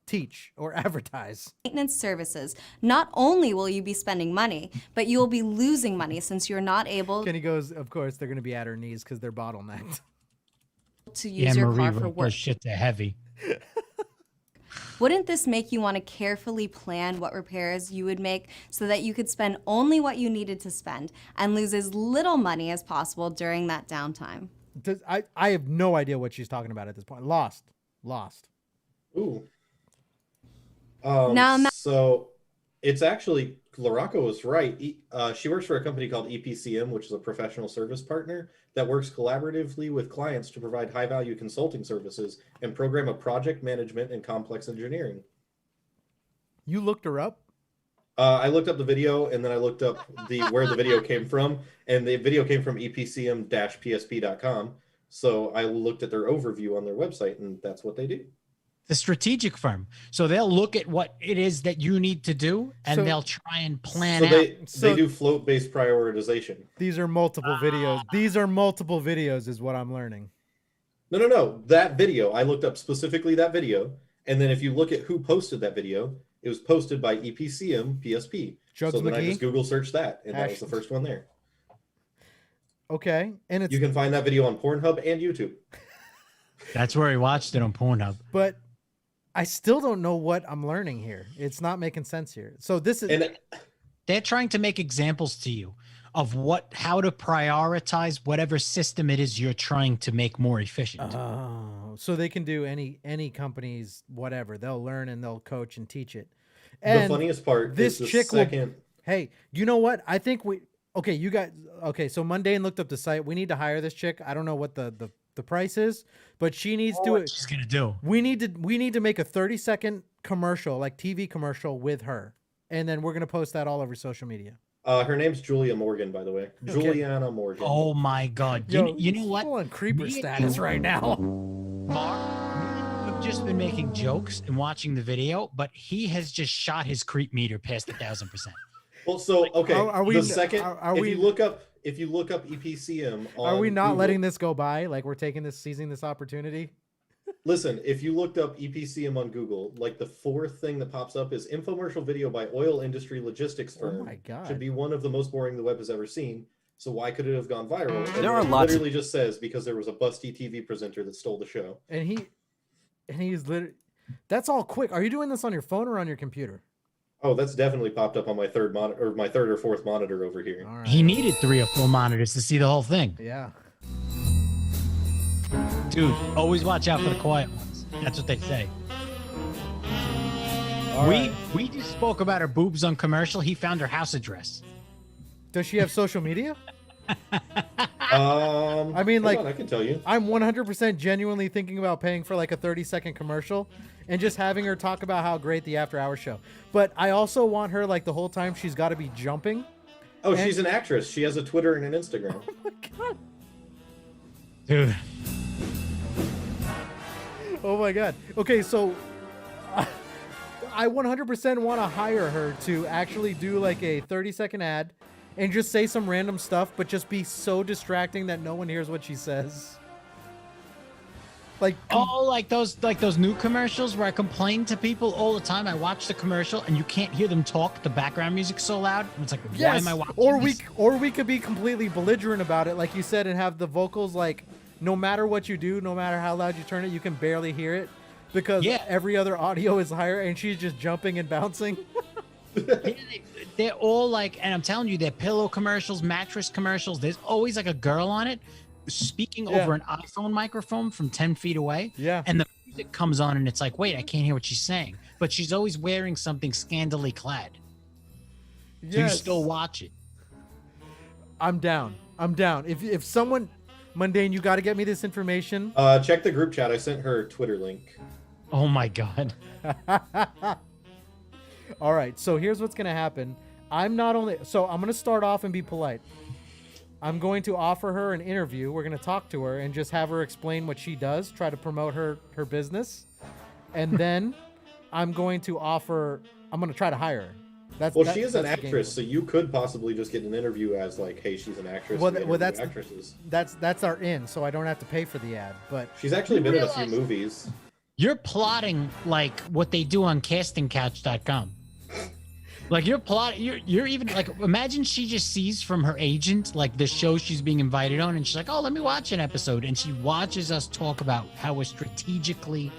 teach or advertise. Maintenance services. Not only will you be spending money, but you will be losing money since you're not able... Kenny goes, of course, they're going to be at her knees because they're bottlenecked. ...to use your car for work. Those shits are heavy. Wouldn't this make you want to carefully plan what repairs you would make so that you could spend only what you needed to spend and lose as little money as possible during that downtime? I have no idea what she's talking about at this point. Lost. Ooh. Now, so it's actually, Larocco was right. She works for a company called EPCM, which is a professional service partner that works collaboratively with clients to provide high-value consulting services and program of project management and complex engineering. You looked her up? I looked up the video, and then I looked up where the video came from, and the video came from epcm-psp.com. So I looked at their overview on their website, and that's what they do. The strategic firm. So they'll look at what it is that you need to do, and So- they'll try and plan So out. they do float-based prioritization. These are multiple videos. These are multiple videos is what I'm learning. No. That video, I looked up specifically that video. And then if you look at who posted that video, it was posted by EPCM PSP. Jugs so then I McGee? just Google searched that, and that was the first one there. Okay. And it's You can find that video on Pornhub and YouTube. That's where he watched it on Pornhub. But I still don't know what I'm learning here. It's not making sense here. So this is They're trying to make examples to you of how to prioritize whatever system it is you're trying to make more efficient. Oh, so they can do any company's whatever. They'll learn and they'll coach and teach it. And the funniest part this is the chick second. Hey, you know what? I think so Mundane looked up the site. We need to hire this chick. I don't know what the price is, but she needs to. What she's gonna do? We need to make a 30-second commercial, like TV commercial, with her, and then we're gonna post that all over social media. Her name's Julia Morgan, by the way. Okay. Juliana Morgan. Oh my God! Yo, You know what? full on creeper status right now. Mark, we've just been making jokes and watching the video, but he has just shot his creep meter past 1,000%. Well, so okay. Are we- the second? are if we- you look up EPCM, Are we on not Google- letting this go by? Like we're seizing this opportunity? Listen, if you looked up EPCM on Google, like the fourth thing that pops up is infomercial video by oil industry logistics firm. Oh my God. Should be one of the most boring the web has ever seen. So why could it have gone viral? And There are it lots of- literally just says because there was a busty TV presenter that stole the show. And he's literally. That's all quick. Are you doing this on your phone or on your computer? Oh, that's definitely popped up on my third monitor, or my third or fourth monitor over here. All right. He needed 3 or 4 monitors to see the whole thing. Yeah. Dude, always watch out for the quiet ones. That's what they say. We just spoke about her boobs on commercial. He found her house address. Does she have social media? I mean, hold like, on, I can tell you. I'm 100% genuinely thinking about paying for like a 30-second commercial and just having her talk about how great the After Hours show. But I also want her, like, the whole time she's got to be jumping. Oh, And- she's an actress. She has a Twitter and an Instagram. Oh my God. Dude. Oh my God. Okay, so I 100% want to hire her to actually do like a 30-second ad and just say some random stuff, but just be so distracting that no one hears what she says. Like like those new commercials where I complain to people all the time. I watch the commercial and you can't hear them talk. The background music's so loud. And it's like, why am I watching this? Or we could be completely belligerent about it, like you said, and have the vocals like no matter what you do, no matter how loud you turn it, you can barely hear it because every other audio is higher, and she's just jumping and bouncing. They're all like, and I'm telling you, they're pillow commercials, mattress commercials. There's always like a girl on it speaking over an iPhone microphone from 10 feet away. Yeah. And the music comes on and it's like, wait, I can't hear what she's saying. But she's always wearing something scantily clad. So you still watch it. I'm down. If someone, Mundane, you got to get me this information. Check the group chat. I sent her Twitter link. Oh my God. All right. So here's what's going to happen. I'm going to start off and be polite. I'm going to offer her an interview. We're going to talk to her and just have her explain what she does, try to promote her business. And then I'm going to try to hire her. She is an actress, so you could possibly just get an interview as like, hey, she's an actress. That's actresses. That's our in, so I don't have to pay for the ad. But she's actually been in a few movies. You're plotting like what they do on castingcouch.com. Like you're plotting, you're even like, imagine she just sees from her agent like the show she's being invited on, and she's like, oh, let me watch an episode, and she watches us talk about how we're strategically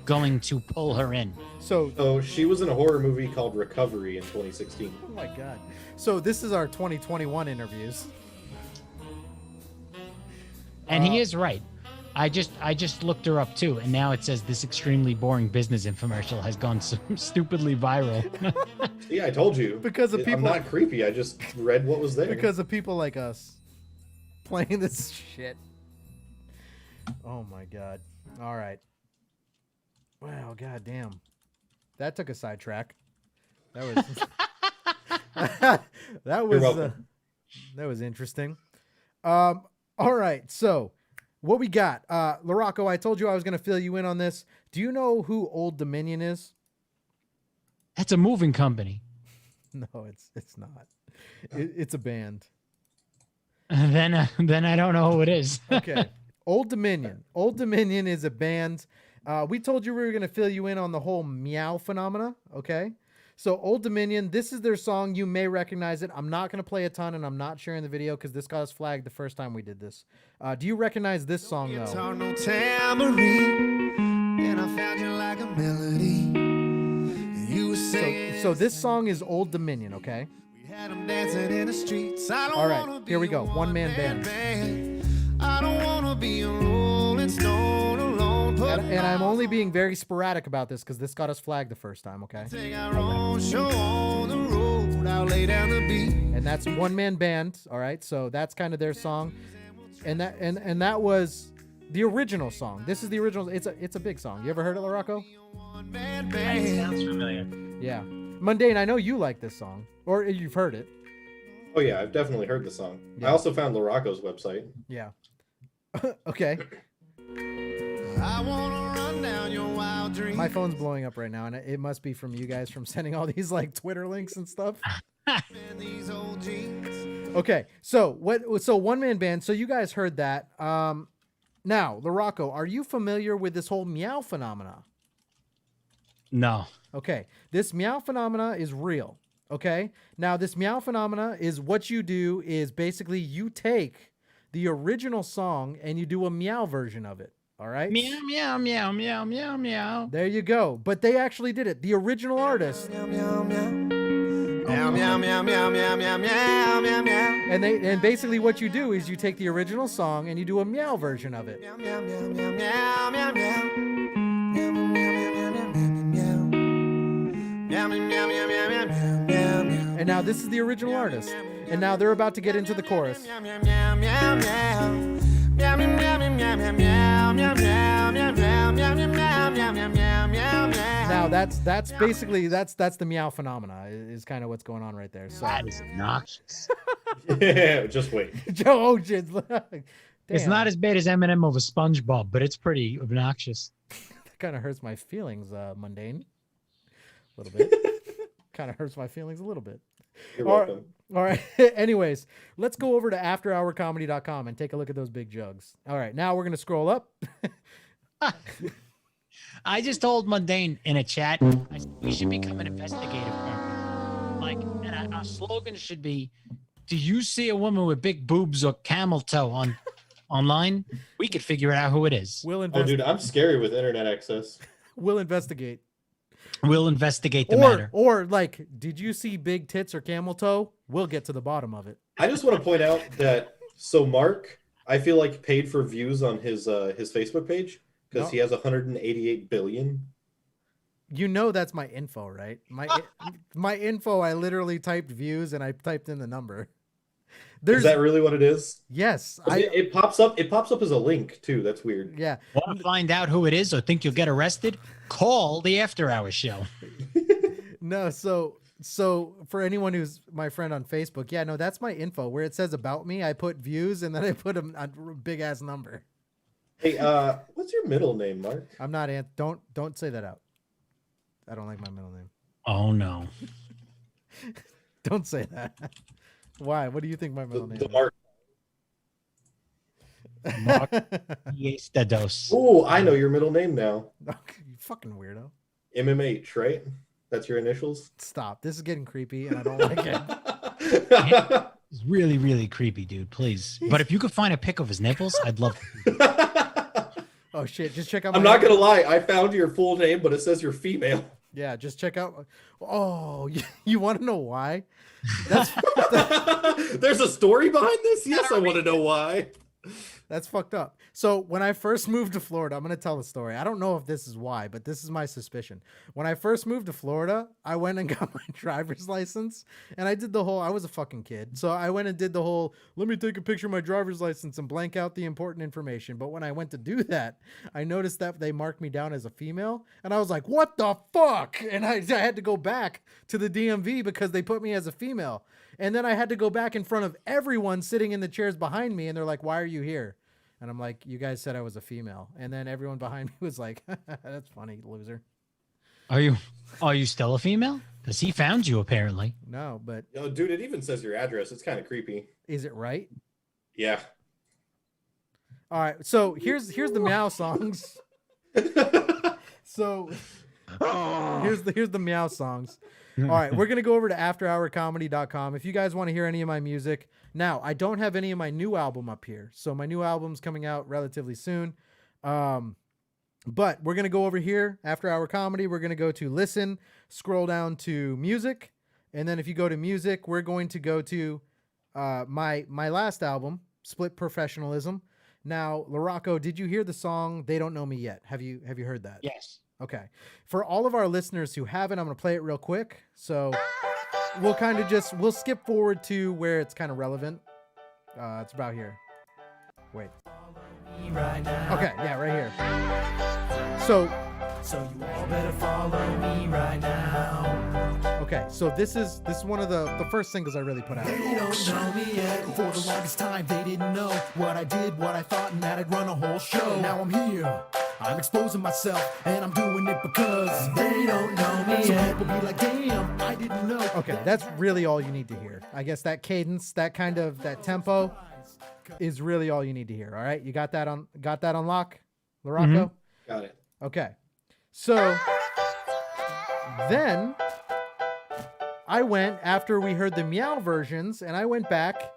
going to pull her in. So she was in a horror movie called Recovery in 2016. Oh my God! So this is our 2021 interviews. And he is right. I just looked her up too, and now it says this extremely boring business infomercial has gone so stupidly viral. Yeah, I told you. Because of people. I'm not creepy. I just read what was there. Because of people like us playing this shit. Oh my God! All right. Wow, goddamn. That took a sidetrack. That was that was interesting. All right, so what we got? Larocco, I told you I was going to fill you in on this. Do you know who Old Dominion is? That's a moving company. No, it's not. It's a band. Then I don't know who it is. Okay. Old Dominion. Old Dominion is a band. We told you we were going to fill you in on the whole meow phenomena. Okay. So Old Dominion, this is their song. You may recognize it. I'm not going to play a ton, and I'm not sharing the video because this got us flagged the first time we did this. Do you recognize this song, though? No tambourine, and I found you like a melody. You were saying so this song is Old Dominion, okay? We had them dancing in the streets. All right, here we go. One-man band. I don't want to be a rolling stone alone. And I'm only being very sporadic about this because this got us flagged the first time, okay? Take our own show on the road. I'll lay down the beat. And that's one-man band, all right? So that's kind of their song. And that was the original song. This is the original. It's a big song. You ever heard it, Larocco? It sounds familiar. Yeah. Mundane, I know you like this song. Or you've heard it. Oh yeah, I've definitely heard the song. Yeah. I also found Larocco's website. Yeah. Okay. I wanna run down your wild dreams. My phone's blowing up right now, and it must be from you guys from sending all these like Twitter links and stuff. Okay, so one-man band. So you guys heard that. Now, Larocco, are you familiar with this whole meow phenomena? No. Okay, this meow phenomena is real. Okay, now this meow phenomena is what you do is basically you take the original song and you do a meow version of it. All right. Meow, meow, meow, meow, meow, meow. There you go. But they actually did it. The original artist. Meow, meow, meow. Meow, meow, meow, meow, meow, meow, meow, meow, meow. And basically what you do is you take the original song and you do a meow version of it. Meow, meow, meow, meow, meow, meow, meow. Meow, meow, meow, meow, meow, meow, meow, meow, meow, meow, meow, meow. And now this is the original artist. And now they're about to get into the chorus. Meow, meow, meow, meow, meow. Meow, meow, meow, meow, meow, meow, meow, meow, meow, meow, meow, meow, meow, meow, meow, meow, meow. Now that's basically that's the meow phenomena is kind of what's going on right there. So that is obnoxious. Yeah, just wait. Oh, shit. It's not as bad as Eminem over SpongeBob, but it's pretty obnoxious. That kind of hurts my feelings, Mundane. A little bit. Kind of hurts my feelings a little bit. You're welcome. All right. Anyways, let's go over to afterhourcomedy.com and take a look at those big jugs. All right. Now we're going to scroll up. I just told Mundane in a chat, I said, we should become an investigative firm. Like, and our slogan should be, do you see a woman with big boobs or camel toe online? We could figure out who it is. Oh, dude, I'm scary with internet access. We'll investigate. We'll investigate the matter. Or like, did you see big tits or camel toe? We'll get to the bottom of it. I just want to point out that Mark, I feel like paid for views on his Facebook page because he has 188 billion. You know that's my info, right? My info. I literally typed views and I typed in the number. Is that really what it is? Yes. It pops up. It pops up as a link too. That's weird. Yeah. Want to find out who it is or think you'll get arrested? Call the After Hours Show. No, so for anyone who's my friend on Facebook, yeah, no, that's my info. Where it says about me, I put views and then I put a big ass number. Hey, what's your middle name, Mark? I'm not don't say that out. I don't like my middle name. Oh no. Don't say that. Why? What do you think my middle name is? Mark Stados. Oh, I know your middle name now. You fucking weirdo. MMH, right? That's your initials? Stop. This is getting creepy and I don't like it. It's really, really creepy, dude. Please. But if you could find a pic of his nipples, I'd love to. Oh shit, just check out I'm not gonna lie, I found your full name, but it says you're female. Yeah, just check out. Oh, you want to know why? There's a story behind this? Yes, I want to know why. That's fucked up. So when I first moved to Florida, I'm going to tell the story. I don't know if this is why, but this is my suspicion. When I first moved to Florida, I went and got my driver's license and I did I was a fucking kid. So I went and did the whole, let me take a picture of my driver's license and blank out the important information. But when I went to do that, I noticed that they marked me down as a female and I was like, what the fuck? And I had to go back to the DMV because they put me as a female. And then I had to go back in front of everyone sitting in the chairs behind me. And they're like, why are you here? And I'm like, you guys said I was a female. And then everyone behind me was like, that's funny, loser. Are you still a female? Because he found you, apparently. No, but... No, dude, it even says your address. It's kind of creepy. Is it right? Yeah. All right, so here's the meow songs. So here's the meow songs. All right, we're going to go over to afterhourcomedy.com. If you guys want to hear any of my music. Now, I don't have any of my new album up here. So my new album's coming out relatively soon. But we're going to go over here, After Hour Comedy. We're going to go to Listen, scroll down to Music. And then if you go to Music, we're going to go to my last album, Split Professionalism. Now, LaRocco, did you hear the song They Don't Know Me Yet? Have you heard that? Yes. Okay. For all of our listeners who haven't, I'm going to play it real quick. So we'll skip forward to where it's kind of relevant. It's about here. Wait. Okay. Yeah, right here. So you all better follow me right now. Okay. So this is one of the first singles I really put out. They don't know me yet. For the longest time, they didn't know what I did, what I thought, and that I'd run a whole show. Now I'm here. I'm exposing myself, and I'm doing it because they don't know me yet. Some people be like, damn, I didn't know. Okay, that's really all you need to hear. I guess that cadence, that tempo is really all you need to hear. All right, you got that on lock, LaRocco? Mm-hmm. Got it. Okay, so then I went after we heard the meow versions, and I went back,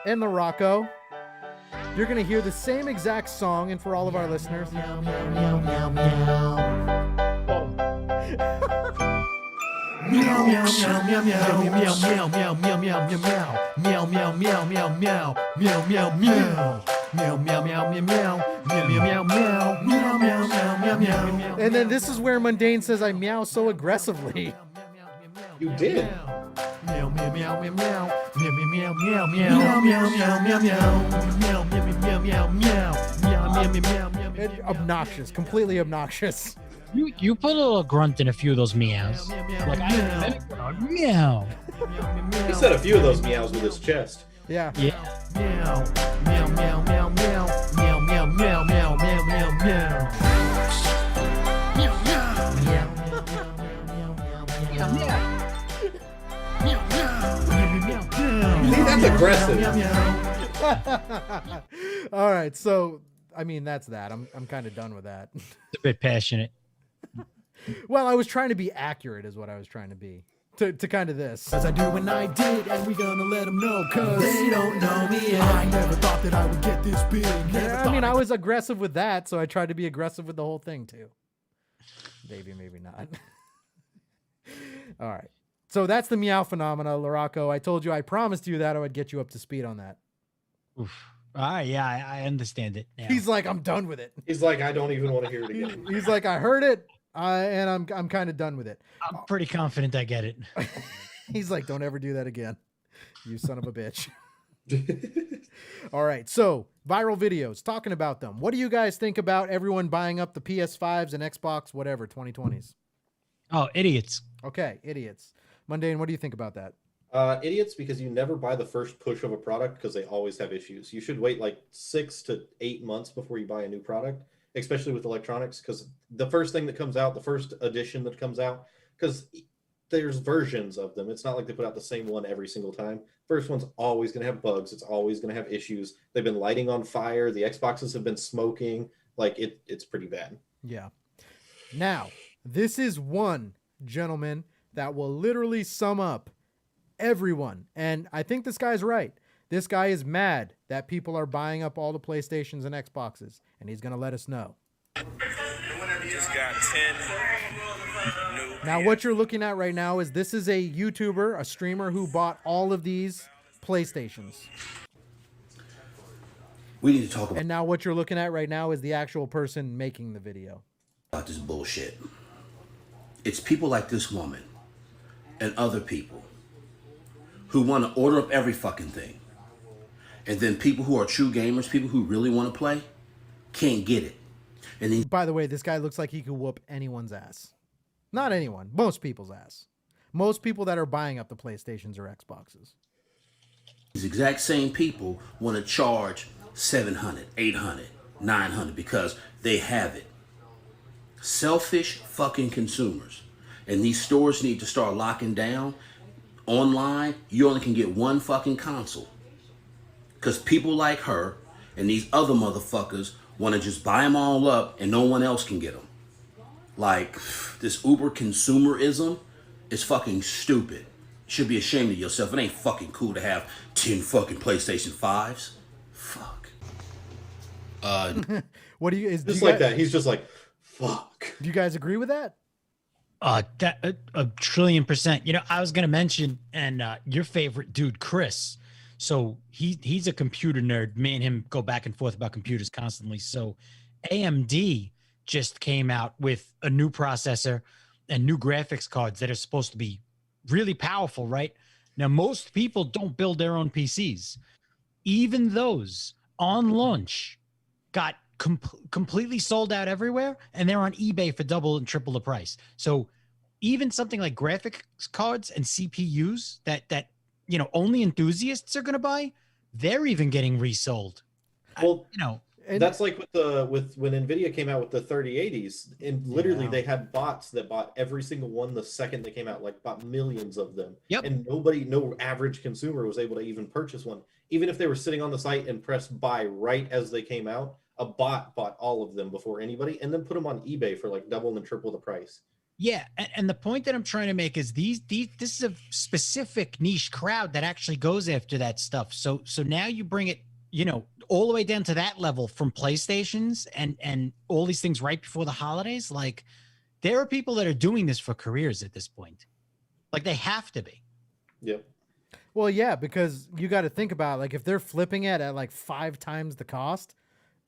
and LaRocco, you're going to hear the same exact song, and for all of our listeners. Meow, meow, meow, meow, meow. Meow, meow, meow, meow, meow, meow, meow, meow, meow, meow, meow, meow, meow, meow, meow, meow, meow, meow, meow. Meow, meow, meow, meow, meow, meow, meow, meow, meow, meow, meow, meow, meow, meow. And then this is where Mundane says I meow so aggressively. You did. Meow, meow, meow, meow, meow. Meow, meow, meow, meow, meow, meow, meow, meow, meow, meow, meow, meow, meow, meow, meow, meow. Obnoxious, completely obnoxious. You put a little grunt in a few of those meows. Like meow. He said a few of those meows with his chest. Yeah. Yeah. Meow, meow, meow, meow, meow, meow, meow, meow, meow, meow, meow, meow. See, that's aggressive. All right, so I mean, that's that. I'm kind of done with that. It's a bit passionate. Well, I was trying to be accurate, is what I was trying to be. To kind of this. As I do when I did, and we gonna let them know, cause they don't know me. I never thought that I would get this big. Yeah, I mean, I was aggressive with that, so I tried to be aggressive with the whole thing too. Maybe not. All right. So that's the meow phenomena, Laraco. I told you, I promised you that I would get you up to speed on that. Oof. All right, yeah, I understand it now. He's like, I'm done with it. He's like, I don't even want to hear it again. He's like, I heard it, and I'm kind of done with it. I'm pretty confident I get it. He's like, don't ever do that again, you son of a bitch. All right, so viral videos, talking about them. What do you guys think about everyone buying up the PS5s and Xbox, whatever, 2020s? Oh, idiots. Okay, idiots. Mundane, what do you think about that? Idiots, because you never buy the first push of a product because they always have issues. You should wait like 6 to 8 months before you buy a new product, especially with electronics, because the first thing that comes out, the first edition that comes out, because there's versions of them. It's not like they put out the same one every single time. First one's always going to have bugs. It's always going to have issues. They've been lighting on fire. The Xboxes have been smoking. Like, it's pretty bad. Yeah. Now, this is one, gentlemen, that will literally sum up everyone. And I think this guy's right. This guy is mad that people are buying up all the PlayStations and Xboxes, and he's going to let us know. Just got 10 new. Now, what you're looking at right now is this is a YouTuber, a streamer who bought all of these PlayStations. We need to talk And now what you're looking at right now is the actual person making the video. about this bullshit. It's people like this woman and other people who want to order up every fucking thing. And then people who are true gamers, people who really want to play, can't get it. And then, by the way, this guy looks like he could whoop anyone's ass. Not anyone, most people's ass. Most people that are buying up the PlayStations or Xboxes. these exact same people want to charge $700, $800, $900 because they have it. Selfish fucking consumers. And these stores need to start locking down. Online, you only can get one fucking console. Because people like her and these other motherfuckers want to just buy them all up and no one else can get them. Like, this uber consumerism is fucking stupid. You should be ashamed of yourself. It ain't fucking cool to have 10 fucking PlayStation 5s. Fuck. What do you... Is, Just do you like guys, that. He's just like, fuck. Do you guys agree with that? That a trillion percent. You know, I was gonna mention, and your favorite dude, Chris. So he's a computer nerd. Me and him go back and forth about computers constantly. So AMD just came out with a new processor and new graphics cards that are supposed to be really powerful, right? Now, most people don't build their own PCs. Even those on launch got completely sold out everywhere, and they're on eBay for double and triple the price. So even something like graphics cards and CPUs that you know only enthusiasts are going to buy, they're even getting resold. Well, you know, that's like with when Nvidia came out with the 3080s, and literally they had bots that bought every single one the second they came out, like bought millions of them. Yep. And no average consumer was able to even purchase one. Even if they were sitting on the site and pressed buy right as they came out, a bot bought all of them before anybody, and then put them on eBay for like double and triple the price. Yeah, and the point that I'm trying to make is this is a specific niche crowd that actually goes after that stuff. So now you bring it, you know, all the way down to that level from PlayStations and all these things right before the holidays. Like, there are people that are doing this for careers at this point. Like, they have to be. Yep. Well, yeah, because you got to think about, like, if they're flipping it at like 5 times the cost,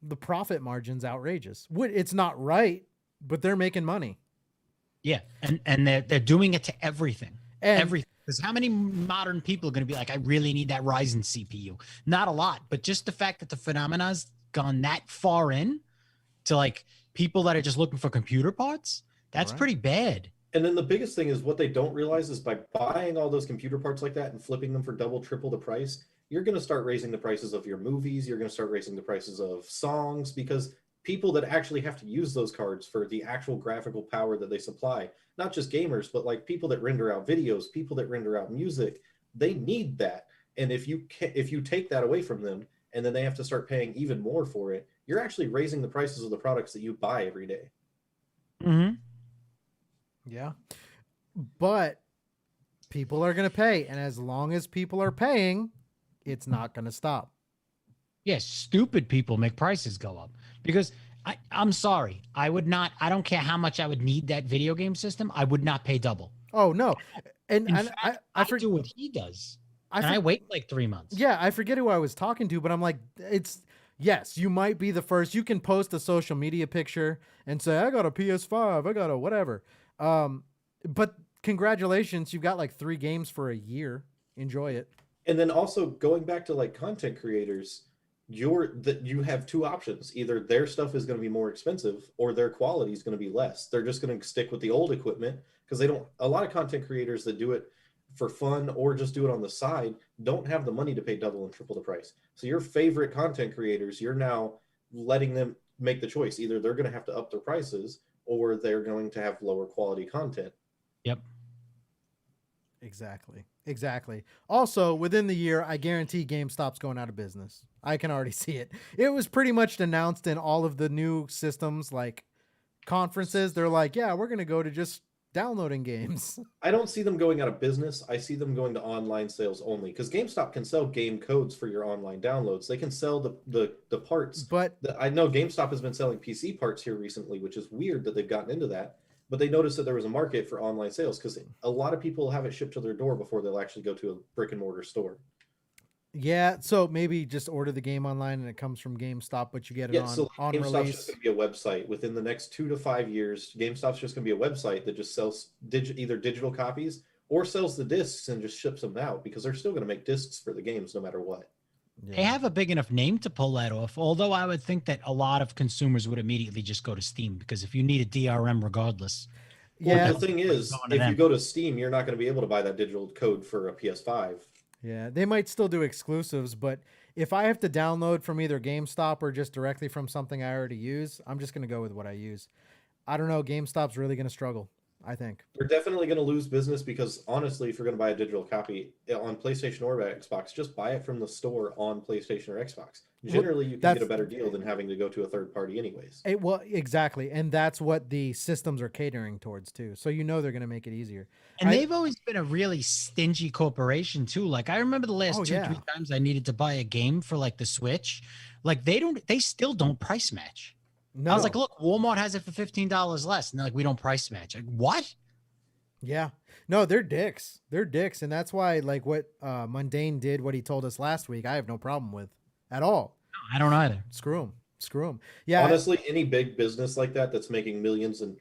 the profit margin's outrageous. It's not right, but they're making money. Yeah, and they're doing it to everything. And everything. Because how many modern people are going to be like, I really need that Ryzen CPU? Not a lot, but just the fact that the phenomenon's gone that far in to like people that are just looking for computer parts, that's pretty bad. And then the biggest thing is what they don't realize is by buying all those computer parts like that and flipping them for double, triple the price, you're going to start raising the prices of your movies. You're going to start raising the prices of songs, because people that actually have to use those cards for the actual graphical power that they supply, not just gamers, but like people that render out videos, people that render out music, they need that. And if you take that away from them, and then they have to start paying even more for it, you're actually raising the prices of the products that you buy every day. Mm-hmm. Yeah. But people are going to pay. And as long as people are paying, it's not going to stop. Yes, stupid people make prices go up because I'm sorry. I don't care how much I would need that video game system. I would not pay double. Oh, no. And In fact, I do what he does. I wait like 3 months. Yeah, I forget who I was talking to, but I'm like, yes, you might be the first. You can post a social media picture and say, I got a PS5, I got a whatever. But congratulations, you've got like 3 games for a year. Enjoy it. And then also going back to like content creators, you have 2 options. Either their stuff is going to be more expensive or their quality is going to be less. They're just going to stick with the old equipment because a lot of content creators that do it for fun or just do it on the side don't have the money to pay double and triple the price. So your favorite content creators, you're now letting them make the choice. Either they're going to have to up their prices or they're going to have lower quality content. Yep. Exactly. Also, within the year, I guarantee GameStop's going out of business. I can already see it. It was pretty much announced in all of the new systems, like conferences. They're like, yeah, we're going to go to just downloading games. I don't see them going out of business. I see them going to online sales only because GameStop can sell game codes for your online downloads. They can sell the parts. But I know GameStop has been selling PC parts here recently, which is weird that they've gotten into that. But they noticed that there was a market for online sales because a lot of people have it shipped to their door before they'll actually go to a brick and mortar store. Yeah, so maybe just order the game online and it comes from GameStop, but you get it on GameStop's release. just going to be a website. Within the next 2 to 5 years, GameStop's just going to be a website that just sells either digital copies or sells the discs and just ships them out because they're still going to make discs for the games no matter what. They have a big enough name to pull that off, although I would think that a lot of consumers would immediately just go to Steam because if you need a DRM regardless. Yeah, the thing is, if you go to Steam, you're not going to be able to buy that digital code for a PS5. Yeah, they might still do exclusives, but if I have to download from either GameStop or just directly from something I already use, I'm just going to go with what I use. I don't know. GameStop's really going to struggle, I think. They're definitely going to lose business because, honestly, if you're going to buy a digital copy on PlayStation or Xbox, just buy it from the store on PlayStation or Xbox. Generally, you can get a better deal than having to go to a third party anyways. Well, exactly. And that's what the systems are catering towards, too. So you know they're going to make it easier. And they've always been a really stingy corporation, too. Like, I remember the last 2-3 times I needed to buy a game for, like, the Switch. Like, they still don't price match. No. I was like, look, Walmart has it for $15 less. And they're like, we don't price match. Like, what? Yeah. No, they're dicks. They're dicks. And that's why, like, what Mundane did, what he told us last week, I have no problem with at all. No, I don't either. Screw him. Yeah. Honestly, any big business like that's making millions and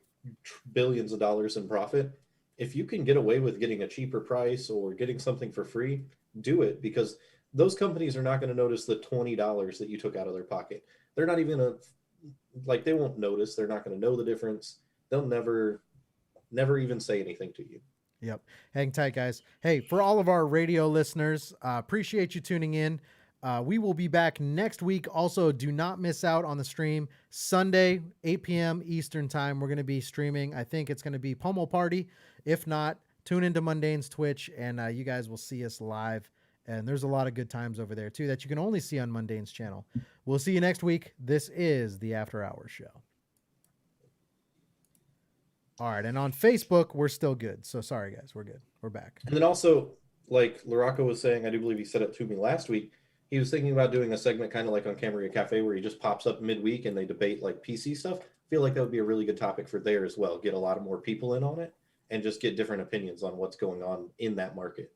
billions of dollars in profit, if you can get away with getting a cheaper price or getting something for free, do it because those companies are not going to notice the $20 that you took out of their pocket. They're not even going to, they won't notice. They're not going to know the difference. They'll never even say anything to you. Yep. Hang tight, guys. Hey, for all of our radio listeners, appreciate you tuning in. We will be back next week. Also, do not miss out on the stream. Sunday, 8 p.m. Eastern time. We're going to be streaming. I think it's going to be Pummel Party. If not, tune into Mundane's Twitch, and you guys will see us live. And there's a lot of good times over there, too, that you can only see on Mundane's channel. We'll see you next week. This is the After Hours Show. All right, and on Facebook, we're still good. So sorry, guys. We're good. We're back. And then also, like Laraco was saying, I do believe he said it to me last week, he was thinking about doing a segment kind of like on Camaria Cafe where he just pops up midweek and they debate like PC stuff. I feel like that would be a really good topic for there as well. Get a lot of more people in on it and just get different opinions on what's going on in that market.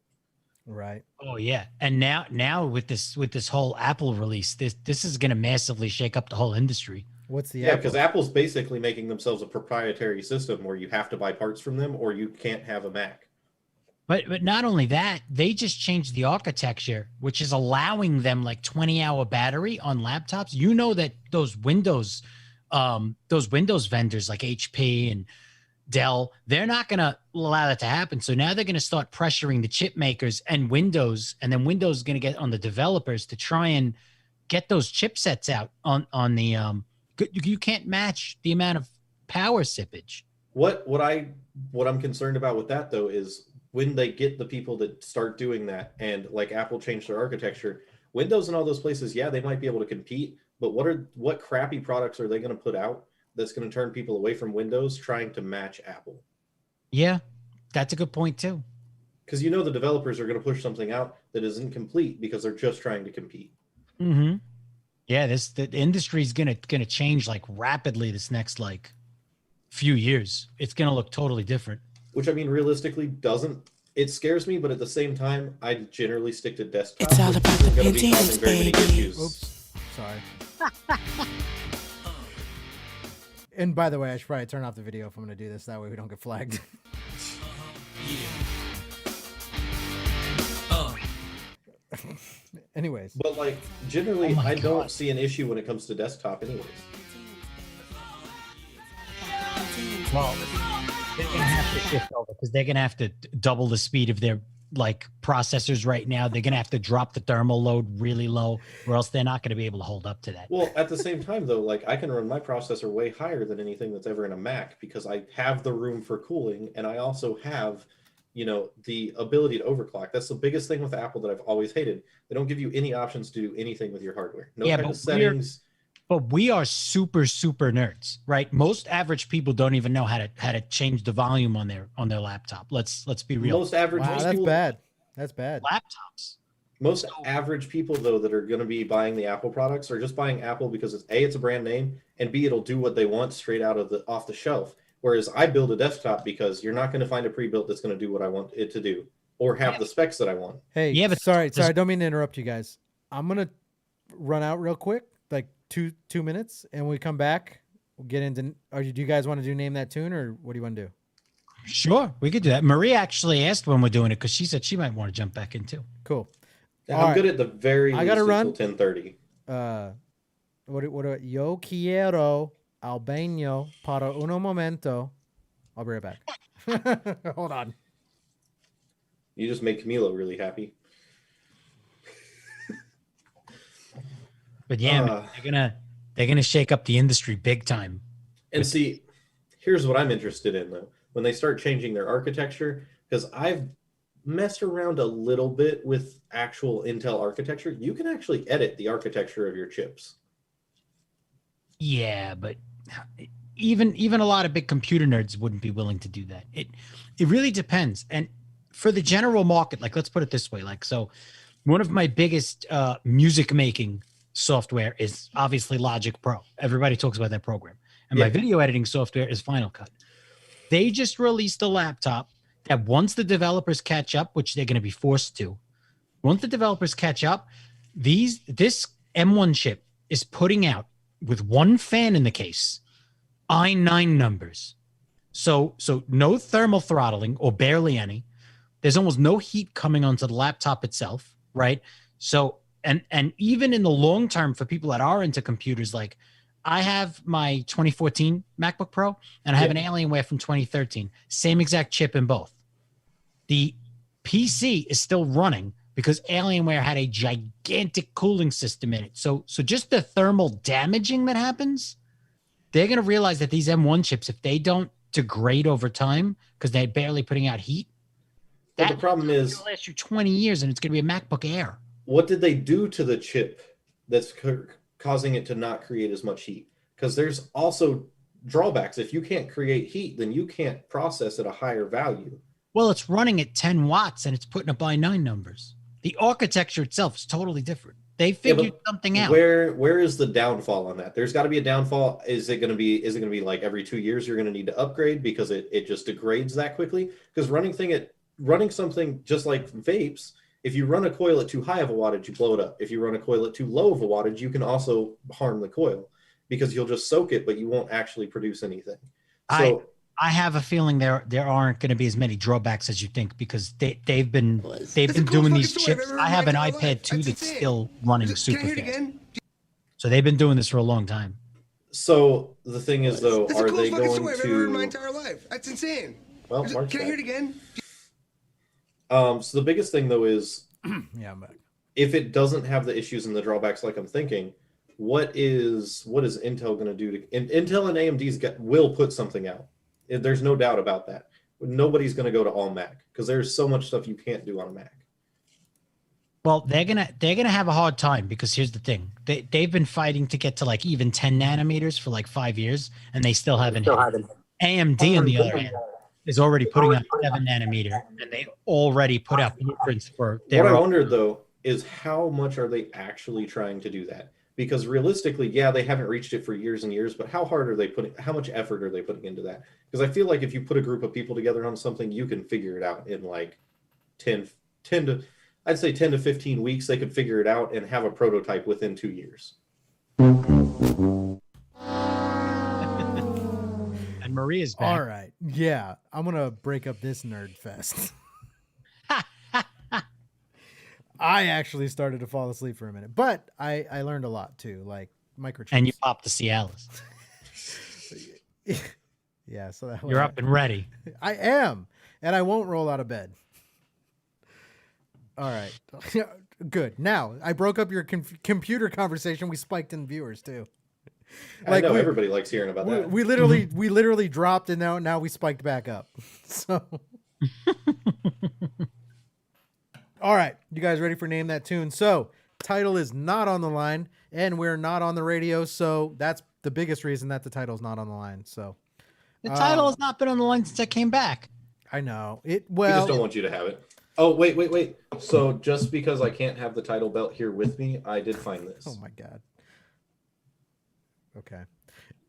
Right. Oh yeah. And now with this whole Apple release, this is going to massively shake up the whole industry. What's the Apple? Because Apple's basically making themselves a proprietary system where you have to buy parts from them or you can't have a Mac. But not only that, they just changed the architecture, which is allowing them like 20-hour battery on laptops. You know that those Windows vendors like HP and Dell, they're not going to allow that to happen. So now they're going to start pressuring the chip makers and Windows, and then Windows is going to get on the developers to try and get those chipsets out on the you can't match the amount of power sippage. What I'm concerned about with that though is when they get the people that start doing that and like Apple changed their architecture, Windows and all those places, yeah, they might be able to compete, but what crappy products are they going to put out that's going to turn people away from Windows trying to match Apple? Yeah, that's a good point too. Because the developers are going to push something out that isn't complete because they're just trying to compete. Mm-hmm. Yeah, the industry is gonna change like rapidly this next like few years. It's gonna look totally different. Which I mean, realistically, it scares me, but at the same time, I generally stick to desktop. It's all about the going to be causing very many issues. Oops, sorry. And by the way, I should probably turn off the video if I'm going to do this. That way we don't get flagged. Anyways. But like generally, I don't see an issue when it comes to desktop anyways. Well, they're gonna have to shift over because they're gonna have to double the speed of their like processors right now. They're gonna have to drop the thermal load really low, or else they're not gonna be able to hold up to that. Well, at the same time though, like I can run my processor way higher than anything that's ever in a Mac because I have the room for cooling, and I also have, the ability to overclock. That's the biggest thing with Apple that I've always hated. They don't give you any options to do anything with your hardware. No type of settings. But we are super, super nerds, right? Most average people don't even know how to change the volume on their laptop. Let's be real. Most average Wow, that's bad. That's bad. Laptops. Most average people though that are going to be buying the Apple products are just buying Apple because it's a brand name, and B, it'll do what they want straight out of off the shelf. Whereas I build a desktop because you're not going to find a pre-built that's going to do what I want it to do or have the specs that I want. Hey, yeah, but sorry, I don't mean to interrupt you guys. I'm gonna run out real quick, like two minutes, and when we come back, we'll get into. Do you guys want to do name that tune, or what do you want to do? Sure, we could do that. Marie actually asked when we're doing it because she said she might want to jump back in too. Cool. I'm good at the very. I gotta run. 10:30. What? Yo quiero al baño para uno momento. I'll be right back. Hold on. You just make Camilo really happy. But yeah, they're gonna shake up the industry big time. And see, here's what I'm interested in though. When they start changing their architecture, because I've messed around a little bit with actual Intel architecture, you can actually edit the architecture of your chips. Yeah, but even a lot of big computer nerds wouldn't be willing to do that. It really depends. And for the general market, like let's put it this way, like so one of my biggest music making software is obviously Logic Pro. Everybody talks about that program. And my video editing software is Final Cut. They just released a laptop that once the developers catch up, which they're going to be forced to, once the developers catch up, this M1 chip is putting out with one fan in the case, i9 numbers. So no thermal throttling or barely any. There's almost no heat coming onto the laptop itself, right? So and even in the long term for people that are into computers, like I have my 2014 MacBook Pro and I have an Alienware from 2013, same exact chip in both. The PC is still running because Alienware had a gigantic cooling system in it. So just the thermal damaging that happens, they're going to realize that these M1 chips, if they don't degrade over time because they're barely putting out heat, the problem is it'll last you 20 years and it's going to be a MacBook Air. What did they do to the chip that's causing it to not create as much heat? Because there's also drawbacks. If you can't create heat, then you can't process at a higher value. Well, it's running at 10 watts and it's putting up i9 numbers. The architecture itself is totally different. They figured something out. Where is the downfall on that? There's got to be a downfall. Is it going to be like every 2 years you're going to need to upgrade because it just degrades that quickly? Because running something just like vapes, if you run a coil at too high of a wattage, you blow it up. If you run a coil at too low of a wattage, you can also harm the coil because you'll just soak it, but you won't actually produce anything. So I have a feeling there aren't going to be as many drawbacks as you think because they've been doing these chips. I have an iPad 2 that's still running super fast. So they've been doing this for a long time. So the thing is, though, are they going I've ever heard in my entire life. That's insane. Well, can I hear it again? So the biggest thing though is, yeah, I'm back. If it doesn't have the issues and the drawbacks like I'm thinking, what is Intel going to do? Intel and AMD will put something out. There's no doubt about that. Nobody's going to go to all Mac because there's so much stuff you can't do on a Mac. Well, they're gonna have a hard time because here's the thing: they've been fighting to get to like even 10 nanometers for like 5 years, and they still haven't. AMD, on the other hand, is already putting out 7 nanometer, and they already put out blueprints for their. What I wonder though is how much are they actually trying to do that? Because realistically, yeah, they haven't reached it for years and years, but how hard are they putting? How much effort are they putting into that? Because I feel like if you put a group of people together on something, you can figure it out in like 10 to. I'd say 10 to 15 weeks, they could figure it out and have a prototype within 2 years. And Maria's back. All right. Yeah. I'm going to break up this nerd fest. I actually started to fall asleep for a minute, but I learned a lot too, like microchips. And you popped the Cialis. Yeah. So You're up and ready. I am. And I won't roll out of bed. All right. Good. Now, I broke up your computer conversation. We spiked in viewers too. I know everybody likes hearing about that. We literally dropped and now we spiked back up. So all right. You guys ready for Name That Tune? So, title is not on the line and we're not on the radio, so that's the biggest reason that the title's not on the line. So the title has not been on the line since I came back. I know. We just don't want you to have it. Oh, wait. So just because I can't have the title belt here with me, I did find this. Oh my God. Okay.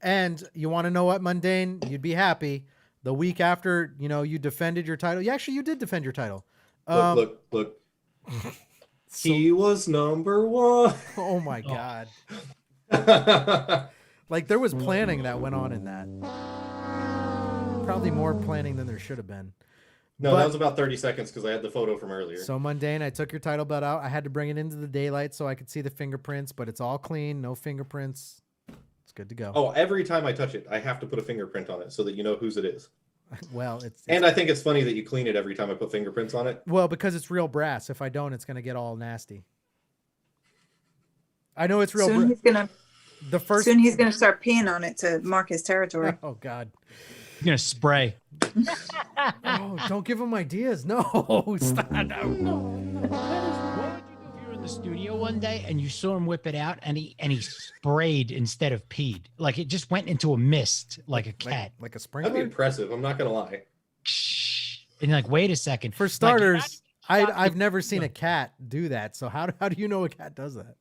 And you want to know what, Mundane? You'd be happy. The week after, you defended your title. You did defend your title. Look. He was number 1. Oh my God. Like there was planning that went on in that. Probably more planning than there should have been. No, that was about 30 seconds because I had the photo from earlier. So Mundane, I took your title belt out. I had to bring it into the daylight so I could see the fingerprints, but it's all clean, no fingerprints. It's good to go. Oh, every time I touch it, I have to put a fingerprint on it so that you know whose it is. Well, it's and I think it's funny that you clean it every time I put fingerprints on it. Well, because it's real brass. If I don't, it's going to get all nasty. I know it's real. Soon he's gonna start peeing on it to mark his territory. Oh God. You're gonna spray. Oh, don't give him ideas. No, stop. No. What would you do if you were in the studio one day and you saw him whip it out and he sprayed instead of peed? Like it just went into a mist, like a cat, like a sprinkler. That'd be impressive. I'm not gonna lie. And you're like, wait a second. For starters, I've never seen a cat do that. So how do you know a cat does that?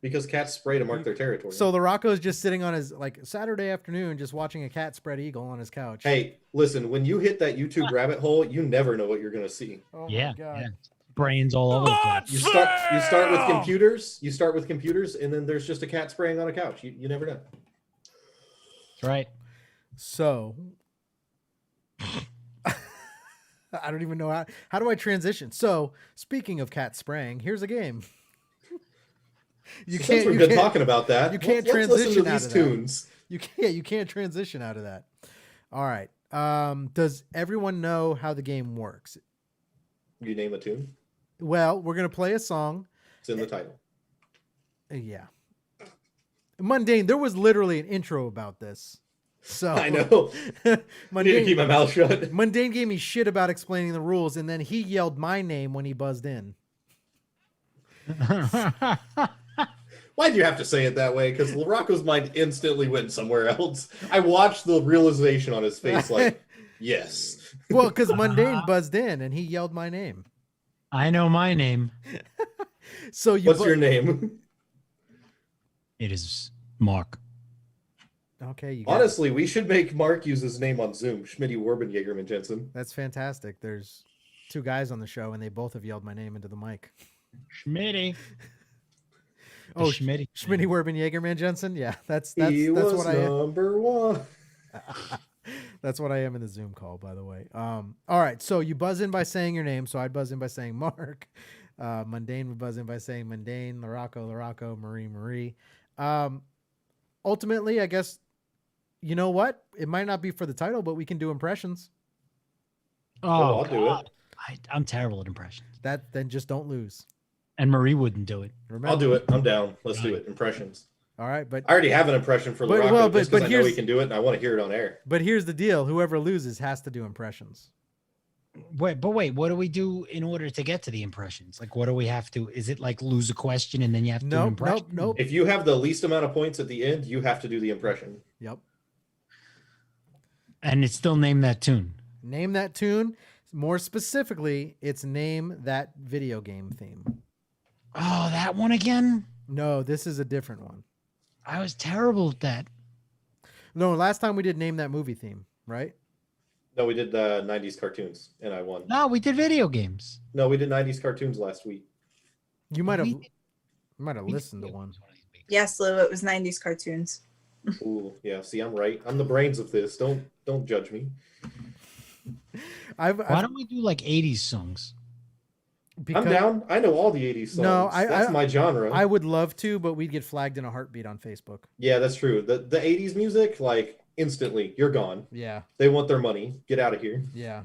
Because cats spray to mark their territory. So LaRocco's just sitting on his Saturday afternoon, just watching a cat spread eagle on his couch. Hey, listen, when you hit that YouTube rabbit hole, you never know what you're gonna see. Oh yeah, my God. Yeah. Brains all over the place. You start with computers. You start with computers, and then there's just a cat spraying on a couch. You never know. That's right. So I don't even know how do I transition. So speaking of cat spraying, here's a game. Since we've been talking about that, You can't let's listen transition to out these of tunes. that. You can't transition out of that. All right. Does everyone know how the game works? You name a tune. Well, we're gonna play a song. It's in the title. Yeah. Mundane, there was literally an intro about this. So I know. I need to keep my mouth shut. Mundane gave me shit about explaining the rules, and then he yelled my name when he buzzed in. Why'd you have to say it that way? Because LaRocco's mind instantly went somewhere else. I watched the realization on his face, like, yes. Well, because Mundane buzzed in and he yelled my name. I know my name. So what's your name? It is Mark. Okay. Honestly, we should make Mark use his name on Zoom. Schmitty Warben Jagerman Jensen. That's fantastic. There's 2 guys on the show, and they both have yelled my name into the mic. Schmitty. Oh, Schmitty. Schmitty Werben Jagerman Jensen. Yeah, that's He what was I am. number 1. That's what I am in the Zoom call, by the way. All right, so you buzz in by saying your name. So I'd buzz in by saying Mark. Mundane would buzz in by saying Mundane. LaRocco, Marie. Ultimately, I guess, you know what? It might not be for the title, but we can do impressions. Oh, I'll do it. I'm terrible at impressions. Then just don't lose. And Marie wouldn't do it. Remember? I'll do it. I'm down. Let's do it. Impressions. All right, but I already have an impression for LaRocco just because I know he can do it, and I want to hear it on air. But here's the deal: whoever loses has to do impressions. Wait, what do we do in order to get to the impressions? Like, what do we have to? Is it like lose a question and then you have to do an impression? Nope. If you have the least amount of points at the end, you have to do the impression. Yep. And it's still name that tune. Name that tune. More specifically, it's name that video game theme. Oh, that one again? No, this is a different one. I was terrible at that. No, last time we did name that movie theme, right? No, we did the 90s cartoons, and I won. No, we did video games. No, we did 90s cartoons last week. You might have listened to one. Yes, Lou, it was 90s cartoons. Ooh, yeah. See, I'm right. I'm the brains of this. Don't judge me. Why don't we do like 80s songs? I'm down. I know all the 80s songs. No, that's my genre. I would love to, but we'd get flagged in a heartbeat on Facebook. Yeah, that's true. The 80s music, like instantly, you're gone. Yeah. They want their money. Get out of here. Yeah.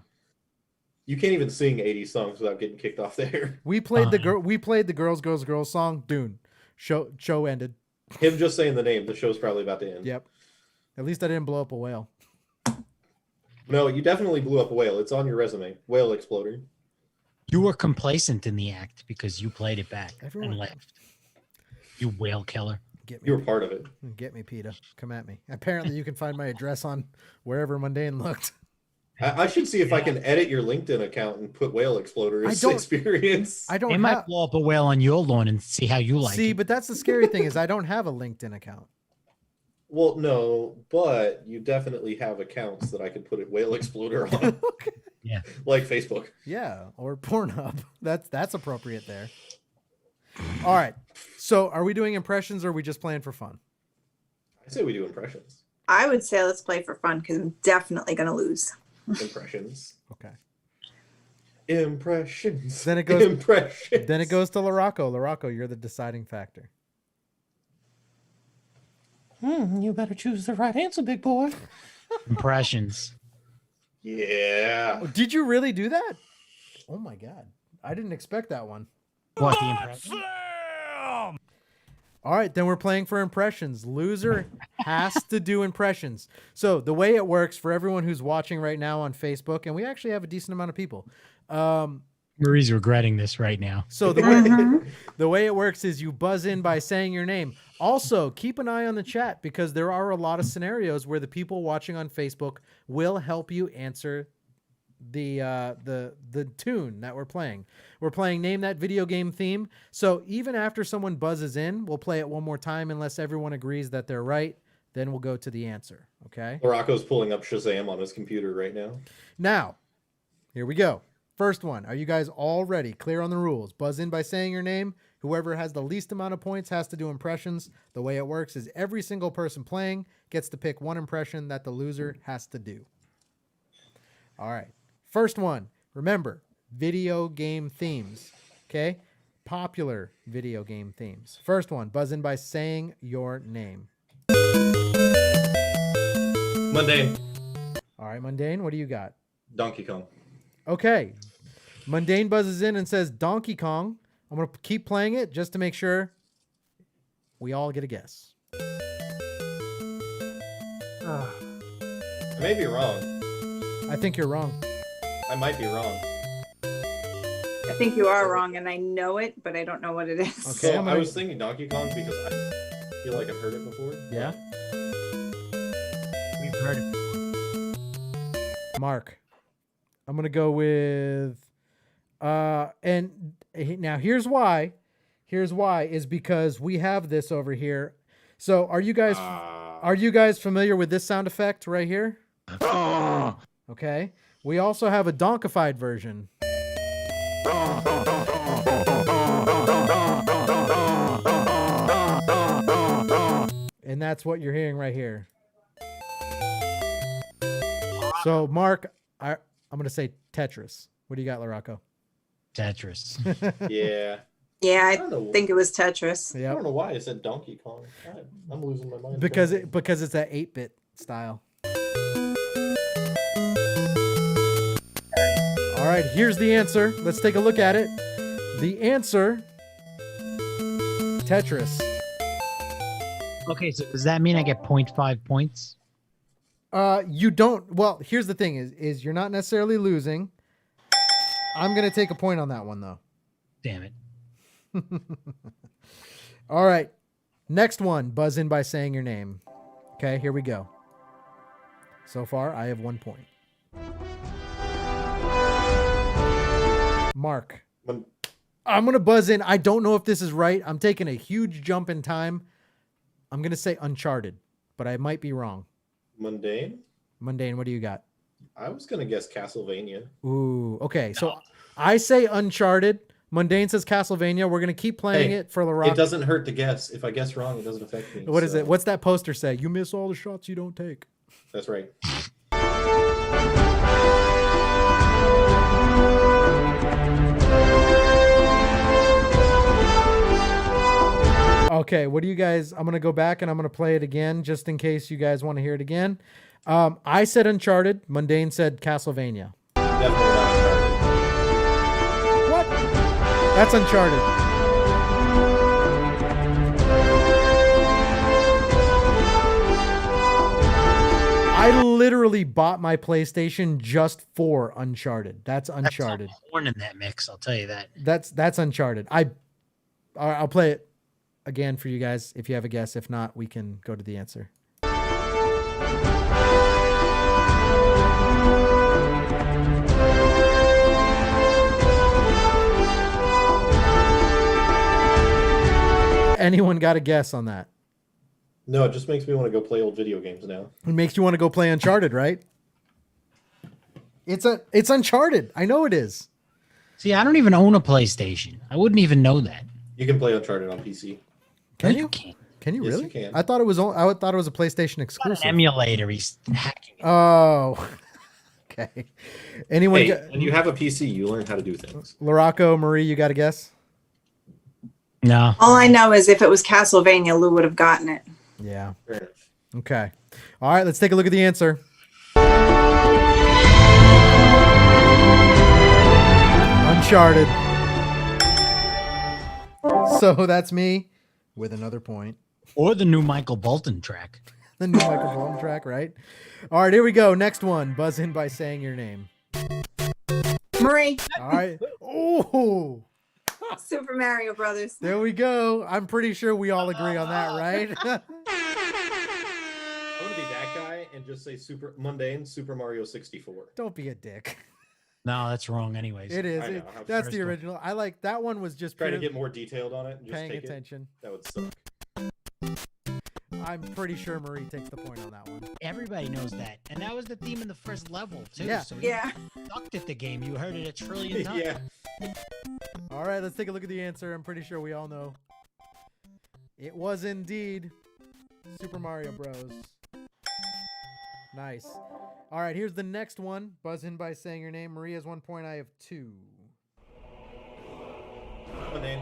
You can't even sing 80s songs without getting kicked off there. We played the Girls song. Dune. Show ended. Him just saying the name, the show's probably about to end. Yep. At least I didn't blow up a whale. No, you definitely blew up a whale. It's on your resume. Whale exploder. You were complacent in the act because you played it back Everyone- and left. You whale killer. Get me. You were part of it. Get me, PETA. Come at me. Apparently, you can find my address on wherever Mundane looked. I should see if I can edit your LinkedIn account and put whale exploder as experience. I don't They might blow up a whale on your lawn and see how you like See, it. but that's the scary thing is I don't have a LinkedIn account. Well, no, but you definitely have accounts that I could put a whale exploder on. Yeah. Like Facebook. Yeah, or Pornhub. That's appropriate there. All right. So, are we doing impressions or are we just playing for fun? I say we do impressions. I would say let's play for fun because I'm definitely going to lose. Impressions. Okay. Impressions. Then it goes. Impressions. Then it goes to Larocco. Larocco, you're the deciding factor. You better choose the right answer, big boy. Impressions. Yeah. Did you really do that? Oh my god. I didn't expect that one. What, the impression? All right, then we're playing for impressions. Loser has to do impressions. So the way it works for everyone who's watching right now on Facebook, and we actually have a decent amount of people. Marie's regretting this right now. So the way it works is you buzz in by saying your name. Also, keep an eye on the chat because there are a lot of scenarios where the people watching on Facebook will help you answer the tune that we're playing. We're playing Name That Video Game theme. So even after someone buzzes in, we'll play it one more time unless everyone agrees that they're right. Then we'll go to the answer. Okay. Morocco's pulling up Shazam on his computer right now. Now, here we go. First one. Are you guys all ready? Clear on the rules. Buzz in by saying your name. Whoever has the least amount of points has to do impressions. The way it works is every single person playing gets to pick one impression that the loser has to do. All right. First one. Remember, video game themes. Okay? Popular video game themes. First one. Buzz in by saying your name. Mundane. All right, Mundane, what do you got? Donkey Kong. Okay. Mundane buzzes in and says Donkey Kong. I'm going to keep playing it just to make sure we all get a guess. I may be wrong. I think you're wrong. I might be wrong. I think you are wrong, and I know it, but I don't know what it is. Okay, So I was thinking Donkey Kong because I feel like I've heard it before. Yeah? We've heard it. Mark. I'm going to go with... and now here's why. Here's why is because we have this over here. So are you guys familiar with this sound effect right here? Okay. We also have a donkified version. And that's what you're hearing right here. So Mark, I'm going to say Tetris. What do you got, Larocco? Tetris. Yeah. Yeah, I don't know. think it was Tetris. I don't know why I said Donkey Kong. I'm losing my mind. Because it's that 8-bit style. All right, here's the answer. Let's take a look at it. The answer, Tetris. Okay, so does that mean I get 0.5 points? You don't. Well, here's the thing: is you're not necessarily losing. I'm gonna take a point on that one though. Damn it. All right. Next one. Buzz in by saying your name. Okay, here we go. So far, I have 1 point. Mark. I'm going to buzz in. I don't know if this is right. I'm taking a huge jump in time. I'm going to say Uncharted, but I might be wrong. Mundane? Mundane, what do you got? I was going to guess Castlevania. Ooh, okay. So I say Uncharted. Mundane says Castlevania. We're going to keep playing it for LaRock. It doesn't hurt to guess. If I guess wrong, it doesn't affect me. What is it? What's that poster say? You miss all the shots you don't take. That's right. Okay, what do you guys... I'm going to go back and I'm going to play it again just in case you guys want to hear it again. I said Uncharted. Mundane said Castlevania. Definitely not Uncharted. What? That's Uncharted. I literally bought my PlayStation just for Uncharted. That's Uncharted. That's horn in that mix, I'll tell you that. That's Uncharted. I'll play it again for you guys if you have a guess. If not, we can go to the answer. Anyone got a guess on that? No, it just makes me want to go play old video games now. It makes you want to go play Uncharted, right? It's Uncharted. I know it is. See, I don't even own a PlayStation. I wouldn't even know that. You can play Uncharted on PC. Can you? Can you Yes, really? you can. I thought it was. I thought it was a PlayStation exclusive. An emulator. He's hacking it. Oh. Okay. Anyone? Hey, when you have a PC, you learn how to do things. Larocco, Marie, you got a guess? No. All I know is if it was Castlevania, Lou would have gotten it. Yeah. Okay. All right, let's take a look at the answer. Uncharted. So that's me with another point. Or the new Michael Bolton track. The new Michael Bolton track, right? All right, here we go. Next one. Buzz in by saying your name. Marie. All right. Oh. Super Mario Brothers. There we go. I'm pretty sure we all agree on that, right? I'm gonna be that guy and just say Mundane Super Mario 64. Don't be a dick. No, that's wrong anyways. It is. I know. That's First the one. original. I like that one was just Try to pure- get more detailed on it. And just paying take attention. That would suck. I'm pretty sure Marie takes the point on that one. Everybody knows that. And that was the theme in the first level, too. Yeah. So Yeah. you sucked at the game. You heard it a trillion times. Yeah. All right, let's take a look at the answer. I'm pretty sure we all know. It was indeed Super Mario Bros. Nice. All right, here's the next one. Buzz in by saying your name. Marie has 1 point. I have 2. Mundane.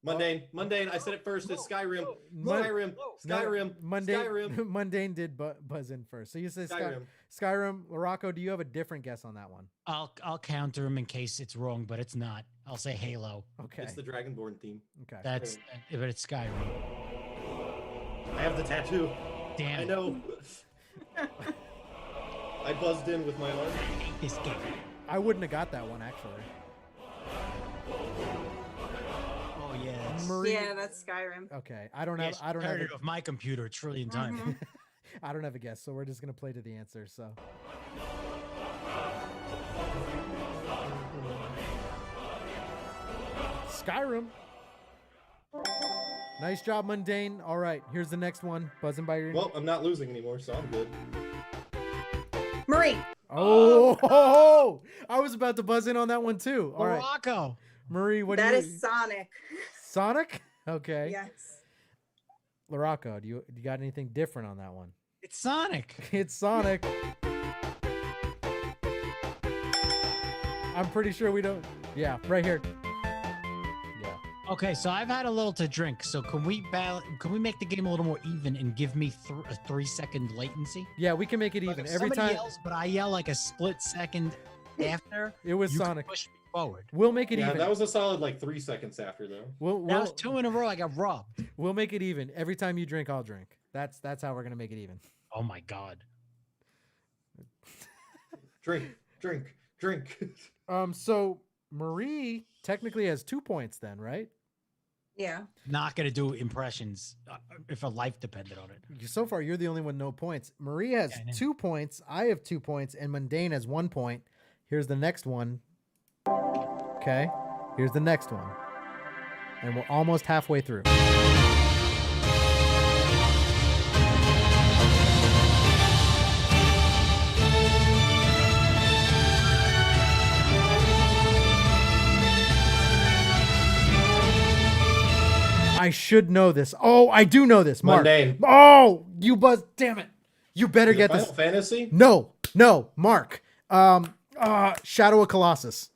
Mundane. Mundane. I said it first. It's Skyrim. Skyrim. Skyrim. Mundane, Skyrim. Mundane did buzz in first. So you say Skyrim. Skyrim. Larocco, do you have a different guess on that one? I'll counter him in case it's wrong, but it's not. I'll say Halo. Okay. It's the Dragonborn theme. Okay. But it's Skyrim. I have the tattoo. Damn I it. know. I buzzed in with my arm. This game. I wouldn't have got that one actually. Oh yeah. Marie. Yeah, that's Skyrim. Okay. I don't Yes, have. I don't heard have. it off my computer a trillion times. I don't have a guess, so we're just gonna play to the answer. So. Skyrim. Nice job, Mundane. All right, here's the next one. Buzzing by your. Well, I'm not losing anymore, so I'm good. Marie. Oh, I was about to buzz in on that one too. All right, Morocco. Marie, what do That you? is Sonic. Sonic. Okay. Yes. Larocco, do you got anything different on that one? It's Sonic. It's Sonic. I'm pretty sure we don't. Yeah, right here. Yeah. Okay, so I've had a little to drink. So can we make the game a little more even and give me a 3-second latency? Yeah, we can make it Like even if every somebody time. yells, but I yell like a split second after. It was you can Sonic. push me forward. We'll make it Yeah, even. that was a solid like 3 seconds after though. That was 2 in a row. I got robbed. We'll make it even. Every time you drink, I'll drink. That's how we're gonna make it even. Oh my god. Drink, drink, Drink. So Marie technically has 2 points then, right? Yeah. Not gonna do impressions if a life depended on it. So far, you're the only one no points. Marie has 2 points. I have 2 points, and Mundane has 1 point. Here's the next one. Okay. Here's the next one. And we're almost halfway through. I should know this. Oh, I do know this. Mark. Mundane. Oh, you buzz. Damn it. You better get Final this. Fantasy? No, Mark. Shadow of Colossus.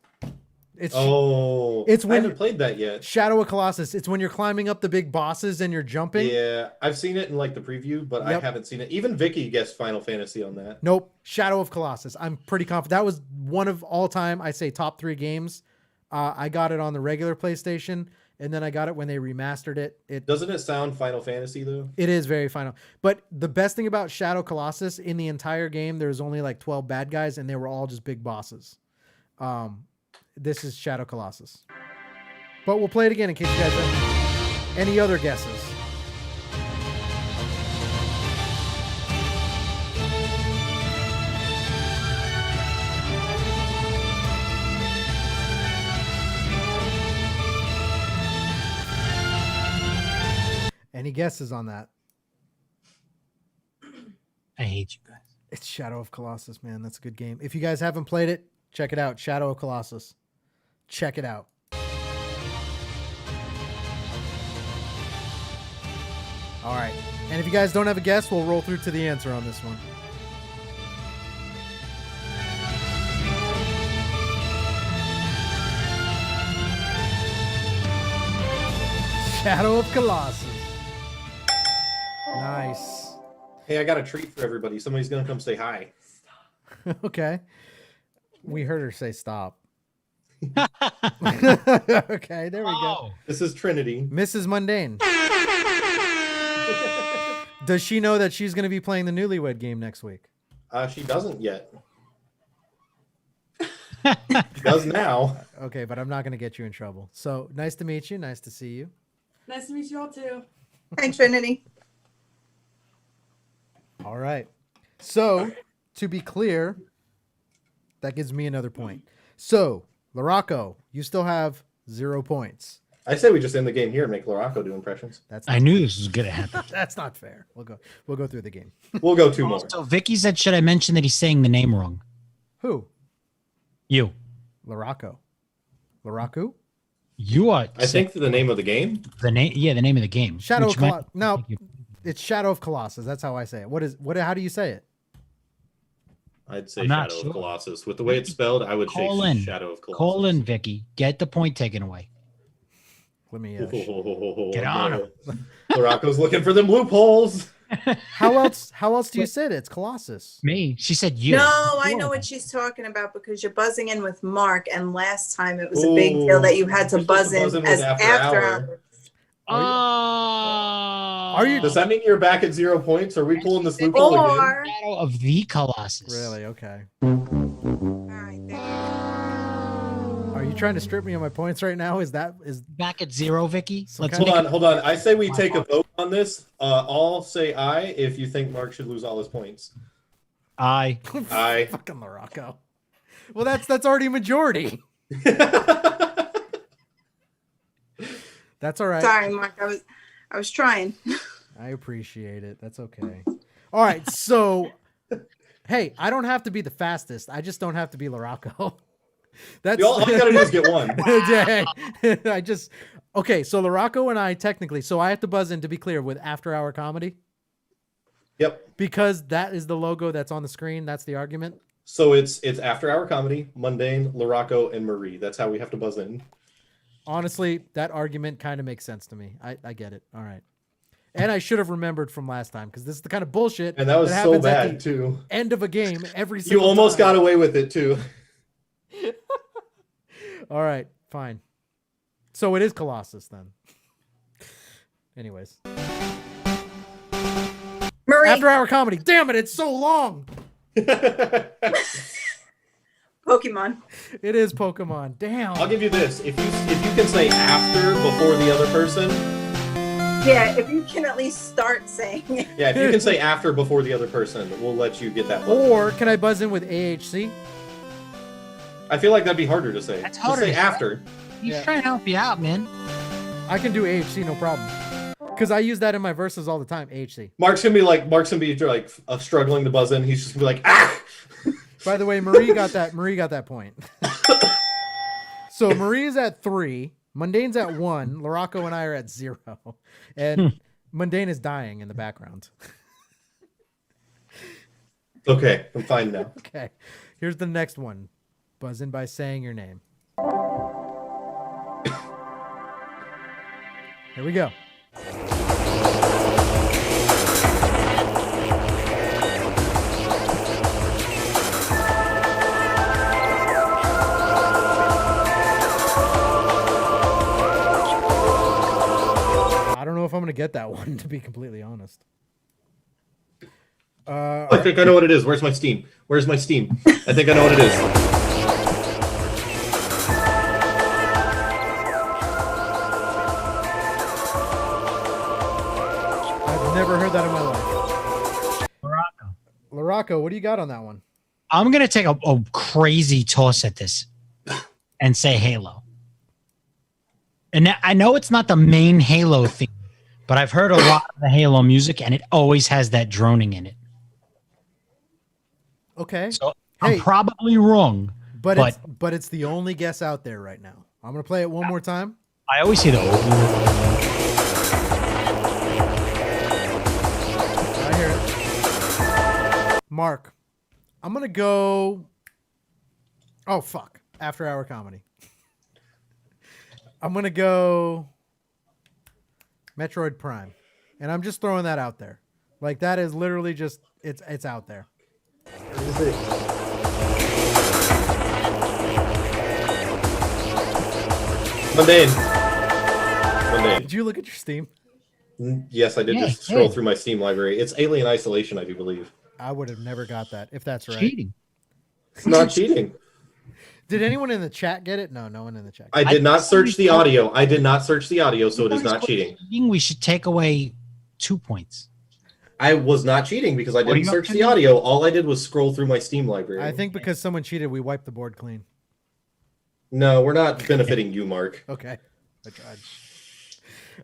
It's I haven't played that yet. Shadow of Colossus. It's when you're climbing up the big bosses and you're jumping. Yeah, I've seen it in like the preview, but I Yep. haven't seen it. Even Vicky guessed Final Fantasy on that. Nope. Shadow of Colossus. I'm pretty confident. That was one of all time, I say, top 3 games. I got it on the regular PlayStation, and then I got it when they remastered it. Doesn't it sound Final Fantasy though? It is very final. But the best thing about Shadow Colossus, in the entire game, there was only like 12 bad guys, and they were all just big bosses. This is Shadow Colossus. But we'll play it again in case you guys have any other guesses. Any guesses on that? I hate you guys. It's Shadow of Colossus, man. That's a good game. If you guys haven't played it, check it out. Shadow of Colossus. Check it out. All right. And if you guys don't have a guess, we'll roll through to the answer on this one. Shadow of Colossus. Nice. Hey, I got a treat for everybody. Somebody's gonna come say hi. Okay. We heard her say stop. Okay, there we go. This is Trinity. Mrs. Mundane. Does she know that she's going to be playing the Newlywed Game next week? She doesn't yet. She does now. Okay, but I'm not going to get you in trouble. So nice to meet you. Nice to see you. Nice to meet you all too. Hi, Trinity. All right. So to be clear, that gives me another point. So Larocco, you still have 0 points. I say we just end the game here and make Larocco do impressions. I knew this was gonna happen. That's not fair. We'll go through the game. We'll go 2 more. So Vicky said, should I mention that he's saying the name wrong? Who? You. Larocco. Larocco? You are. I think the name of the game. The name. Yeah, the name of the game. Shadow of which might- Colossus. No, it's Shadow of Colossus. That's how I say it. How do you say it? I'd say I'm not Shadow sure. of Colossus. With the way it's spelled, I would say Colon. Shadow of Colossus. Colon, Vicky. Get the point taken away. Let me Get on him. Larocco's looking for them loopholes. How else do you say it? It's Colossus. Me. She said you. No, I know what she's talking about because you're buzzing in with Mark, and last time it was a big deal that you had to buzz in with as After after. Hour. Are you? Does that mean you're back at 0 points? Are we pulling this loophole again? Or Shadow of the Colossus. Really? Okay. Are you trying to strip me of my points right now? Is back at 0, Vicky? Let's Hold make on, it- hold on. I say we take a vote on this. All say aye if you think Mark should lose all his points. Aye. Aye. Fucking Larocco. Well, that's already a majority. That's all right. Sorry, Mark. I was trying. I appreciate it. That's okay. All right. So, hey, I don't have to be the fastest. I just don't have to be Larocco. That's All you gotta do is get one. Okay. So Larocco and I technically. So I have to buzz in to be clear with After Hour Comedy. Yep. Because that is the logo that's on the screen. That's the argument. So it's After Hour Comedy, Mundane, Larocco, and Marie. That's how we have to buzz in. Honestly, that argument kind of makes sense to me. I get it. All right. And I should have remembered from last time because this is the kind of bullshit. And that was so happens at bad the too. End of a game every You single almost time. got away with it too. All right, fine. So it is Colossus then. Anyways. Marie. After Hour Comedy. Damn it, it's so long. Pokemon. It is Pokemon. Damn. I'll give you this. If you can say after before the other person. Yeah, if you can at least start saying it. Yeah, if you can say after before the other person, we'll let you get that. Or can I buzz in with AHC? I feel like that'd be harder to say. That's Just harder say to say. after. He's trying to help you out, man. I can do AHC, no problem. Because I use that in my verses all the time. AHC. Mark's gonna be like struggling to buzz in. He's just gonna be like, ah. By the way, Marie got that point. So Marie's at 3, Mundane's at 1, Larocco and I are at 0, and Mundane is dying in the background. Okay, I'm fine now. Okay, here's the next one. Buzz in by saying your name. Here we go. I don't know if I'm going to get that one, to be completely honest. I think I know what it is. Where's my Steam? Where's my Steam? I think I know what it is. I've never heard that in my life. Larocco, what do you got on that one? I'm going to take a crazy toss at this and say Halo. And I know it's not the main Halo theme, but I've heard a lot of the Halo music, and it always has that droning in it. Okay. So I'm probably wrong, but it's the only guess out there right now. I'm going to play it one more time. I always hear the I hear it. Mark, I'm going to go... Oh, fuck. After Hour Comedy. I'm going to go Metroid Prime. And I'm just throwing that out there. Like, that is literally just, it's out there. Mundane. Did you look at your Steam? Yes, I did just scroll through my Steam library. It's Alien Isolation, I do believe. I would have never got that, if that's right. Cheating. It's not cheating. Did anyone in the chat get it? No, no one in the chat. I did not search the audio. I did not search the audio, so it is not cheating. We should take away 2 points. I was not cheating because I What are didn't you search up the to? audio. All I did was scroll through my Steam library. I think because someone cheated, we wiped the board clean. No, we're not benefiting you, Mark. Okay. I tried.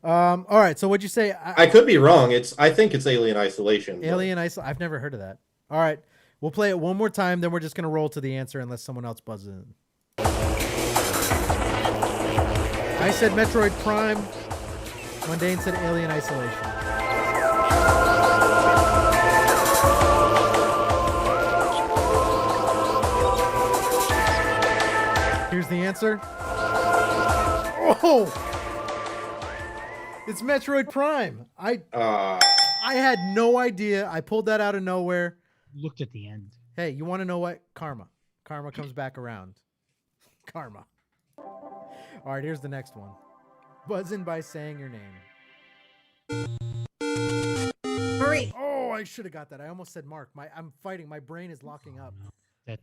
All right. So what'd you say? I could be wrong. I think it's Alien Isolation. Alien Isolation. I've never heard of that. All right. We'll play it one more time, then we're just going to roll to the answer unless someone else buzzes in. I said Metroid Prime. Mundane said Alien Isolation. Here's the answer. Oh! It's Metroid Prime. I had no idea. I pulled that out of nowhere. Looked at the end. Hey, you want to know what? Karma. Karma comes back around. Karma. All right, here's the next one. Buzz in by saying your name. Marie. Oh, I should have got that. I almost said Mark. I'm fighting. My brain is locking up. That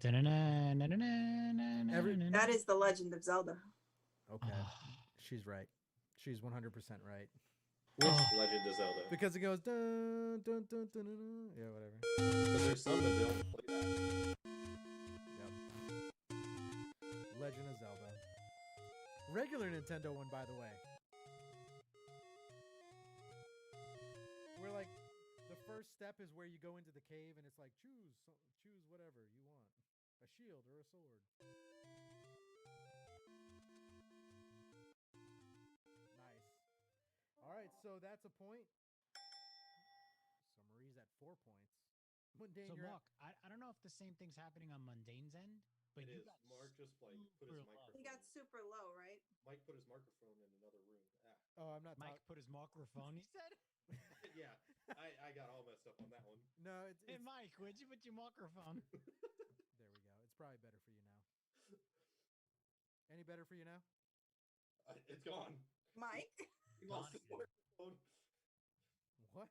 is The Legend of Zelda. Okay. She's right. She's 100% right. Which Legend of Zelda? Because it goes dun, dun, dun, dun, dun, dun. Yeah, whatever. Because there's some that don't play that. Yep. Legend of Zelda. Regular Nintendo one, by the way. Where like the first step is where you go into the cave and it's like choose whatever you want, a shield or a sword. Nice. All right, so that's a point. So Marie's at 4 points. Mundane, So you're Mark, I don't know if the same thing's happening on Mundane's end, but It you is. got Mark just put his microphone. He got super low, right? Mike put his microphone in another room. Oh, I'm not. Mike put his microphone. He said, Yeah, I got all messed up on that one. No, "Hey Mike, where'd you put your microphone?" There we go. It's probably better for you now. Any better for you now? It's gone. Mike. He lost his microphone. What?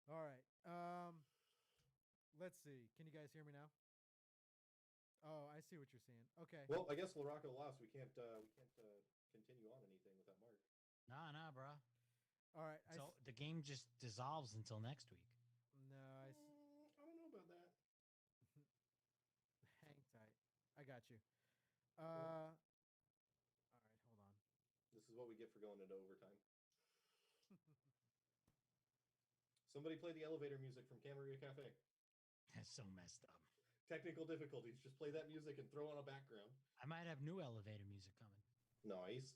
All right. Let's see. Can you guys hear me now? Oh, I see what you're saying. Okay. Well, I guess LaRocco lost. We can't continue on anything without Mark. Nah, bro. All right. So the game just dissolves until next week. No, I don't know about that. Hang tight. I got you. All right, hold on. This is what we get for going into overtime. Somebody play the elevator music from Camaria Cafe. That's so messed up. Technical difficulties. Just play that music and throw on a background. I might have new elevator music coming. Nice.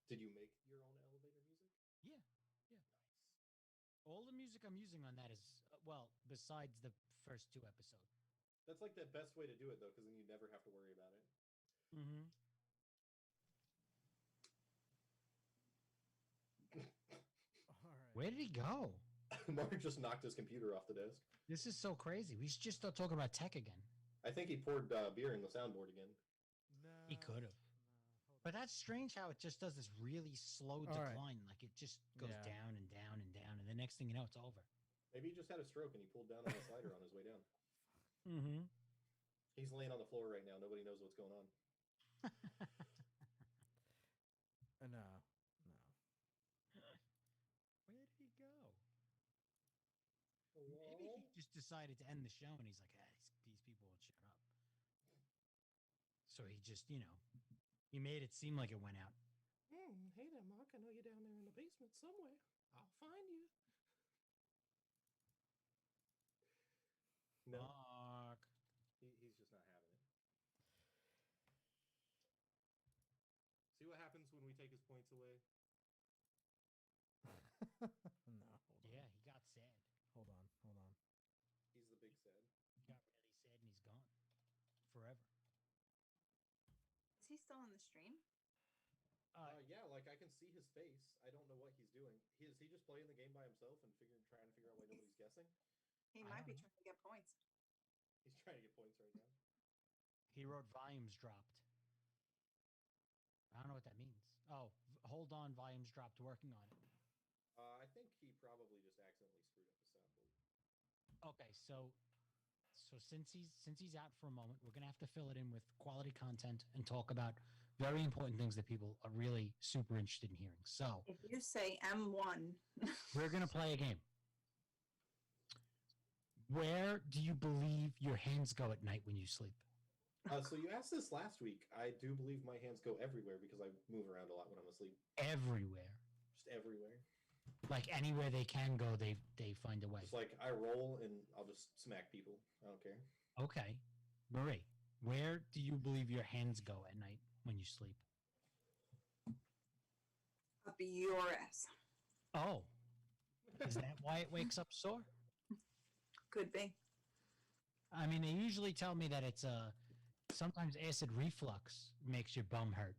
Did you make your own elevator music? Yeah. Nice. All the music I'm using on that is, well, besides the first 2 episodes. That's like the best way to do it, though, because then you never have to worry about it. Mm-hmm. All right. Where did he go? Mark just knocked his computer off the desk. This is so crazy. We should just start talking about tech again. I think he poured beer in the soundboard again. No. He could have. But that's strange how it just does this really slow decline. Like it just goes down and down and down. And the next thing you know, it's over. Maybe he just had a stroke and he pulled down on the slider on his way down. Mm-hmm. He's laying on the floor right now. Nobody knows what's going on. No. Where did he go? Maybe he just decided to end the show and he's like, these people won't shut up. So he just, he made it seem like it went out. Hey there, Mark. I know you're down there in the basement somewhere. I'll find you. No. Mark. He's just not having it. See what happens when we take his points away? No. Yeah, he got sad. Hold on. He's the big sad. He got really sad and he's gone. Forever. Is he still on the stream? Yeah, like I can see his face. I don't know what he's doing. Is he just playing the game by himself and trying to figure out why nobody's guessing? He might be trying to get points. He's trying to get points right now. He wrote volumes dropped. I don't know what that means. Oh, hold on, volumes dropped, working on it. I think he probably just accidentally screwed up the soundboard. Okay, so since he's out for a moment, we're gonna have to fill it in with quality content and talk about very important things that people are really super interested in hearing. So if you say M1, we're gonna play a game. Where do you believe your hands go at night when you sleep? So you asked this last week. I do believe my hands go everywhere because I move around a lot when I'm asleep. Everywhere. Just everywhere. Like anywhere they can go, they find a way. Just like I roll and I'll just smack people. I don't care. Okay. Marie, where do you believe your hands go at night when you sleep? up your ass. Oh. Is that why it wakes up sore? Could be. I mean, they usually tell me that it's sometimes acid reflux makes your bum hurt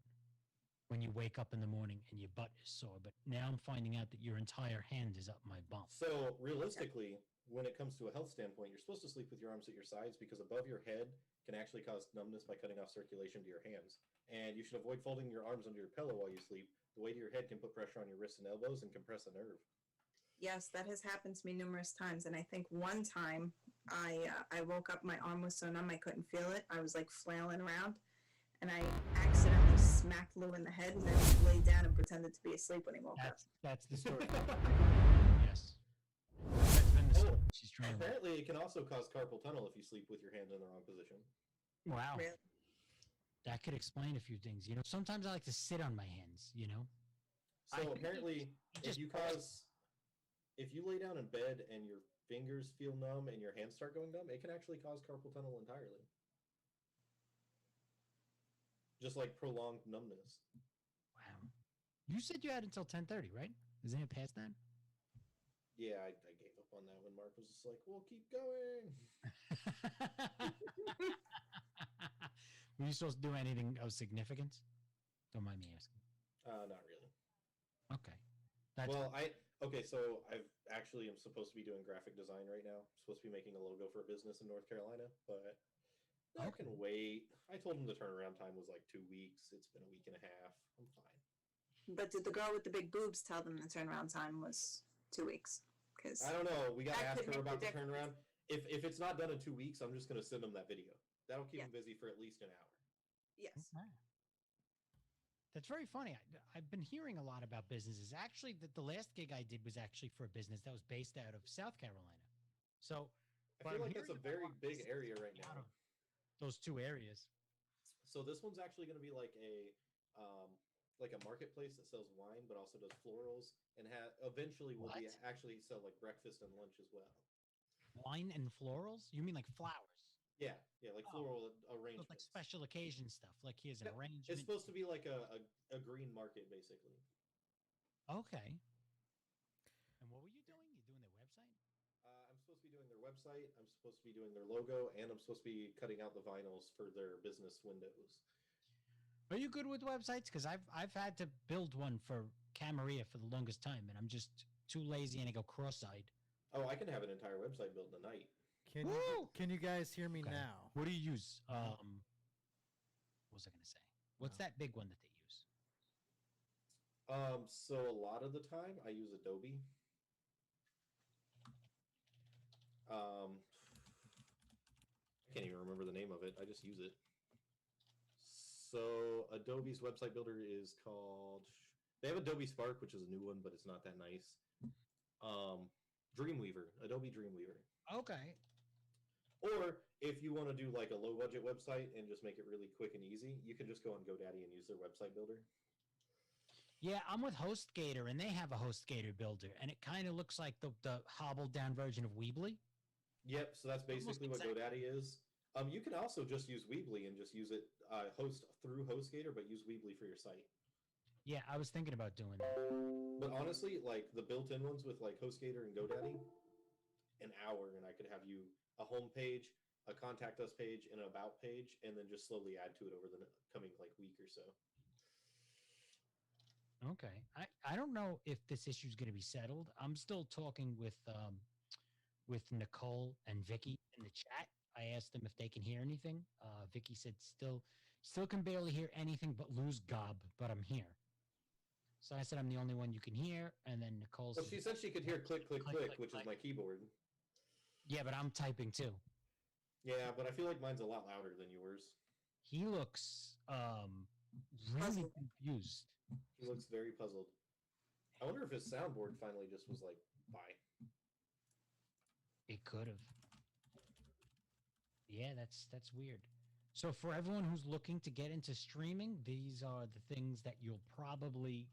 when you wake up in the morning and your butt is sore. But now I'm finding out that your entire hand is up my bum. So realistically, when it comes to a health standpoint, you're supposed to sleep with your arms at your sides because above your head can actually cause numbness by cutting off circulation to your hands. And you should avoid folding your arms under your pillow while you sleep. The weight of your head can put pressure on your wrists and elbows and compress a nerve. Yes, that has happened to me numerous times. And I think one time I woke up, my arm was so numb I couldn't feel it. I was like flailing around and I accidentally smacked Lou in the head and then laid down and pretended to be asleep when he woke up. That's the story. Yes. That's been the story. She's trying. Apparently, it can also cause carpal tunnel if you sleep with your hands in the wrong position. Wow. Really? That could explain a few things. You know, sometimes I like to sit on my hands, you know? So apparently, if you lay down in bed and your fingers feel numb and your hands start going numb, it can actually cause carpal tunnel entirely. Just like prolonged numbness. Wow. You said you had until 10:30, right? Isn't it past that? Yeah, I gave up on that when Mark was just like, "We'll keep going." Were you supposed to do anything of significance? Don't mind me asking. Not really. Okay. So I've actually am supposed to be doing graphic design right now. I'm supposed to be making a logo for a business in North Carolina, but that can wait. I told him the turnaround time was like 2 weeks. It's been a week and a half. I'm fine. But did the girl with the big boobs tell them the turnaround time was 2 weeks? Because I don't know. We got to ask her about the turnaround. If it's not done in 2 weeks, I'm just going to send them that video. That'll keep them busy for at least an hour. Yes. Okay. That's very funny. I've been hearing a lot about businesses. Actually, the last gig I did was actually for a business that was based out of South Carolina. So I feel like that's a very big area right now. Those two areas. So this one's actually going to be like a marketplace that sells wine, but also does florals, and eventually will be actually sell like breakfast and lunch as well. Wine and florals? You mean like flowers? Yeah, like floral arrangements. So like special occasion stuff. Like here's an arrangement. It's supposed to be like a green market, basically. Okay. And what were you doing? You doing their website? I'm supposed to be doing their website. I'm supposed to be doing their logo, and I'm supposed to be cutting out the vinyls for their business windows. Are you good with websites? Because I've had to build one for Camarilla for the longest time, and I'm just too lazy and I go cross-eyed. Oh, I can have an entire website built in a night. Can you guys hear me now? What do you use? What was I going to say? What's that big one that they use? So a lot of the time I use Adobe. I can't even remember the name of it. I just use it. So Adobe's website builder is called. They have Adobe Spark, which is a new one, but it's not that nice. Dreamweaver, Adobe Dreamweaver. Okay. Or if you want to do like a low budget website and just make it really quick and easy, you can just go on GoDaddy and use their website builder. Yeah, I'm with HostGator, and they have a HostGator builder, and it kind of looks like the hobbled down version of Weebly. Yep, so that's basically what GoDaddy is. You can also just use Weebly and just use it host through HostGator, but use Weebly for your site. Yeah, I was thinking about doing that. But honestly, like the built-in ones with like HostGator and GoDaddy, an hour, and I could have you a home page, a contact us page, and an about page, and then just slowly add to it over the coming like week or so. Okay. I don't know if this issue is going to be settled. I'm still talking with Nicole and Vicky in the chat. I asked them if they can hear anything. Vicky said still can barely hear anything but lose gob, but I'm here. So I said I'm the only one you can hear, and then Nicole Well, she said she could hear click, click, click, which is my keyboard. Yeah, but I'm typing too. Yeah, but I feel like mine's a lot louder than yours. He looks really confused. He looks very puzzled. I wonder if his soundboard finally just was like, bye. It could have. Yeah, that's weird. So for everyone who's looking to get into streaming, these are the things that you'll probably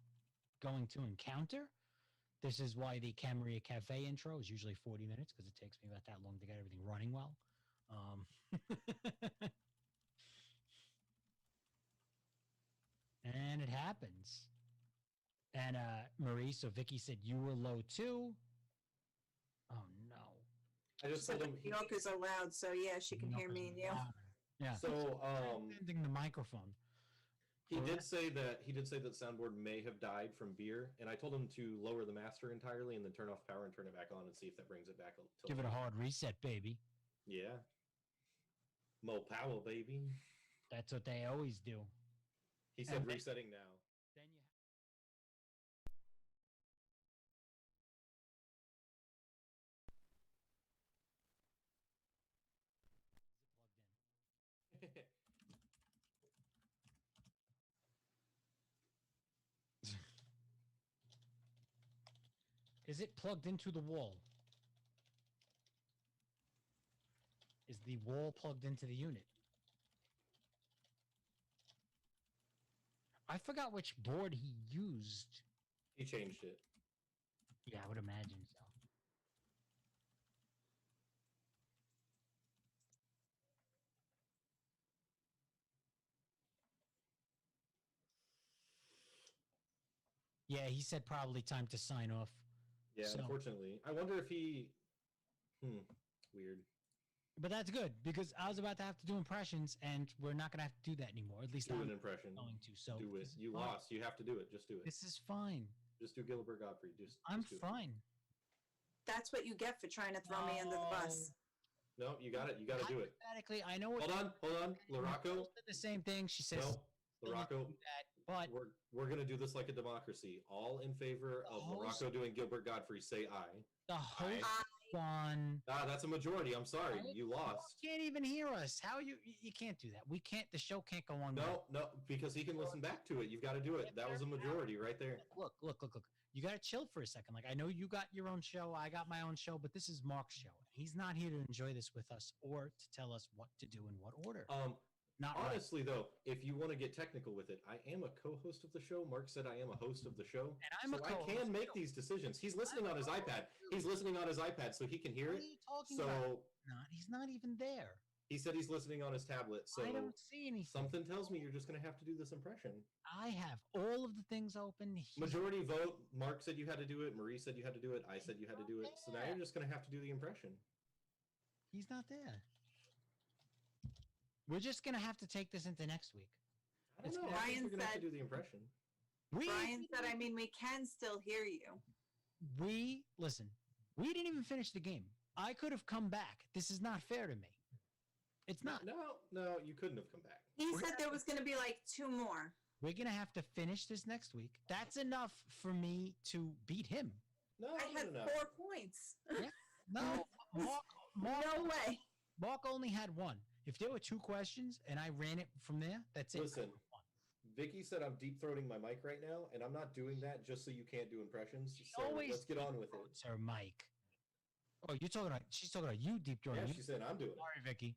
going to encounter. This is why the Camarilla Cafe intro is usually 40 minutes, because it takes me about that long to get everything running well. And it happens. And Marie, so Vicky said you were low too. Oh no. I just So told the him New Yorkers are loud, so yeah, she can hear me and you. Yeah. So bending the microphone. He did say that soundboard may have died from beer, and I told him to lower the master entirely and then turn off power and turn it back on and see if that brings it back. Give it a hard reset, baby. Yeah. More power, baby. That's what they always do. He said resetting now. Then you. Is it plugged in? Is it plugged into the wall? Is the wall plugged into the unit? I forgot which board he used. He changed it. Yeah, I would imagine so. Yeah, he said probably time to sign off. Yeah, So- unfortunately. I wonder if he... Weird. But that's good, because I was about to have to do impressions, and we're not going to have to do that anymore. At least Do I'm an impression. going to. So Do this it. is You fine. lost. You have to do it. Just do it. This is fine. Just do Gilbert Godfrey. I'm just do it. fine. That's what you get for trying to throw me under the bus. No, you got it. You got to do it. Hypothetically, I know what. Hold on. Laraco. Said the same thing. She says. No, Laraco. But we're gonna do this like a democracy. All in favor of host- Laraco doing Gilbert Godfrey, say aye. The host, fun. That's a majority. I'm sorry, you lost. You can't even hear us. How you can't do that. We can't. The show can't go on. No, because he can listen back to it. You've got to do it. That was a majority right there. Look. You got to chill for a second. Like, I know you got your own show. I got my own show, but this is Mark's show. He's not here to enjoy this with us or to tell us what to do in what order. Not honestly, though, if you want to get technical with it, I am a co-host of the show. Mark said I am a host of the show. And I'm a co-host. I can make these decisions. He's listening on his iPad. He's listening on his iPad, so he can hear it. What are you talking about? He's not even there. He said he's listening on his tablet, so I don't see anything. Something tells me you're just going to have to do this impression. I have all of the things open. Majority vote. Mark said you had to do it. Marie said you had to do it. I said you had to do it. So now you're just going to have to do the impression. He's not there. We're just going to have to take this into next week. I don't know. I think you're going to have to do the impression. Brian said, I mean, we can still hear you. Listen, we didn't even finish the game. I could have come back. This is not fair to me. It's not. No, you couldn't have come back. He said there was going to be like 2 more. We're going to have to finish this next week. That's enough for me to beat him. No, I had 4 points. Yeah. No, Mark, no way. Mark only had 1. If there were 2 questions and I ran it from there, that's it. Listen, Vicky said I'm deep throating my mic right now, and I'm not doing that just so you can't do impressions. So let's get on with it. Her mic. Oh, she's talking about you deep throating. Yeah, she said I'm doing it. Sorry, Vicky.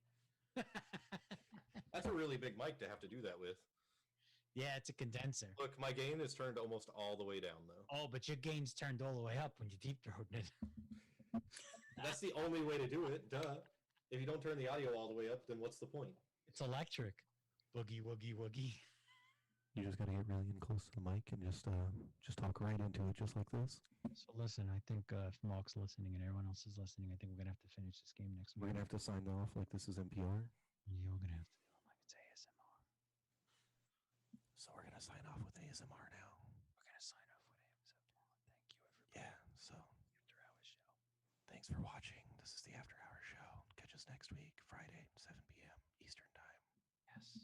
That's a really big mic to have to do that with. Yeah, it's a condenser. Look, my gain is turned almost all the way down, though. Oh, but your gain's turned all the way up when you deep throating it. That's the only way to do it. Duh. If you don't turn the audio all the way up, then what's the point? It's electric. Boogie, woogie, woogie. You just got to get really in close to the mic and just talk right into it, just like this. So listen, I think if Mark's listening and everyone else is listening, I think we're going to have to finish this game next week. We're going to have to sign off like this is NPR. Yeah, we're going to have to do it like it's ASMR. So we're going to sign off with ASMR now. We're going to sign off with ASMR. Thank you, everybody. Yeah, so After Hours Show. Thanks for watching. This is the After Hours Show. Catch us next week, Friday, 7 p.m. Eastern Time. Yes.